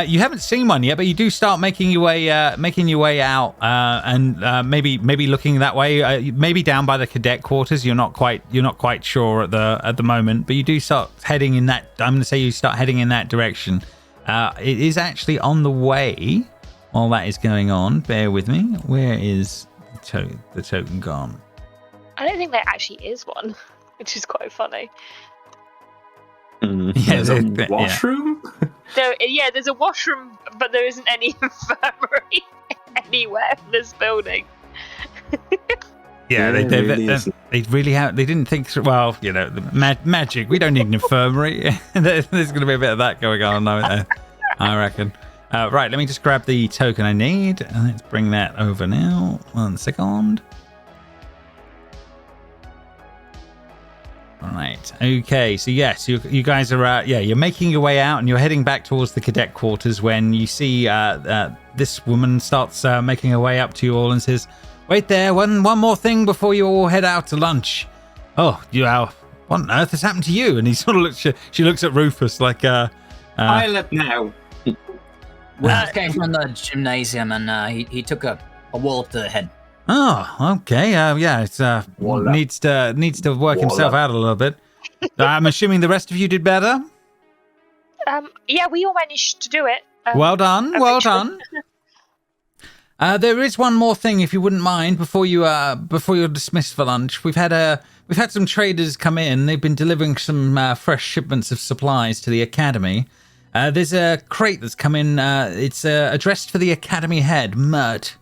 You haven't seen one yet, but you do start making your way out, and maybe looking that way. Maybe down by the cadet quarters. You're not quite sure at the moment, but you do start heading in that. I'm going to say you start heading in that direction. It is actually on the way. While that is going on, bear with me. Where is the token gone? I don't think there actually is one, which is quite funny. Yeah, There's a washroom? There's a washroom, but there isn't any infirmary anywhere in this building. Yeah, Yeah, it really isn't. they really have. They didn't think through. Well, magic. We don't need an infirmary. There's going to be a bit of that going on, I reckon. Right, let me just grab the token I need. Let's bring that over now. 1 second. All right. Okay. So yes, you guys are. You're making your way out, and you're heading back towards the cadet quarters when you see this woman starts making her way up to you all and says, "Wait there, one more thing before you all head out to lunch." Oh, what on earth has happened to you? And he sort of looks. She looks at Rufus like, Pilot now. We just came from the gymnasium, and he took a wallop to the head. Oh, okay. It's Voila. needs to work himself out a little bit. I'm assuming the rest of you did better. Yeah, we all managed to do it. Well done. Well eventually. done. There is one more thing, if you wouldn't mind, before you're dismissed for lunch. We've had some traders come in. They've been delivering some fresh shipments of supplies to the academy. There's a crate that's come in. It's addressed for the academy head, Mert.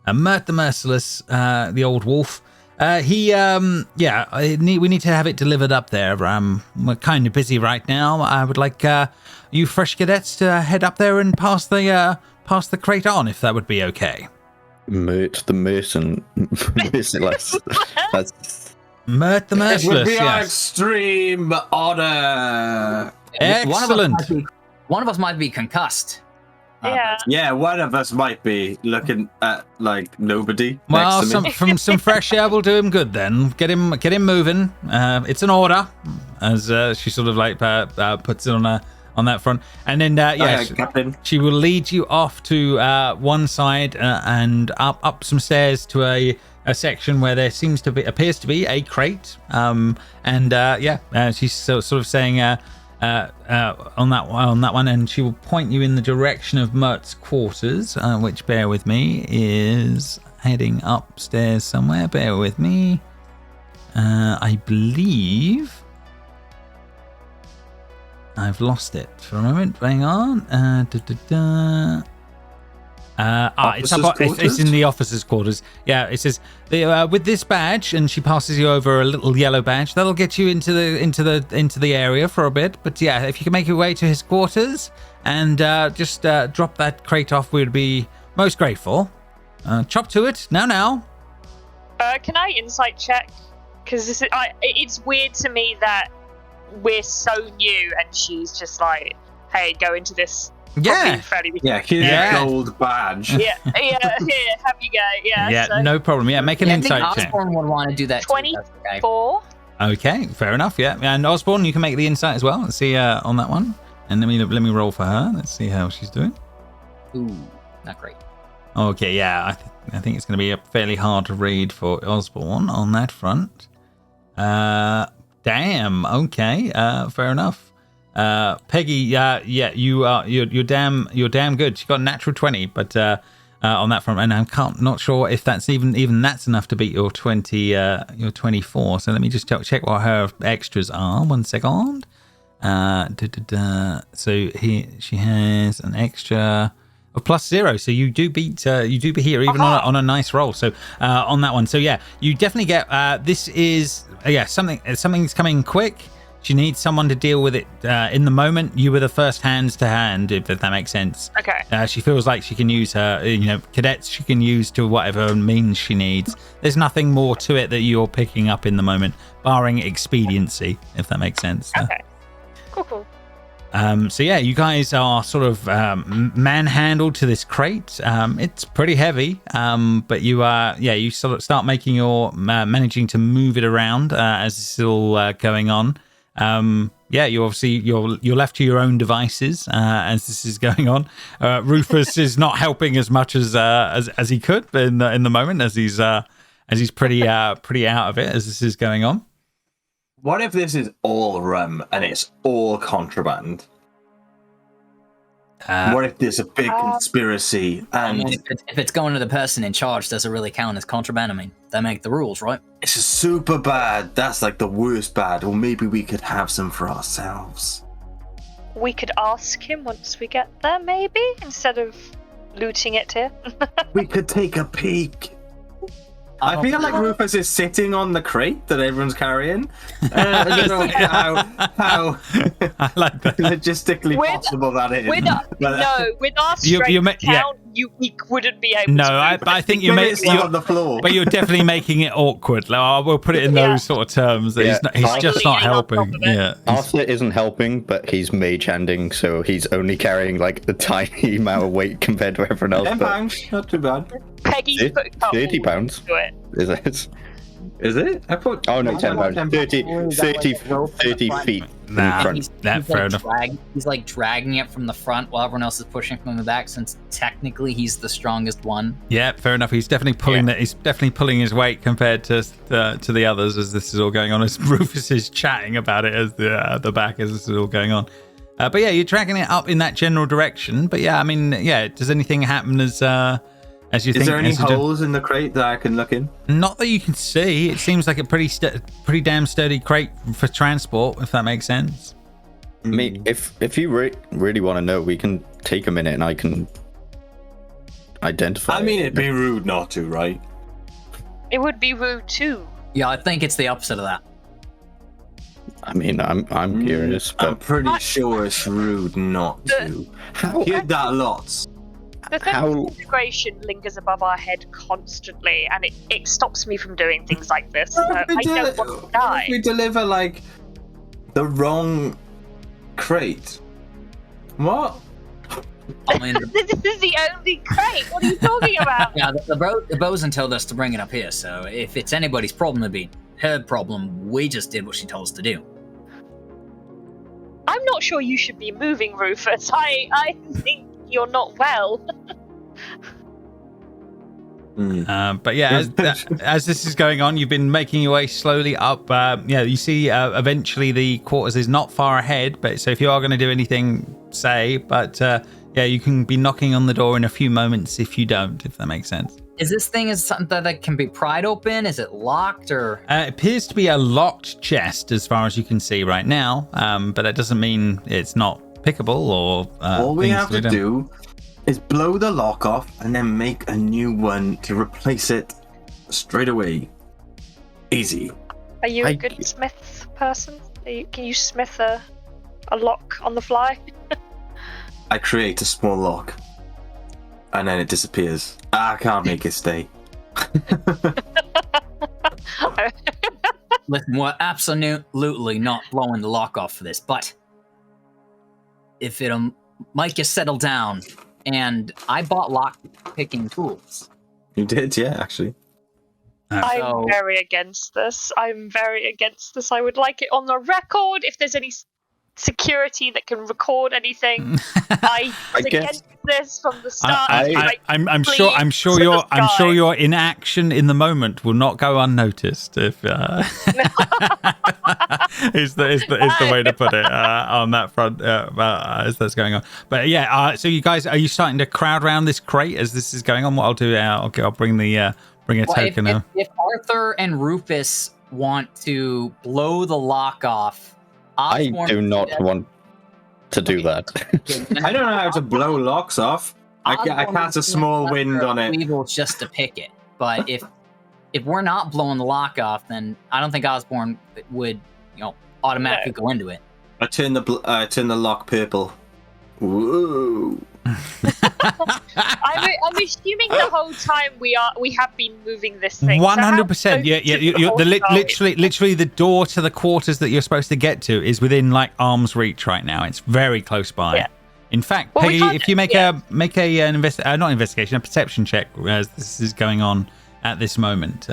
Mert the Merciless, the old wolf. We need to have it delivered up there. We're kind of busy right now. I would like you fresh cadets to head up there and pass the crate on, if that would be okay. Mert the merciless. That's Mert the It would Merciless, be our yes. extreme honor. Excellent. One of us might be concussed. Yeah. Yeah, one of us might be looking at like nobody Well, next to me. from some fresh air will do him good then. Get him moving. It's an order, as she sort of like puts it on that front, and then Captain. she will lead you off to one side and up some stairs to a section where there appears to be a crate. She's sort of saying on that one, and she will point you in the direction of Mert's quarters, which, bear with me, is heading upstairs somewhere. Bear with me. I believe I've lost it for a moment. Hang on. It's in the officers' quarters. Yeah, it says with this badge, and she passes you over a little yellow badge. That'll get you into the area for a bit. But yeah, if you can make your way to his quarters and just drop that crate off, we'd be most grateful. Chop to it now. Can I insight check Because it's weird to me that we're so new and she's just like, hey, go into this. Yeah. Yeah, here's Yeah. a gold badge. Here, have you go. Yeah, Yeah, so no problem. Yeah, make an I insight think check. Osborne would want to do that. 24. Okay, fair enough. Yeah, and Osborne, you can make the insight as well. Let's see on that one, and let me roll for her. Let's see how she's doing. Ooh, not great. Okay, yeah, I think it's going to be a fairly hard to read for Osborne on that front. Damn. Okay. Fair enough. Peggy. Yeah. You're damn good. She got a natural 20, but on that front, and I'm not sure if that's even that's enough to beat your 20. Your 24. So let me just check what her extras are. 1 second. So she has an extra of +0, so you do beat her even on a nice roll. So on that one, so yeah, you definitely get this is something's coming quick. She needs someone to deal with it in the moment. You were the first hands to hand, if that makes sense. Okay. She feels like she can use her cadets. She can use to whatever means she needs. There's nothing more to it that you're picking up in the moment, barring expediency, if that makes sense. Okay. Cool. So yeah, you guys are sort of manhandled to this crate. It's pretty heavy, but you sort of start making your managing to move it around as this is all going on. You're left to your own devices as this is going on. Rufus is not helping as much as he could in the moment as he's pretty out of it as this is going on. What if this is all rum and it's all contraband? What if there's a big conspiracy and if it's going to the person in charge, does it really count as contraband? I mean, they make the rules, right? it's super bad? That's like the worst bad. Or maybe we could have some for ourselves. We could ask him once we get there, maybe, instead of looting it here. We could take a peek. I feel like Rufus is sitting on the crate that everyone's carrying. I don't know how I like that. logistically possible that is. With our strength count, we wouldn't be able to. No, I think you're on the floor. but you're definitely making it awkward. Like, we'll put it in those sort of terms. That he's just not helping. Yeah, Arthur isn't helping, but he's mage handing, so he's only carrying like the tiny amount of weight compared to everyone else. 10 pounds, not too bad. Peggy's put 30 pounds. to it. Is it? Is it? I put. Oh no, 10 pounds. 30 feet. Nah, in front. He's fair enough. He's like dragging it from the front while everyone else is pushing from the back, since technically he's the strongest one. Yeah, fair enough. He's definitely pulling that. He's definitely pulling his weight compared to the others as this is all going on. As Rufus is chatting about it as the back as this is all going on. But yeah, you're dragging it up in that general direction. But yeah, I mean, yeah. Does anything happen as you think? Is there any holes in the crate that I can look in? Not that you can see. It seems like a pretty damn sturdy crate for transport, if that makes sense. I mean, if you really want to know, we can take a minute and I can identify. I mean, it'd be rude not to, right? It would be rude too. Yeah, I think it's the opposite of that. I mean, I'm curious, but I'm pretty sure it's rude not to. Hear that lots. The integration lingers above our head constantly, and it stops me from doing things like this. I don't want to die. If we deliver like the wrong crate, what? I mean, This is the only crate. What are you talking about? yeah, the bosun told us to bring it up here, so if it's anybody's problem, it'd be her problem. We just did what she told us to do. I'm not sure you should be moving, Rufus. I think you're not well. But yeah, as this is going on, you've been making your way slowly up. You see eventually the quarters is not far ahead, but so if you are going to do anything, say, but you can be knocking on the door in a few moments if you don't, if that makes sense. Is this thing something that can be pried open? Is it locked or? It appears to be a locked chest as far as you can see right now, but that doesn't mean it's not pickable or all we things have to be done. do is blow the lock off and then make a new one to replace it straight away. Easy. Are you a good smith person? Can you smith a lock on the fly? I create a small lock and then it disappears. I can't make it stay. Listen, we're absolutely not blowing the lock off for this, but if it'll make you settle down, and I bought lock picking tools. You did, yeah, actually. I'm very against this. I would like it on the record. If there's any security that can record anything, I was against this from the start. I'm sure your inaction in the moment will not go unnoticed. If is the way to put it on that front as that's going on. But yeah, so you guys, are you starting to crowd around this crate as this is going on? What I'll do, I'll bring a token. If Arthur and Rufus want to blow the lock off, Osborne, I do not want to do that. I don't know how to blow locks off. I cast a small wind on it. Weevil just to pick it, but if we're not blowing the lock off, then I don't think Osborne would, automatically go into it. I turn the lock purple. Whoa. I'm assuming the whole time we have been moving this thing. 100%. Literally, the door to the quarters that you're supposed to get to is within like arm's reach right now. It's very close by. Yeah. In fact, Peggy, if you make a perception check as this is going on at this moment.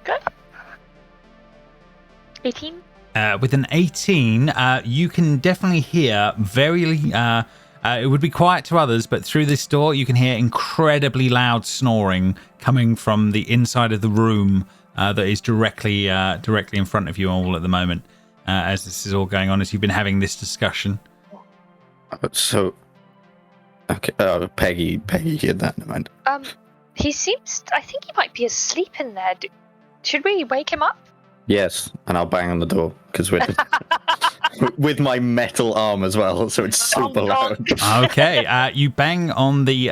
Good. 18. With an 18, you can definitely hear it would be quiet to others, but through this door, you can hear incredibly loud snoring coming from the inside of the room that is directly in front of you all at the moment, as this is all going on, as you've been having this discussion. So, okay, Peggy heard that. Never mind. I think he might be asleep in there. Should we wake him up? Yes, and I'll bang on the door because we're with my metal arm as well, so it's super loud. Okay, you bang on the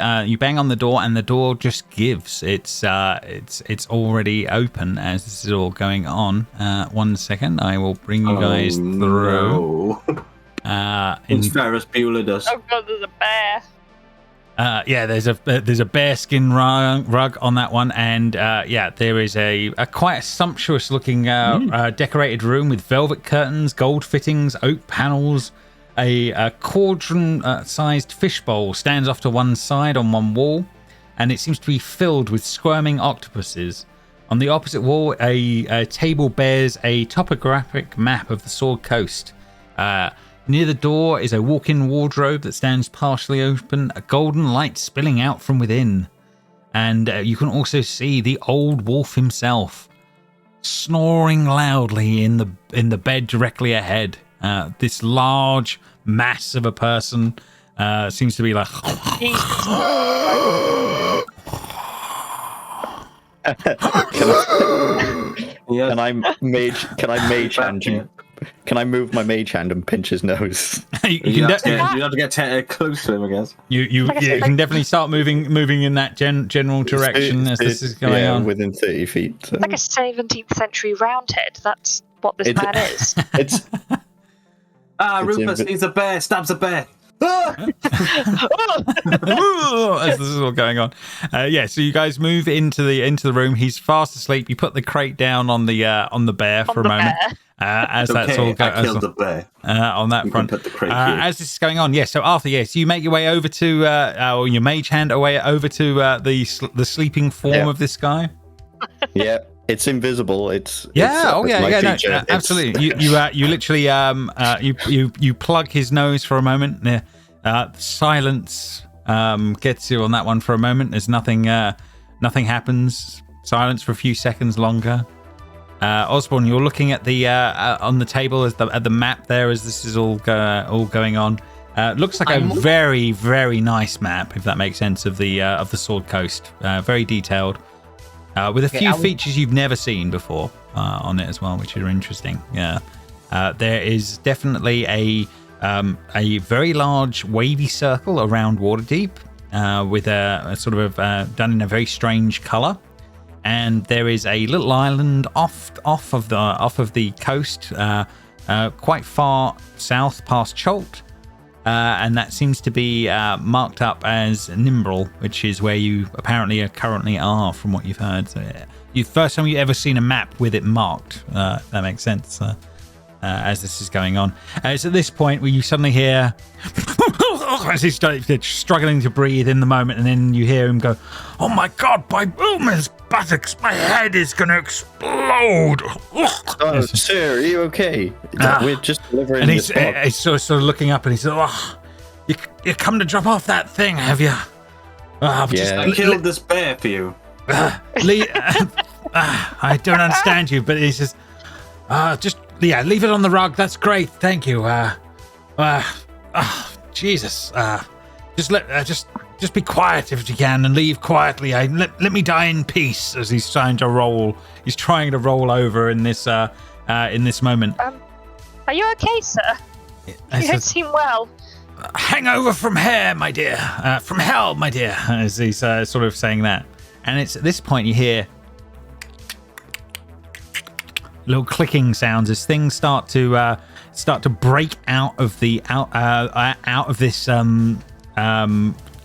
door, and the door just gives. It's already open as this is all going on. 1 second, I will bring you guys through. No. It's Ferris Bueller does. Oh god, there's a bear. There's a bearskin rug on that one, and there is a quite sumptuous looking decorated room with velvet curtains, gold fittings, oak panels. A cauldron sized fishbowl stands off to one side on one wall, and it seems to be filled with squirming octopuses. On the opposite wall, a table bears a topographic map of the Sword Coast. Near the door is a walk-in wardrobe that stands partially open, a golden light spilling out from within. And you can also see the old wolf himself snoring loudly in the bed directly ahead. This large mass of a person seems to be like... Can I move my mage hand and pinch his nose? you have to get close to him, I guess. You can definitely start moving in that general direction as this is going on. Within 30 feet. So. Like a 17th century roundhead. That's what this man is. Rufus, he's a bear, stabs a bear. As this is all going on, so you guys move into the room. He's fast asleep. You put the crate down on the bear for a moment. As that's all going on. I killed the bear. On that front. Put the crate as this is going on, so Arthur, you make your way over to, or your mage hand away over to the sleeping form of this guy. Yeah, it's invisible. Absolutely. You literally you plug his nose for a moment. Silence gets you on that one for a moment. There's nothing happens. Silence for a few seconds longer. Osborne, you're looking at the on the table at the map there as this is all going on. Looks like a very, very nice map, if that makes sense, of the Sword Coast. Very detailed, with a few features you've never seen before on it as well, which are interesting. There is definitely a very large wavy circle around Waterdeep, with a sort of done in a very strange color. And there is a little island off of the coast, quite far south past Cholt, and that seems to be marked up as Nimbrel, which is where you apparently currently are, from what you've heard. So first time you ever seen a map with it marked. If that makes sense. As this is going on, it's at this point where you suddenly hear as he's struggling to breathe in the moment, and then you hear him go, "Oh my God! My boomers buttocks! My head is going to explode!" Oh, sir, are you okay? We're just delivering And this box. he's sort of looking up, and he says, "Oh, you come to drop off that thing, have you?" Yeah. I killed this bear for you. I don't understand you, but he says, leave it on the rug. That's great. Thank you. Jesus. Just be quiet if you can and leave quietly. Let me die in peace. As he's trying to roll over in this moment. Are you okay, sir? You don't seem well. Hangover from here, my dear. From hell, my dear. As he's sort of saying that, and it's at this point you hear little clicking sounds as things start to break out of the out of this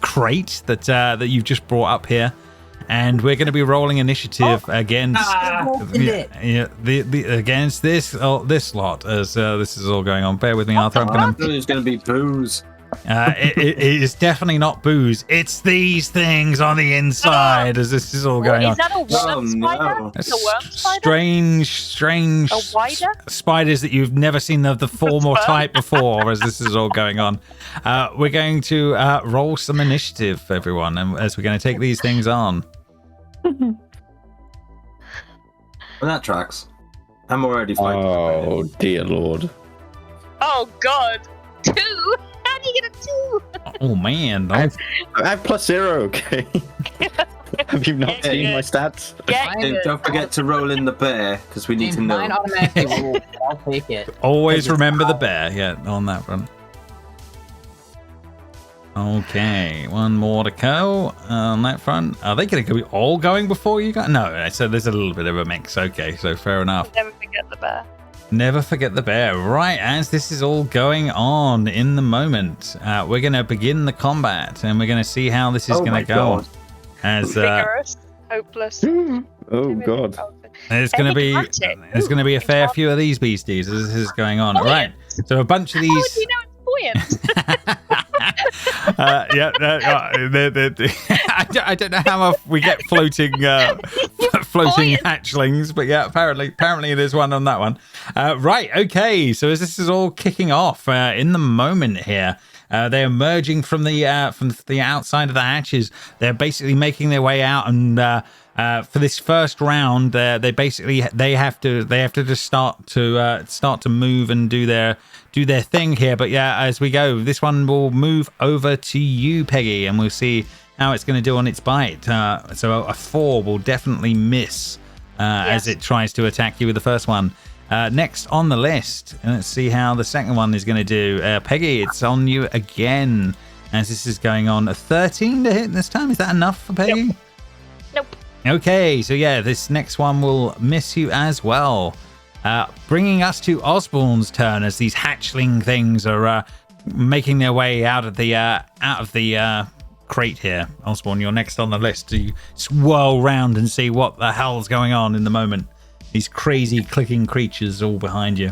crate that you've just brought up here, and we're going to be rolling initiative against against this lot as this is all going on. Bear with me, Arthur. I'm going to. There's going to be booze. It is definitely not booze. It's these things on the inside as this is all going on. Is that a worm spider? No. It's a worm spider? Strange A wider? spiders that you've never seen the form or type before as this is all going on. We're going to roll some initiative, everyone, and as we're going to take these things on. Well, that tracks. I'm already fighting. Oh dear lord. Oh God! 2? How do you get a 2? Oh man, I have +0, okay? Have you not seen my stats? Yeah, And don't forget to roll in the bear, because we need to Mine know. automatically rolls. I'll take it. always remember the bear. Yeah, on that front. Okay, one more to go on that front. Are they going to be all going before you guys? No, so there's a little bit of a mix. Okay, so fair enough. never forget the bear. Never forget the bear. Right, as this is all going on in the moment, we're going to begin the combat, and we're going to see how this is going to go. God. As Vigorous, hopeless. Oh god. there's going to be a fair few of these beasties as this is going on. Right, so a bunch of How would these. you know it's buoyant? I don't know how we get floating hatchlings, but yeah, apparently there's one on that one. Right, okay. So as this is all kicking off in the moment here, they're emerging from the outside of the hatches. They're basically making their way out, and for this first round, they have to just start to move and do their thing here. But yeah, as we go, this one will move over to you, Peggy, and we'll see how it's going to do on its bite. So a 4 will definitely miss as it tries to attack you with the first one. Next on the list, let's see how the second one is going to do. Peggy, it's on you again as this is going on. A 13 to hit this time. Is that enough for Peggy? Nope. Okay, so yeah, this next one will miss you as well. Bringing us to Osborne's turn as these hatchling things are making their way out of the crate here. Osborne, you're next on the list to swirl round and see what the hell's going on in the moment. These crazy clicking creatures all behind you.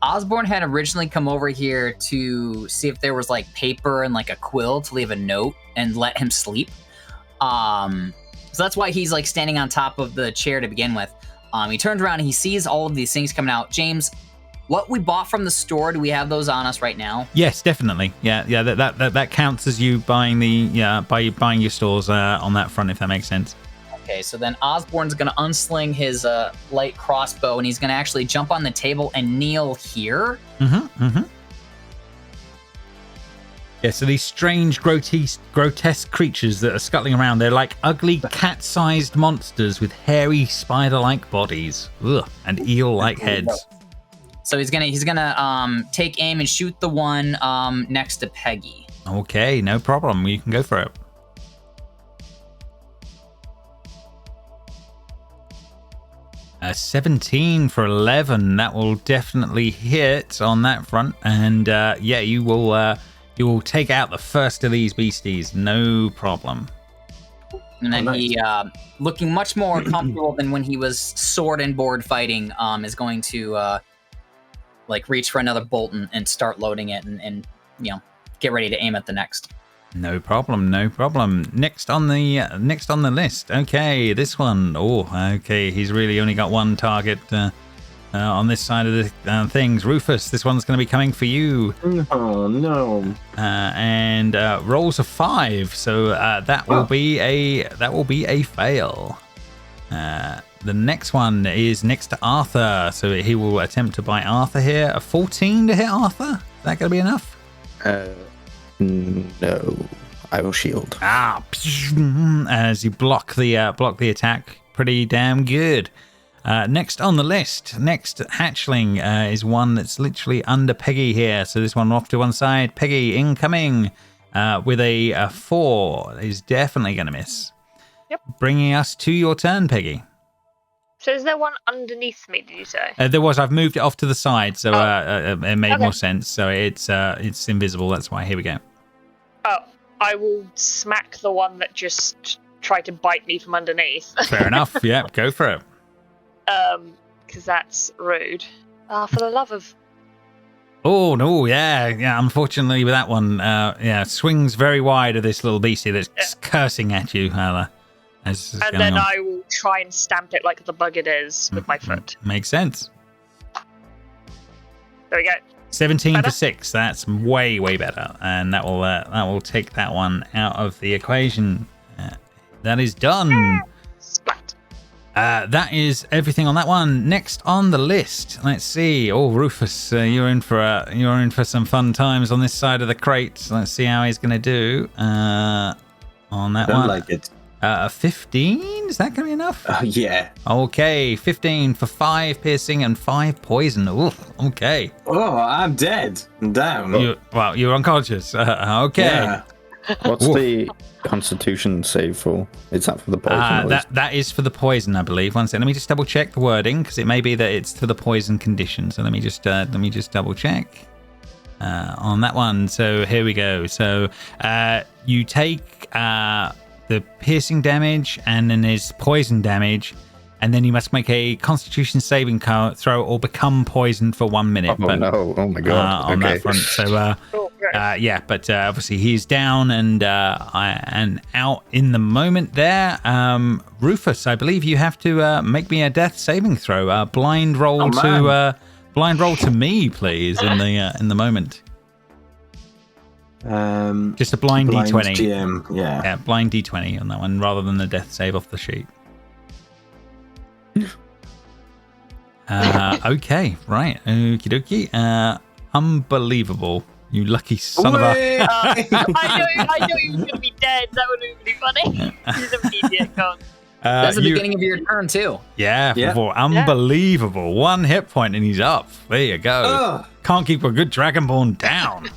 Osborne had originally come over here to see if there was like paper and like a quill to leave a note and let him sleep. So that's why he's like standing on top of the chair to begin with. He turns around and he sees all of these things coming out. James, what we bought from the store, do we have those on us right now? Yes, definitely. Yeah. That counts as you buying buying your stores on that front, if that makes sense. Okay, so then Osborne's going to unsling his light crossbow, and he's going to actually jump on the table and kneel here. Yeah, so these strange, grotesque creatures that are scuttling around, they're like ugly cat-sized monsters with hairy, spider-like bodies. Ugh, and eel-like heads. So he's gonna take aim and shoot the one next to Peggy. Okay, no problem. You can go for it. A 17 for 11. That will definitely hit on that front. And yeah, you will take out the first of these beasties. No problem. And then nice. he, looking much more comfortable than when he was sword and board fighting, is going to reach for another bolt and start loading it and get ready to aim at the next. No problem, no problem. Next on the list. Okay, this one. Oh, okay. He's really only got one target on this side of the things. Rufus, this one's going to be coming for you. Oh no! And rolls a 5, so that will be a fail. The next one is next to Arthur, so he will attempt to bite Arthur here. A 14 to hit Arthur. Is that going to be enough? No, I will shield. As you block the attack, pretty damn good. Next on the list, next hatchling is one that's literally under Peggy here. So this one off to one side. Peggy incoming with a 4 is definitely going to miss. Yep. Bringing us to your turn, Peggy. So is there one underneath me, did you say? There was. I've moved it off to the side, so it made Okay. more sense. So it's invisible. That's why. Here we go. Oh, I will smack the one that just tried to bite me from underneath. Fair enough. Yeah, go for it. Because that's rude. For the love of... Oh no, yeah. Unfortunately, with that one, swings very wide of this little beastie that's cursing at you, Hala. And then I will try and stamp it like the bug it is with my foot. Makes sense. There we go. 17 Better? for 6. That's way better, and that will take that one out of the equation. That is done. Splat. That is everything on that one. Next on the list, let's see. Oh, Rufus, you're in for some fun times on this side of the crate. Let's see how he's going to do on that Don't one. like it. 15? Is that going to be enough? Yeah. Okay, 15 for 5 piercing and 5 poison. Ooh, okay. Oh, I'm dead. I'm down. You're unconscious. Okay. Yeah. What's Oof. the Constitution save for? Is that for the poison? or is- That is for the poison, I believe. One second. Let me just double check the wording because it may be that it's for the poison condition. So let me just double check on that one. So here we go. So you take the piercing damage, and then there's poison damage, and then you must make a Constitution saving throw or become poisoned for 1 minute. Oh no! Oh my god! On Okay. that front. So but obviously he's down and out in the moment there. Rufus, I believe you have to make me a death saving throw. Blind roll to me, please. In the moment. Just a blind D20. GM, yeah. Yeah, blind D20 on that one rather than the death save off the sheet. Okay, right. Okie dokie. Unbelievable. You lucky son of a... I knew he was going to be dead. That would be really funny. He's an idiot, God. That's the beginning of your turn, too. Yeah, Yeah. unbelievable. 1 hit point and he's up. There you go. Ugh. Can't keep a good Dragonborn down.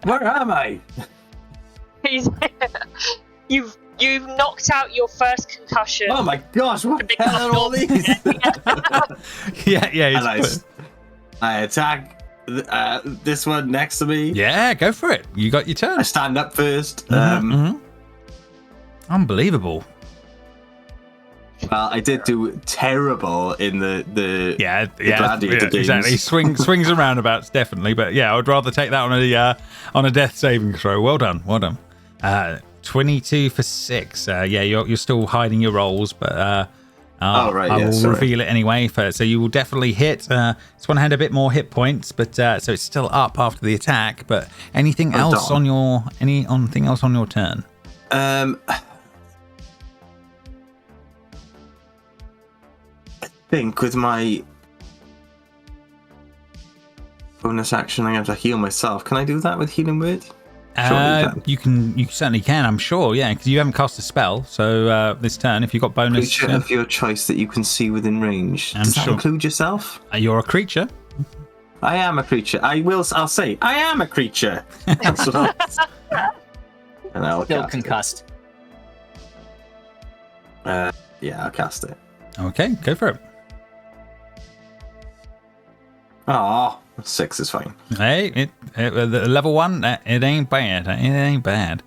Where am I? He's... You've knocked out your first concussion. Oh my gosh, what the hell are all these? yeah. And I attack this one next to me. Yeah, go for it. You got your turn. I stand up first. Unbelievable. Well, I did do terrible in the gladiator games. Exactly. Swings and roundabouts, definitely. But yeah, I would rather take that on a death saving throw. Well done. 22 for 6. You're still hiding your rolls, but I will reveal it anyway. So you will definitely hit. This one had a bit more hit points, but so it's still up after the attack. But anything else on your turn? I think with my bonus action, I have to heal myself. Can I do that with healing word? You certainly can. I'm sure. Yeah, because you haven't cast a spell. So this turn, if you've got bonus, Creature of your choice that you can see within range. Does that include yourself? You're a creature. I am a creature. I'll say I am a creature. That's what and I'll Still cast concussed. it. I'll cast it. Okay, go for it. Oh, 6 is fine. Hey, the level 1, it ain't bad. It ain't bad.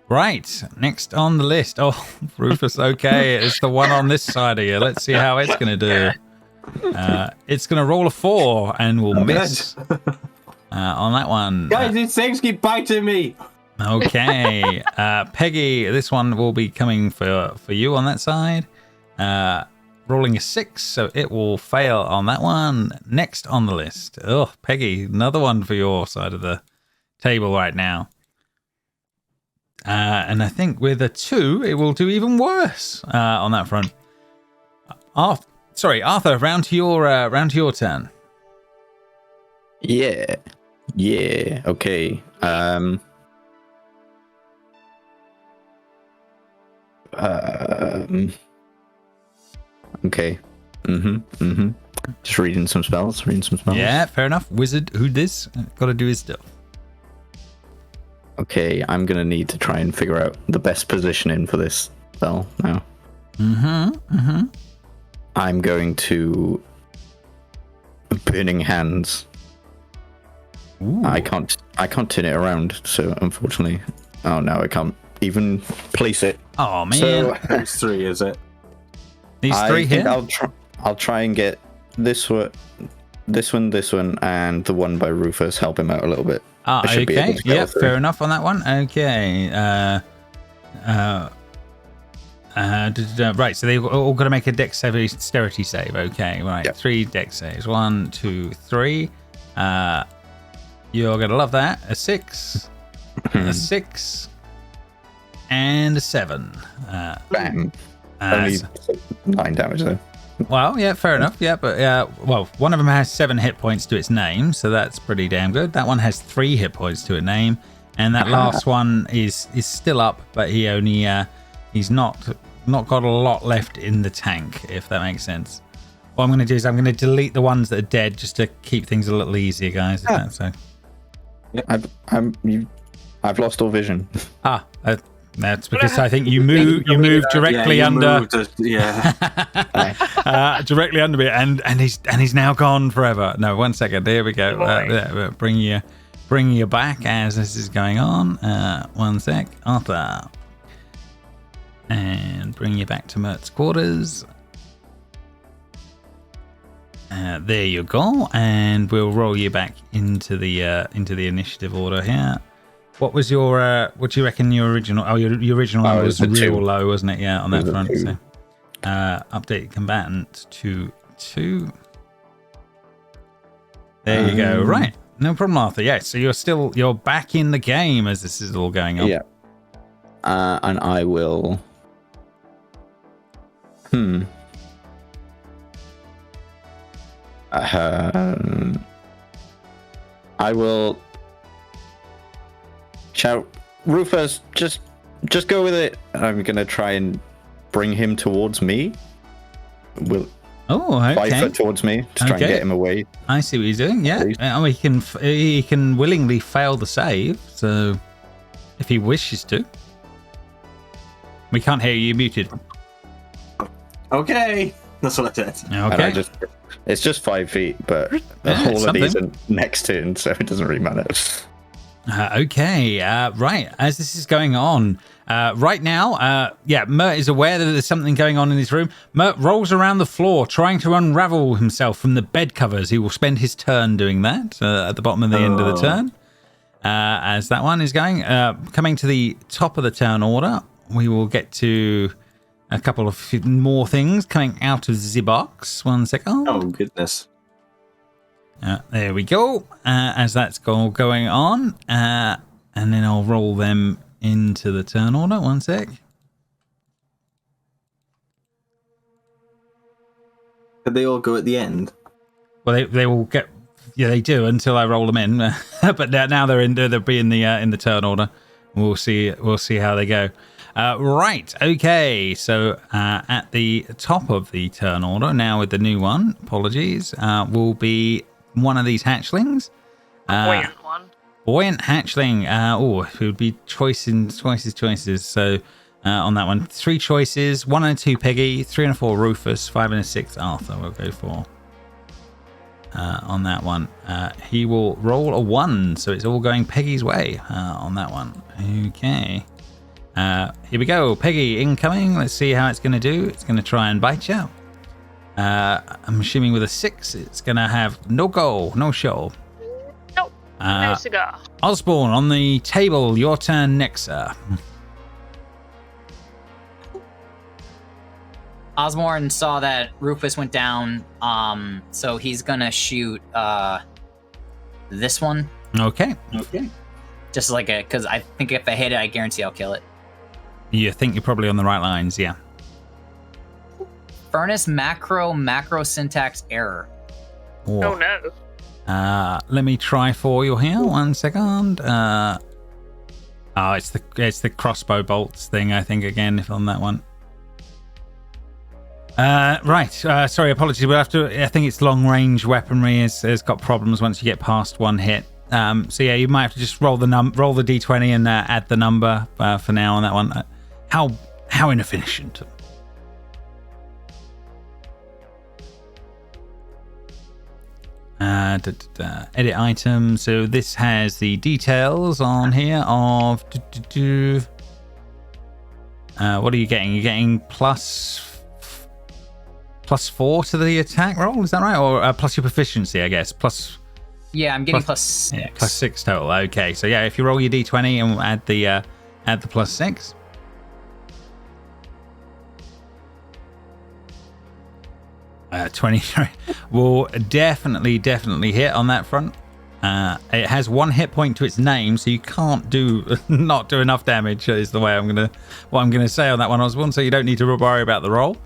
Right, next on the list. Oh, Rufus, okay, it's the one on this side of you. Let's see how it's going to do. It's going to roll a 4 and will miss on that one. Guys, these things keep biting me. Okay, Peggy, this one will be coming for you on that side. Rolling a 6, so it will fail on that one. Next on the list. Oh, Peggy, another one for your side of the table right now. And I think with a 2, it will do even worse on that front. Arthur, round to your turn. Yeah. Okay. Okay. Just reading some spells. Yeah, fair enough. Wizard, who this? Got to do his stuff. Okay, I'm gonna need to try and figure out the best positioning for this spell now. I'm going to Burning Hands. Ooh. I can't turn it around, so unfortunately, oh no, I can't even place it. Oh man, So Those 3, is it? these I 3 think here. I'll try and get this one, and the one by Rufus. Help him out a little bit. I should be able Okay. to get all Yeah, 3. fair enough on that one. Okay. Right, so they've all got to make a dexterity save. Okay, right. Yep. 3 dex saves. 1, 2, 3. You're gonna love that. A 6, a 6, and a 7. Bam. Only 9 damage though. Well, yeah, fair enough. Yeah, but well, one of them has 7 hit points to its name, so that's pretty damn good. That one has 3 hit points to its name, and that last one is still up, but he only he's not got a lot left in the tank, if that makes sense. What I'm going to do is I'm going to delete the ones that are dead just to keep things a little easier, guys. If that's so. I've lost all vision. That's because I think you moved directly under. Directly under me, and he's now gone forever. No, 1 second. Here we go. Bring you back as this is going on. 1 sec, Arthur, and bring you back to Mert's quarters. There you go, and we'll roll you back into the initiative order here. What was your? What do you reckon your original? Oh, your original one was real 2. low, wasn't it? Yeah, on that front. 2. So, update combatant to 2. There you go. Right, no problem, Arthur. Yeah, so you're back in the game as this is all going on. Yeah. And I will. I will shout, Rufus, just go with it. I'm gonna try and bring him towards me. Will Oh, okay. 5 foot towards me to try and get him away. I see what he's doing. Yeah, Please. he can willingly fail the save. So, if he wishes to, we can't hear you. Muted. Okay, that's what I said. Okay. And it's just 5 feet, but Yeah, all of these something. are next turn, so it doesn't really matter. Okay, right. As this is going on, right now, Mert is aware that there's something going on in his room. Mert rolls around the floor, trying to unravel himself from the bed covers. He will spend his turn doing that at the bottom of the end of the turn. As that one is going, coming to the top of the turn order, we will get to a couple of more things coming out of the box. 1 second. Oh, goodness. There we go. As that's going on, and then I'll roll them into the turn order. 1 sec. Did they all go at the end? Well, they will get. Yeah, they do until I roll them in. But now they'll be in the turn order. We'll see how they go. Right. Okay. So at the top of the turn order now with the new one. Apologies. Will be one of these hatchlings. Buoyant one. Buoyant hatchling. It would be choices. So on that one, 3 choices: 1 and 2 Peggy, 3 and 4 Rufus, 5 and 6 Arthur. We'll go for on that one. He will roll a 1, so it's all going Peggy's way on that one. Okay. Here we go. Peggy incoming. Let's see how it's going to do. It's going to try and bite you. I'm assuming with a 6, it's going to have no go, no show. Nope. No cigar. Osborne, on the table. Your turn next, sir. Osborne saw that Rufus went down, so he's gonna shoot this one. Okay. Just like because I think if I hit it, I guarantee I'll kill it. You think you're probably on the right lines, yeah. Furnace macro syntax error. Oh no. Let me try for you here. 1 second. It's the crossbow bolts thing, I think, again, if on that one. Right. Sorry, apologies. We'll have to. I think it's long range weaponry has got problems once you get past 1 hit. So yeah, you might have to just roll the d20 and add the number for now on that one. How inefficient. Edit item. So this has the details on here of. What are you getting? You're getting plus 4 to the attack roll. Is that right? Or plus your proficiency, I guess. Yeah, I'm getting plus 6. Yeah, plus 6 total. Okay, so yeah, if you roll your d20 and add the plus 6. Uh, 23 will definitely hit on that front. It has 1 hit point to its name, so you can't not do enough damage. Is the way what I'm gonna say on that one, Osborne. So you don't need to worry about the roll.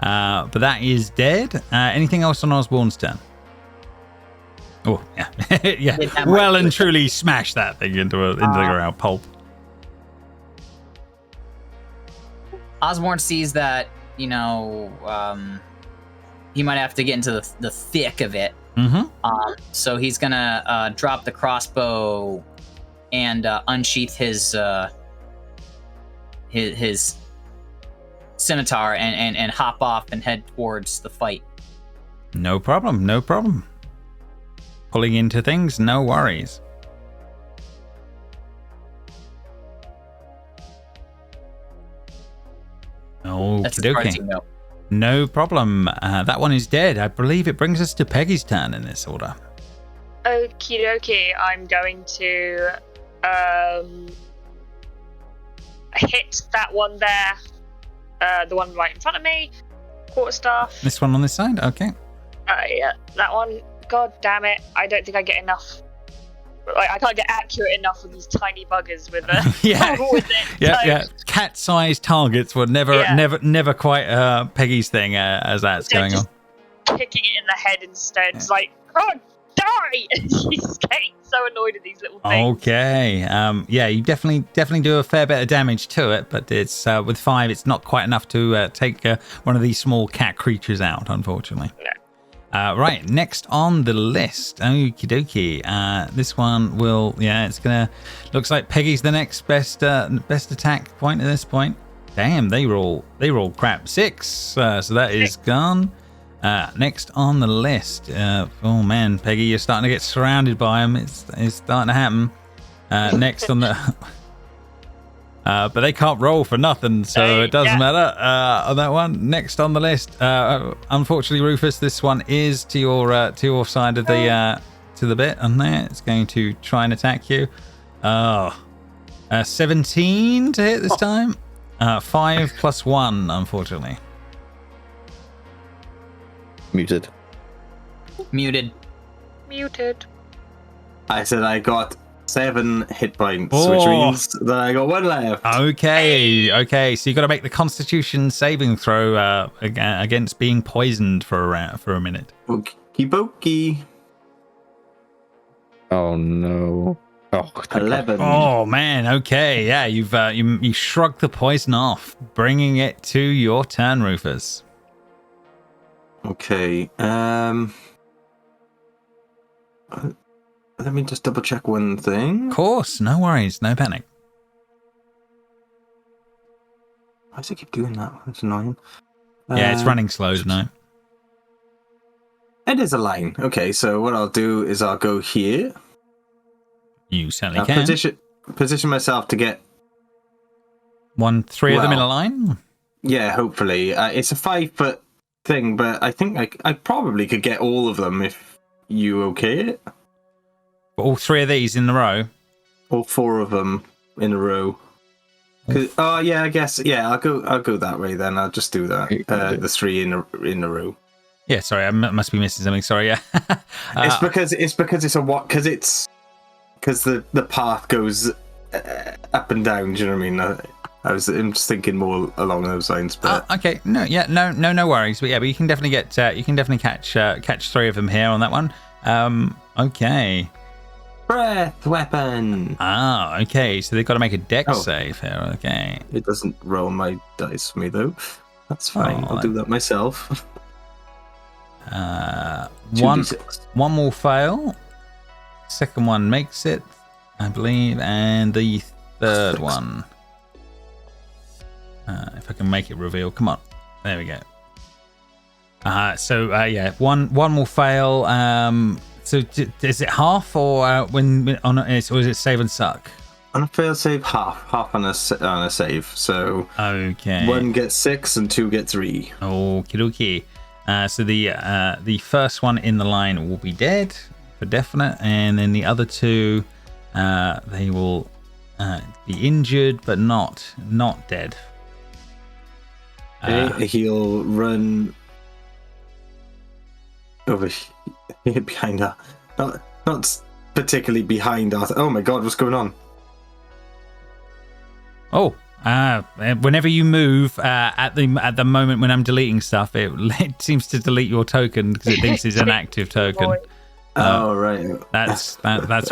But that is dead. Anything else on Osborne's turn? Oh yeah, yeah. Well and truly smash that thing into the ground, pulp. Osborne sees that he might have to get into the thick of it. Mm-hmm. So he's gonna drop the crossbow and unsheath his scimitar and hop off and head towards the fight. No problem. Pulling into things, no worries. Okay. No problem. That one is dead. I believe it brings us to Peggy's turn in this order. Okie dokie. I'm going to hit that one there. The one right in front of me. Quarterstaff. This one on this side? Okay. Yeah, that one. God damn it. I don't think I get enough. I can't get accurate enough with these tiny buggers with with it. Yeah. Cat-sized targets were never quite Peggy's thing as that's going on. Kicking it in the head instead. It's like, oh, die! She's getting so annoyed at these little things. Okay. Yeah, you definitely do a fair bit of damage to it, but it's with 5, it's not quite enough to take one of these small cat creatures out, unfortunately. No. Right, next on the list. Okie dokie. This one looks like Peggy's the next best attack point at this point. Damn, they roll crap. 6. So that is gone. Next on the list. Oh man, Peggy, you're starting to get surrounded by them. It's starting to happen. Next on the. But they can't roll for nothing, so it doesn't matter on that one. Next on the list, unfortunately, Rufus, this one is to your side of the to the bit on there. It's going to try and attack you. 17 to hit this time. 5 plus 1, unfortunately. Muted. I said I got 7 hit points, which means that I got 1 left. Okay. So you got to make the Constitution saving throw against being poisoned for a minute. Okie pokey. Oh no. Oh, 11. Oh man. Okay. Yeah. You shrugged the poison off, bringing it to your turn, Rufus. Okay. Let me just double check one thing. Of course, no worries, no panic. Why does it keep doing that? That's annoying. Yeah, it's running slow tonight. It is a line. Okay, so what I'll do is I'll go here. You certainly can. Position myself to get Three of them in a line? Yeah, hopefully. It's a 5-foot thing, but I think I probably could get all of them if you okay it. All three of these in a row? All 4 of them in a row. Oh yeah, I guess I'll go that way then. I'll just do that. The 3 in a row. Yeah, sorry, I must be missing something. Sorry, yeah. It's because it's a what? Because the path goes up and down. Do you know what I mean? I'm just thinking more along those lines. But okay, no worries. But you can definitely catch 3 of them here on that one. Okay. Breath weapon. Okay. So they've got to make a dex save here. Okay. It doesn't roll my dice for me though. That's fine. I'll do that myself. 1 will fail. Second one makes it, I believe, and the third one. If I can make it reveal, come on. There we go. One will fail. So is it half or or is it save and suck? On a fail save, half on a save. So okay, 1 gets 6 and 2 get 3. Okie dokie. So the first one in the line will be dead for definite, and then the other 2, they will be injured but not dead. He'll run over here behind her. Not particularly behind Arthur. Oh my god, what's going on? Whenever you move at the moment when I'm deleting stuff, it seems to delete your token because it thinks it's an active token. Right. That's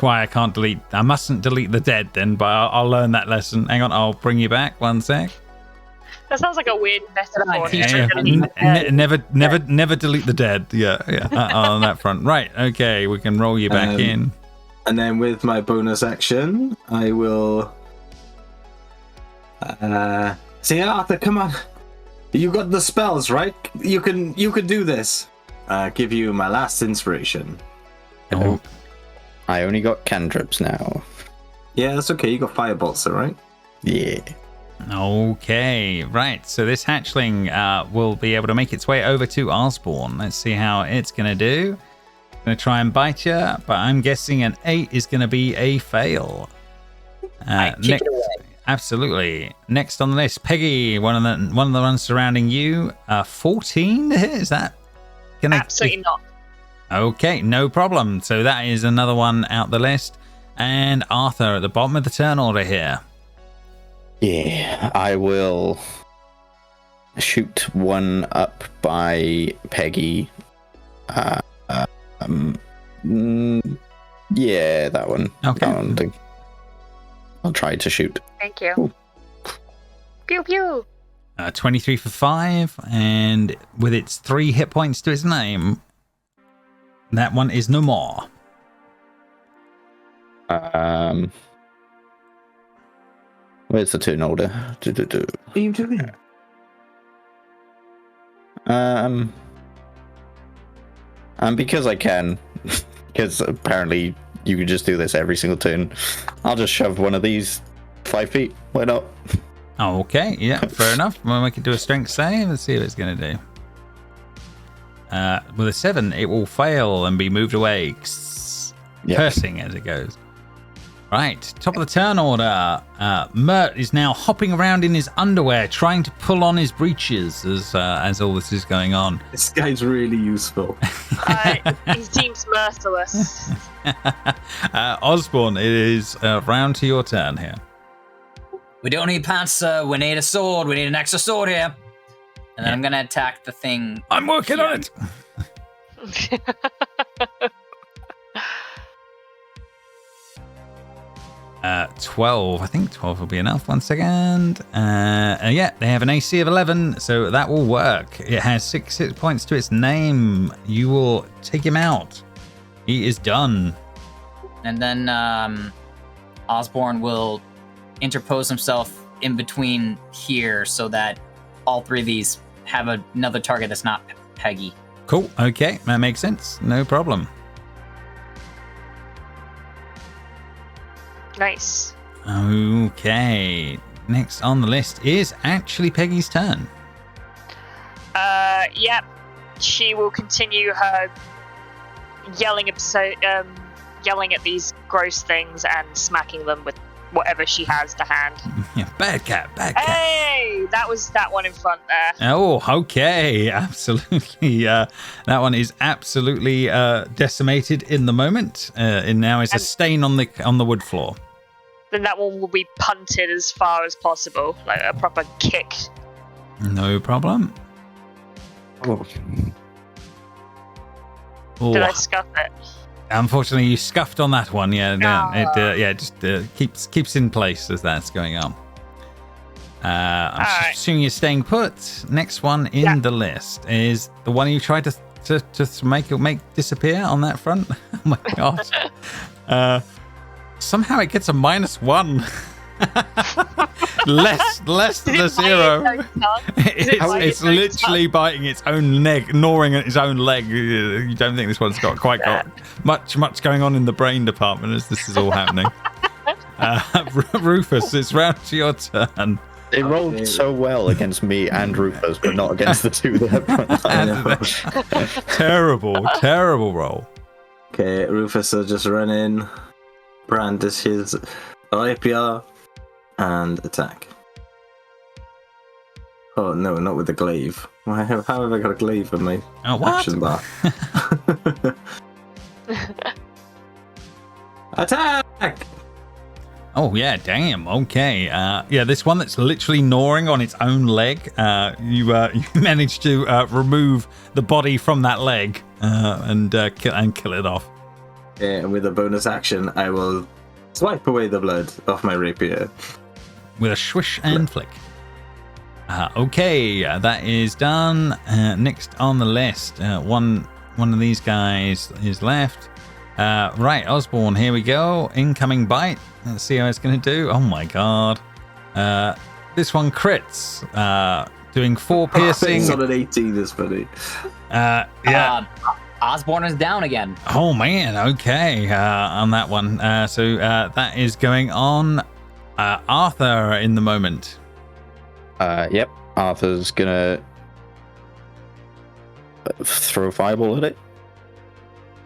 why I can't delete. I mustn't delete the dead then, but I'll learn that lesson. Hang on, I'll bring you back 1 sec. That sounds like a weird metaphor. Never delete the dead. Yeah. On that front, right? Okay, we can roll you back in. And then with my bonus action, I will. Say, Arthur, come on! You got the spells, right? You can do this. Give you my last inspiration. Oh, I only got cantrips now. Yeah, that's okay. You got firebolts, all right? Yeah. Okay, right. So this hatchling will be able to make its way over to Osborne. Let's see how it's going to do. Going to try and bite you, but I'm guessing an 8 is going to be a fail. Kick it away. Absolutely. Next on the list, Peggy, one of the ones surrounding you. 14 to hit. Is that gonna? Absolutely not. Okay, no problem. So that is another one out the list. And Arthur at the bottom of the turn order here. Yeah, I will shoot one up by Peggy. Yeah, that one. Okay. That one. I'll try to shoot. Thank you. Ooh. Pew pew. 23 for 5, and with its 3 hit points to its name, that one is no more. Where's the turn order? What are you doing? And because I can, because apparently you can just do this every single turn, I'll just shove one of these 5 feet. Why not? Okay, yeah, fair enough. Well, we can do a strength save. Let's see what it's going to do. With a 7, it will fail and be moved away, cursing as it goes. Right, top of the turn order. Mert is now hopping around in his underwear, trying to pull on his breeches as all this is going on. This guy's really useful. He seems merciless. Osborne, it is round to your turn here. We don't need pants, sir. We need a sword. We need an extra sword here. And then I'm going to attack the thing. I'm working on it. 12. I think 12 will be enough. 1 second. Yeah, they have an AC of 11, so that will work. It has 6 hit points to its name. You will take him out. He is done. And then Osborne will interpose himself in between here so that all 3 of these have another target that's not Peggy. Cool. Okay, that makes sense. No problem. Nice. Okay. next on the list is actually Peggy's turn. Yep. She will continue her yelling at these gross things and smacking them with whatever she has to hand. Yeah, bad cat. Hey, that was that one in front there. Oh, okay, absolutely. That one is absolutely decimated in the moment. And now is a stain on the wood floor. Then that one will be punted as far as possible, like a proper kick. No problem. Oh. Did I scuff it? Unfortunately, you scuffed on that one. Yeah, Oh. it just keeps in place as that's going on. I'm assuming you're staying put. Next one in the list is the one you tried to make disappear on that front. Oh my god! Somehow it gets a -1. less than a 0. It's literally biting its own leg, gnawing at its own leg. You don't think this one's got much going on in the brain department as this is all happening. Rufus, it's round to your turn. It rolled so well against me and Rufus, but not against the two there. Terrible roll. Okay, Rufus will just run in, brandish his rapier, and attack. Oh no, not with the glaive. How have I got a glaive in my action bar? Attack! Oh yeah, damn. Okay. This one that's literally gnawing on its own leg. You managed to remove the body from that leg and kill it off. Okay, and with a bonus action, I will swipe away the blood off my rapier with a swish and flick. Okay, that is done. Next on the list, one of these guys is left. Right, Osborne, here we go. Incoming bite. Let's see how it's going to do. Oh my god. This one crits. Doing 4 piercing. It's on an 18, this funny. Yeah. Osborne is down again. Oh man, okay. On that one. So that is going on Arthur in the moment. Yep. Arthur's gonna throw a fireball at it.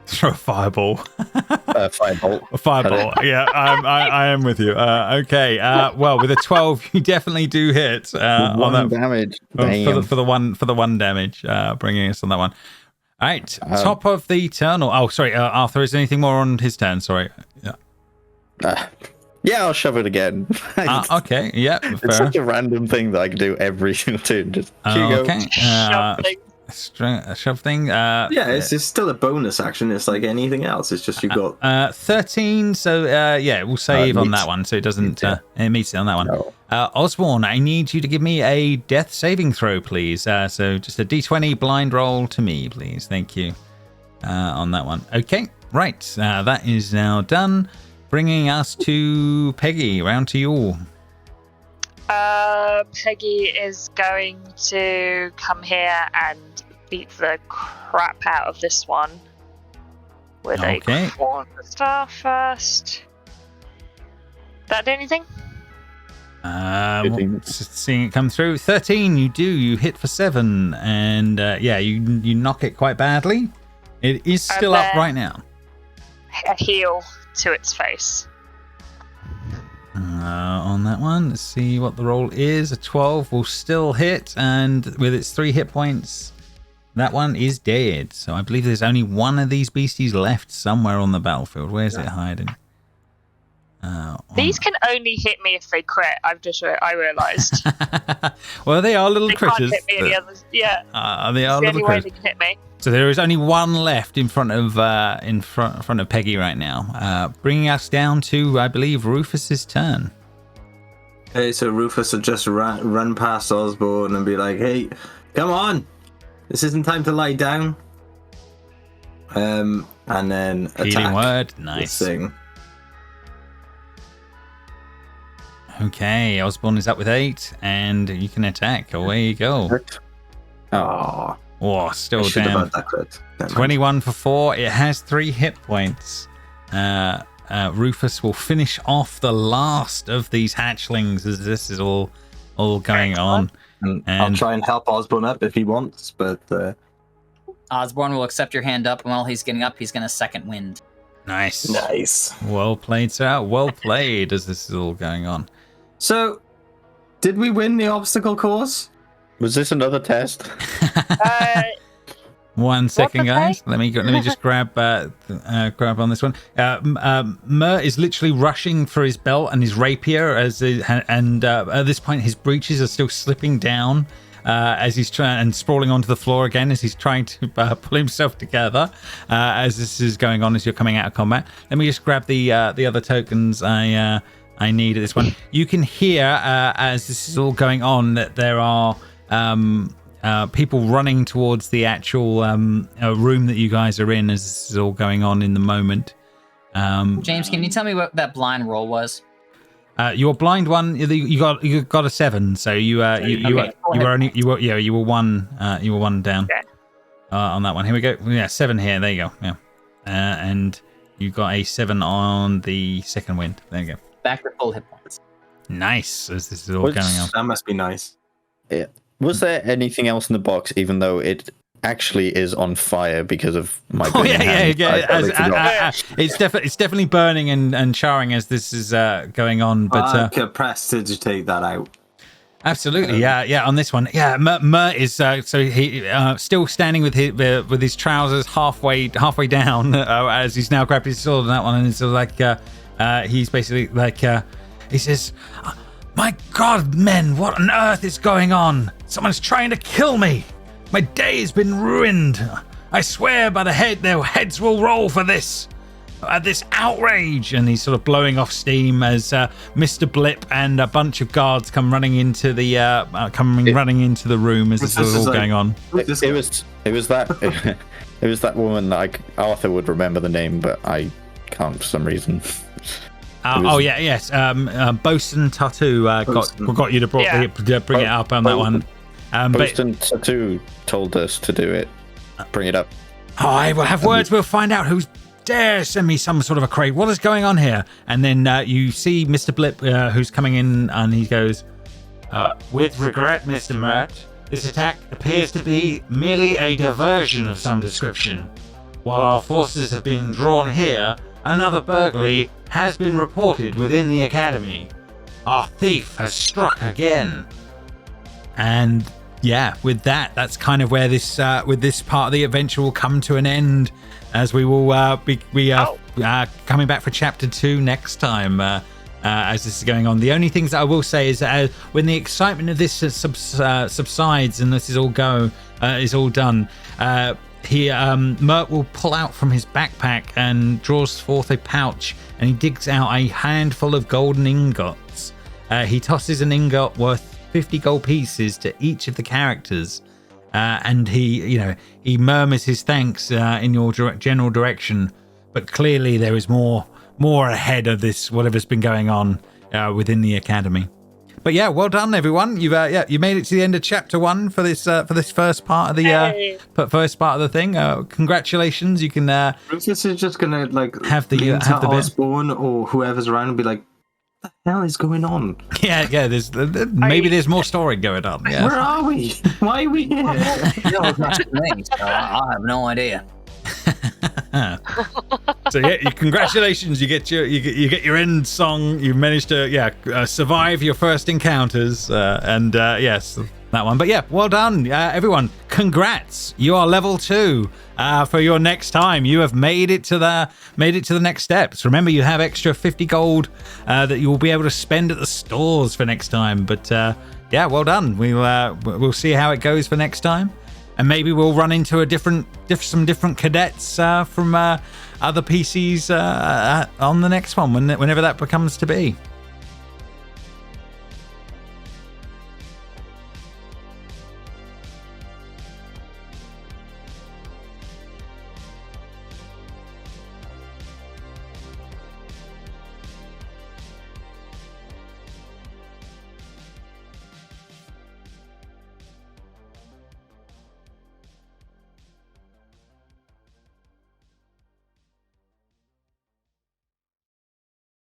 Throw a fireball. Firebolt. A fireball. Yeah, I am with you. Okay. Well, with a 12, you definitely do hit. On that damage. For the one damage, bringing us on that one. All right. Top of the turn. Oh, sorry, Arthur. Is there anything more on his turn? Sorry. Yeah. Yeah, I'll shove it again. Okay. Yeah. Fair. It's such a random thing that I can do every single turn. Just okay. Shove thing. Yeah, it's still a bonus action. It's like anything else. It's just you got 13. So we'll save on that one. So it doesn't. It meets it on that one. No. Osborne, I need you to give me a death saving throw, please. So just a D20 blind roll to me, please. Thank you. On that one. Okay. Right. That is now done. Bringing us to Peggy. Round to you. Peggy is going to come here and beat the crap out of this one with a quarterstaff first. That do anything? Seeing it come through. 13, you do. You hit for 7, and you knock it quite badly. It is still up right now. A heal to its face. On that one, let's see what the roll is. A 12 will still hit, and with its 3 hit points, that one is dead. So I believe there's only one of these beasties left somewhere on the battlefield. Where's it hiding? These can only hit me if they crit. I realised. Well, they are little critters. Can't hit me any others. Yeah. They are it's the little only way critters. they can hit me. So there is only one left in front of Peggy right now, bringing us down to, I believe, Rufus's turn. Okay, so Rufus will just run past Osborne and be like, "Hey, come on! This isn't time to lie down." And then attack. Healing word, nice. This thing. Okay, Osborne is up with 8, and you can attack. Away you go. Oh, still I should have down. had that crit. 21 for 4. It has 3 hit points. Rufus will finish off the last of these hatchlings as this is all going on. And I'll try and help Osborne up if he wants, but Osborne will accept your hand up, and while he's getting up, he's going to second wind. Nice. Well played, sir. Well played as this is all going on. So, did we win the obstacle course? Was this another test? 1 second, the guys. Let me just grab on this one. Mer is literally rushing for his belt and his rapier and at this point his breeches are still slipping down as he's trying and sprawling onto the floor again as he's trying to pull himself together as this is going on as you're coming out of combat. Let me just grab the other tokens I need at this one. You can hear as this is all going on that there are people running towards the actual room that you guys are in as this is all going on in the moment. James, can you tell me what that blind roll was? Your blind one, you got a 7, so you were one down on that one. Here we go. Yeah, 7 here. There you go. Yeah, and you got a 7 on the second wind. There you go. Back to full hit points. Nice. As this is all going on. That must be nice. Yeah. Was there anything else in the box, even though it actually is on fire because of my burning hand? It's definitely burning and charring as this is going on. But I could prestidigitate that out. Absolutely, yeah. On this one, Mer is so he still standing with his trousers halfway down as he's now grabbed his sword on that one, and it's sort of like he's basically like he says, "My God, men, what on earth is going on? Someone's trying to kill me. My day has been ruined. I swear by their heads will roll for this outrage." And he's sort of blowing off steam as Mr. Blip and a bunch of guards come running into the room as this is all going on. It was that it was that woman that Arthur would remember the name, but I can't for some reason. Bosun Tattoo got you to bring it up on that one. Bosun Tattoo told us to do it. Bring it up. I will have words. We'll find out who dare send me some sort of a crate. What is going on here? And then you see Mr. Blip who's coming in, and he goes, "With regret, Mr. Mert, this attack appears to be merely a diversion of some description. While our forces have been drawn here, another burglary has been reported within the Academy. Our thief has struck again." And yeah, with that's kind of where this with this part of the adventure will come to an end, as we will be coming back for chapter 2 next time as this is going on. The only things that I will say is that when the excitement of this subsides and this is all done, Mert will pull out from his backpack and draws forth a pouch, and he digs out a handful of golden ingots. He tosses an ingot worth 50 gold pieces to each of the characters, and he murmurs his thanks in your general direction. But clearly there is more ahead of this, whatever's been going on within the Academy. But yeah, well done everyone. You made it to the end of chapter 1 for this first part of the thing. Congratulations. You can Rufus is just gonna have the Osborne or whoever's around and be like, "What the hell is going on?" Yeah. There's more story going on. Yeah. Where are we? Why are we here? I have no idea. So congratulations! You get your end song. You managed to survive your first encounters, and yes, that one. But yeah, well done, everyone! Congrats! You are level 2 for your next time. You have made it to the next steps. Remember, you have extra 50 gold that you will be able to spend at the stores for next time. But well done. We'll see how it goes for next time. And maybe we'll run into some different cadets from other PCs on the next one, whenever that becomes to be.